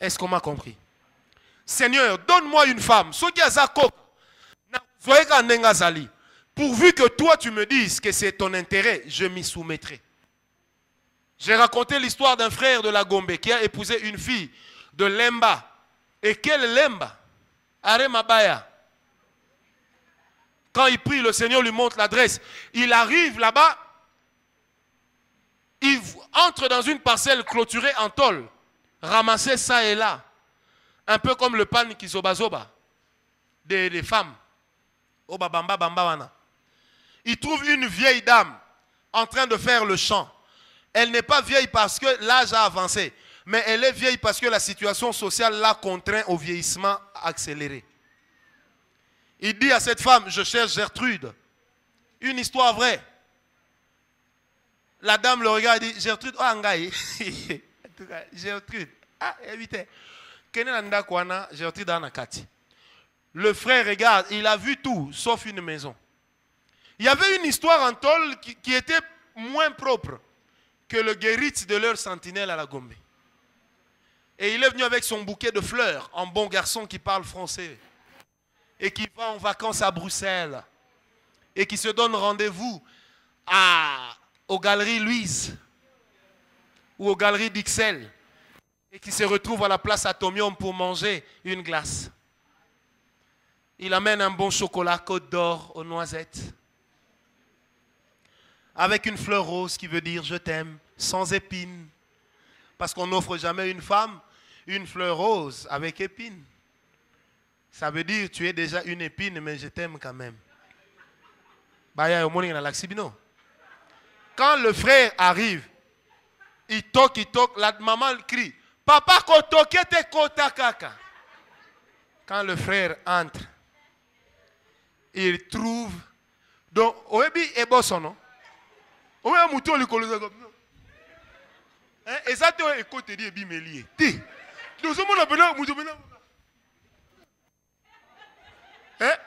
Est-ce qu'on m'a compris? Seigneur, donne-moi une femme. Pourvu que toi tu me dises que c'est ton intérêt, je m'y soumettrai. J'ai raconté l'histoire d'un frère de la Gombe qui a épousé une fille de Lemba. Et quelle Lemba? Aremabaya. Quand il prie, le Seigneur lui montre l'adresse. Il arrive là-bas, il entre dans une parcelle clôturée en tôle, ramassée ça et là. Un peu comme le pan kizobazoba des femmes. Il trouve une vieille dame en train de faire le chant. Elle n'est pas vieille parce que l'âge a avancé, mais elle est vieille parce que la situation sociale l'a contraint au vieillissement accéléré. Il dit à cette femme, je cherche Gertrude. Une histoire vraie. La dame le regarde et dit, Gertrude, oh Angaï. Gertrude. Ah, évitez. Gertrude Anakati. Le frère regarde, il a vu tout, sauf une maison. Il y avait une histoire en tôle qui était moins propre que le guérit de leur sentinelle à la Gombe. Et il est venu avec son bouquet de fleurs, un bon garçon qui parle français et qui va en vacances à Bruxelles et qui se donne rendez-vous aux Galeries Louise ou aux Galeries d'Ixelles et qui se retrouve à la place Atomium pour manger une glace. Il amène un bon chocolat Côte d'Or aux noisettes avec une fleur rose qui veut dire je t'aime, sans épines. Parce qu'on n'offre jamais une femme une fleur rose avec épines. Ça veut dire tu es déjà une épine, mais je t'aime quand même. Quand le frère arrive, il toque, la maman crie, papa kotoke te kota kaka. Quand le frère entre, il trouve, donc, oebi eboso non? Oebi amuto likolo comme ça. Et ça te écoute dit bimelier. Ti. Nous sommes là bena muto bena.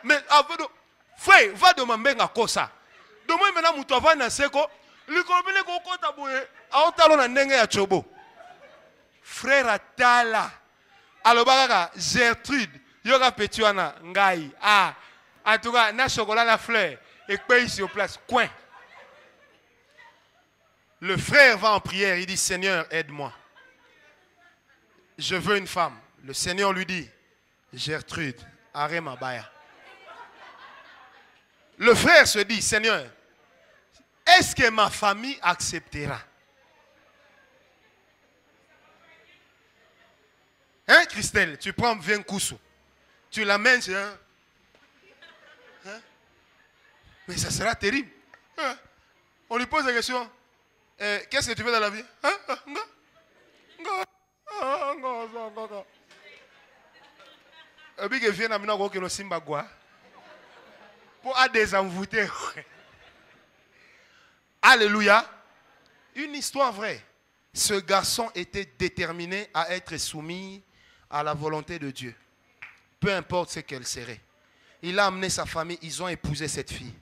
Mais avant de frère, va demander à cosa. Demain maintenant muto va na seko, likolo bena ko kota boye, a talo na ndenge ya chobo. Frère atala. Alobaka Gertrude, yoga petuana ngai. Ah, en tout cas, na chocolat la fleur et paye sur place coin. Le frère va en prière, il dit Seigneur, aide-moi. Je veux une femme. Le Seigneur lui dit Gertrude, arrête ma baya. Le frère se dit Seigneur, est-ce que ma famille acceptera? Hein, Christelle, tu prends 20 coussous, tu l'amènes chez un. Hein? Mais ça sera terrible. Hein? On lui pose la question. Qu'est-ce que tu fais dans la vie? Hein? Pour désenvoûter. Alléluia. Une histoire vraie. Ce garçon était déterminé à être soumis à la volonté de Dieu. Peu importe ce qu'elle serait. Il a amené sa famille, ils ont épousé cette fille.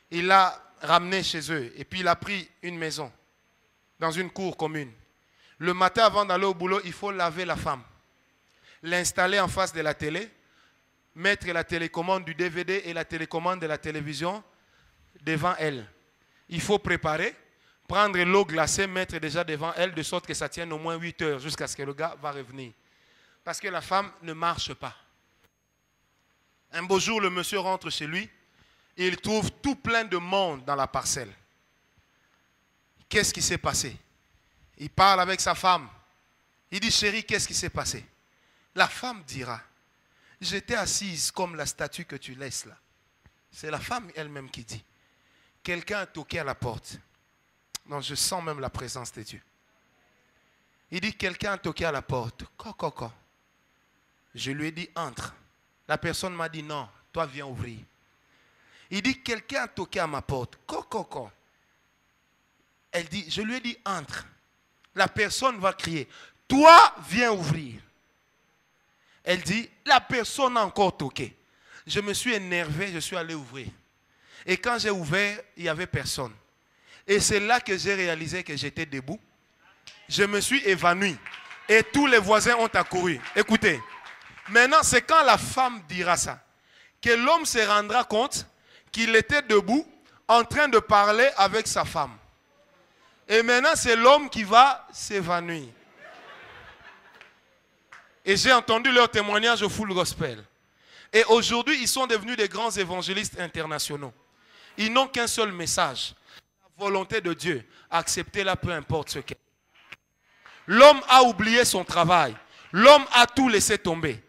Il l'a ramené chez eux et puis il a pris une maison dans une cour commune. Le matin avant d'aller au boulot, il faut laver la femme, l'installer en face de la télé, mettre la télécommande du DVD et la télécommande de la télévision devant elle. Il faut préparer, prendre l'eau glacée, mettre déjà devant elle de sorte que ça tienne au moins 8 heures jusqu'à ce que le gars va revenir. Parce que la femme ne marche pas. Un beau jour, le monsieur rentre chez lui et il trouve tout plein de monde dans la parcelle. Qu'est-ce qui s'est passé? Il parle avec sa femme. Il dit, chérie, qu'est-ce qui s'est passé? La femme dira, j'étais assise comme la statue que tu laisses là. C'est la femme elle-même qui dit, quelqu'un a toqué à la porte. Non, je sens même la présence de Dieu. Il dit, quelqu'un a toqué à la porte. Coco. Je lui ai dit, entre. La personne m'a dit, non, toi viens ouvrir. Il dit, quelqu'un a toqué à ma porte. Coco. Elle dit, je lui ai dit, entre. La personne va crier, toi viens ouvrir. Elle dit, la personne a encore toqué. Je me suis énervé, je suis allé ouvrir. Et quand j'ai ouvert, il n'y avait personne. Et c'est là que j'ai réalisé que j'étais debout. Je me suis évanoui. Et tous les voisins ont accouru. Écoutez, maintenant c'est quand la femme dira ça, que l'homme se rendra compte qu'il était debout en train de parler avec sa femme. Et maintenant c'est l'homme qui va s'évanouir. Et j'ai entendu leur témoignage au Full Gospel. Et aujourd'hui, ils sont devenus des grands évangélistes internationaux. Ils n'ont qu'un seul message. La volonté de Dieu. Acceptez-la, peu importe ce qu'elle est. L'homme a oublié son travail. L'homme a tout laissé tomber.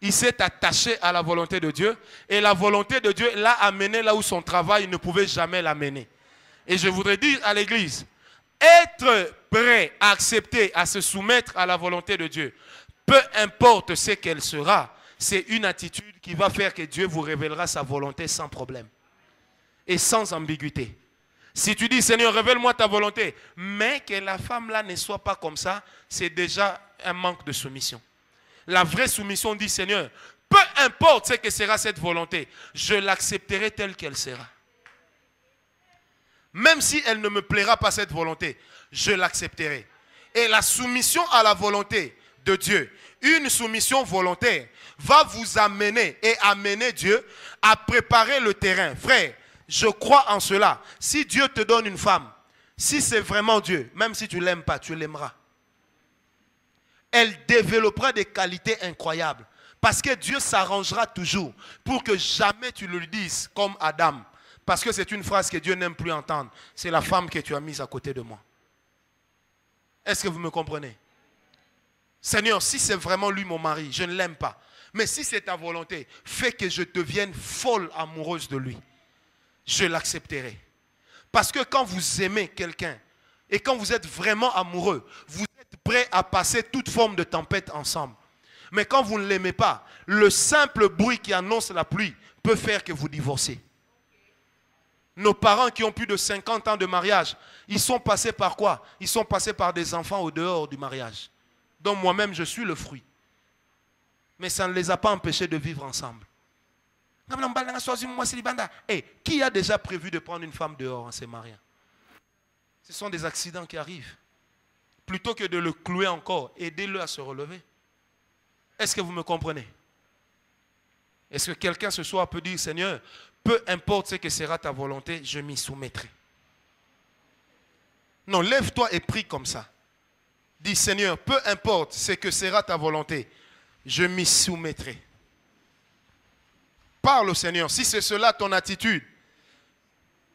Il s'est attaché à la volonté de Dieu. Et la volonté de Dieu l'a amené là où son travail ne pouvait jamais l'amener. Et je voudrais dire à l'église, être prêt à accepter, à se soumettre à la volonté de Dieu, peu importe ce qu'elle sera, c'est une attitude qui va faire que Dieu vous révélera sa volonté sans problème. Et sans ambiguïté. Si tu dis, Seigneur, révèle-moi ta volonté, mais que la femme-là ne soit pas comme ça, c'est déjà un manque de soumission. La vraie soumission dit, Seigneur, peu importe ce que sera cette volonté, je l'accepterai telle qu'elle sera. Même si elle ne me plaira pas cette volonté, je l'accepterai. Et la soumission à la volonté de Dieu, une soumission volontaire, va vous amener et amener Dieu à préparer le terrain. Frère, je crois en cela. Si Dieu te donne une femme, si c'est vraiment Dieu, même si tu ne l'aimes pas, tu l'aimeras. Elle développera des qualités incroyables. Parce que Dieu s'arrangera toujours pour que jamais tu le dises comme Adam. Parce que c'est une phrase que Dieu n'aime plus entendre. C'est la femme que tu as mise à côté de moi. Est-ce que vous me comprenez? Seigneur, si c'est vraiment lui mon mari, je ne l'aime pas. Mais si c'est ta volonté, fais que je devienne folle amoureuse de lui. Je l'accepterai. Parce que quand vous aimez quelqu'un et quand vous êtes vraiment amoureux, vous êtes prêt à passer toute forme de tempête ensemble. Mais quand vous ne l'aimez pas, le simple bruit qui annonce la pluie peut faire que vous divorcez. Nos parents qui ont plus de 50 ans de mariage, ils sont passés par quoi? Ils sont passés par des enfants au dehors du mariage. Donc moi-même, je suis le fruit. Mais ça ne les a pas empêchés de vivre ensemble. Hey, qui a déjà prévu de prendre une femme dehors en se mariant? Ce sont des accidents qui arrivent. Plutôt que de le clouer encore, aidez-le à se relever. Est-ce que vous me comprenez? Est-ce que quelqu'un ce soir peut dire, Seigneur, peu importe ce que sera ta volonté, je m'y soumettrai. Non, lève-toi et prie comme ça. Dis, Seigneur, peu importe ce que sera ta volonté, je m'y soumettrai. Parle au Seigneur, si c'est cela ton attitude.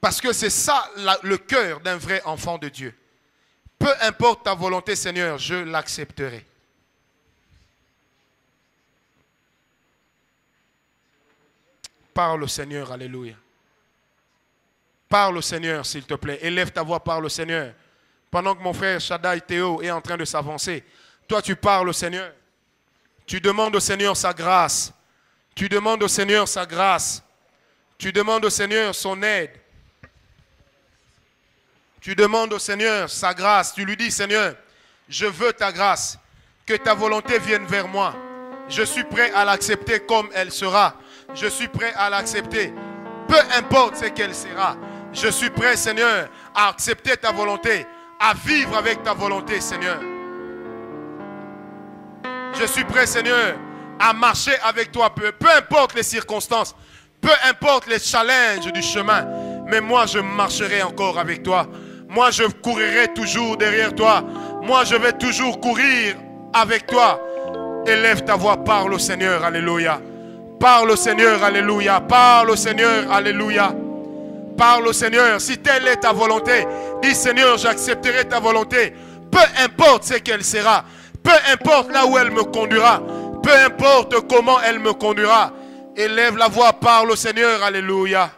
Parce que c'est ça le cœur d'un vrai enfant de Dieu. Peu importe ta volonté, Seigneur, je l'accepterai. Parle au Seigneur, alléluia. Parle au Seigneur, s'il te plaît. Élève ta voix, parle au Seigneur. Pendant que mon frère Shaddai Théo est en train de s'avancer, toi tu parles au Seigneur. Tu demandes au Seigneur sa grâce. Tu demandes au Seigneur sa grâce. Tu demandes au Seigneur son aide. Tu demandes au Seigneur sa grâce. Tu lui dis, Seigneur, je veux ta grâce. Que ta volonté vienne vers moi. Je suis prêt à l'accepter comme elle sera. Je suis prêt à l'accepter. Peu importe ce qu'elle sera. Je suis prêt, Seigneur, à accepter ta volonté. À vivre avec ta volonté, Seigneur. Je suis prêt, Seigneur, à marcher avec toi. Peu importe les circonstances. Peu importe les challenges du chemin. Mais moi, je marcherai encore avec toi. Moi, je courirai toujours derrière toi. Moi, je vais toujours courir avec toi. Élève ta voix, parle au Seigneur, alléluia. Parle au Seigneur, alléluia. Parle au Seigneur, alléluia. Parle au Seigneur. Si telle est ta volonté, dis Seigneur, j'accepterai ta volonté. Peu importe ce qu'elle sera. Peu importe là où elle me conduira. Peu importe comment elle me conduira. Élève la voix, parle au Seigneur, alléluia.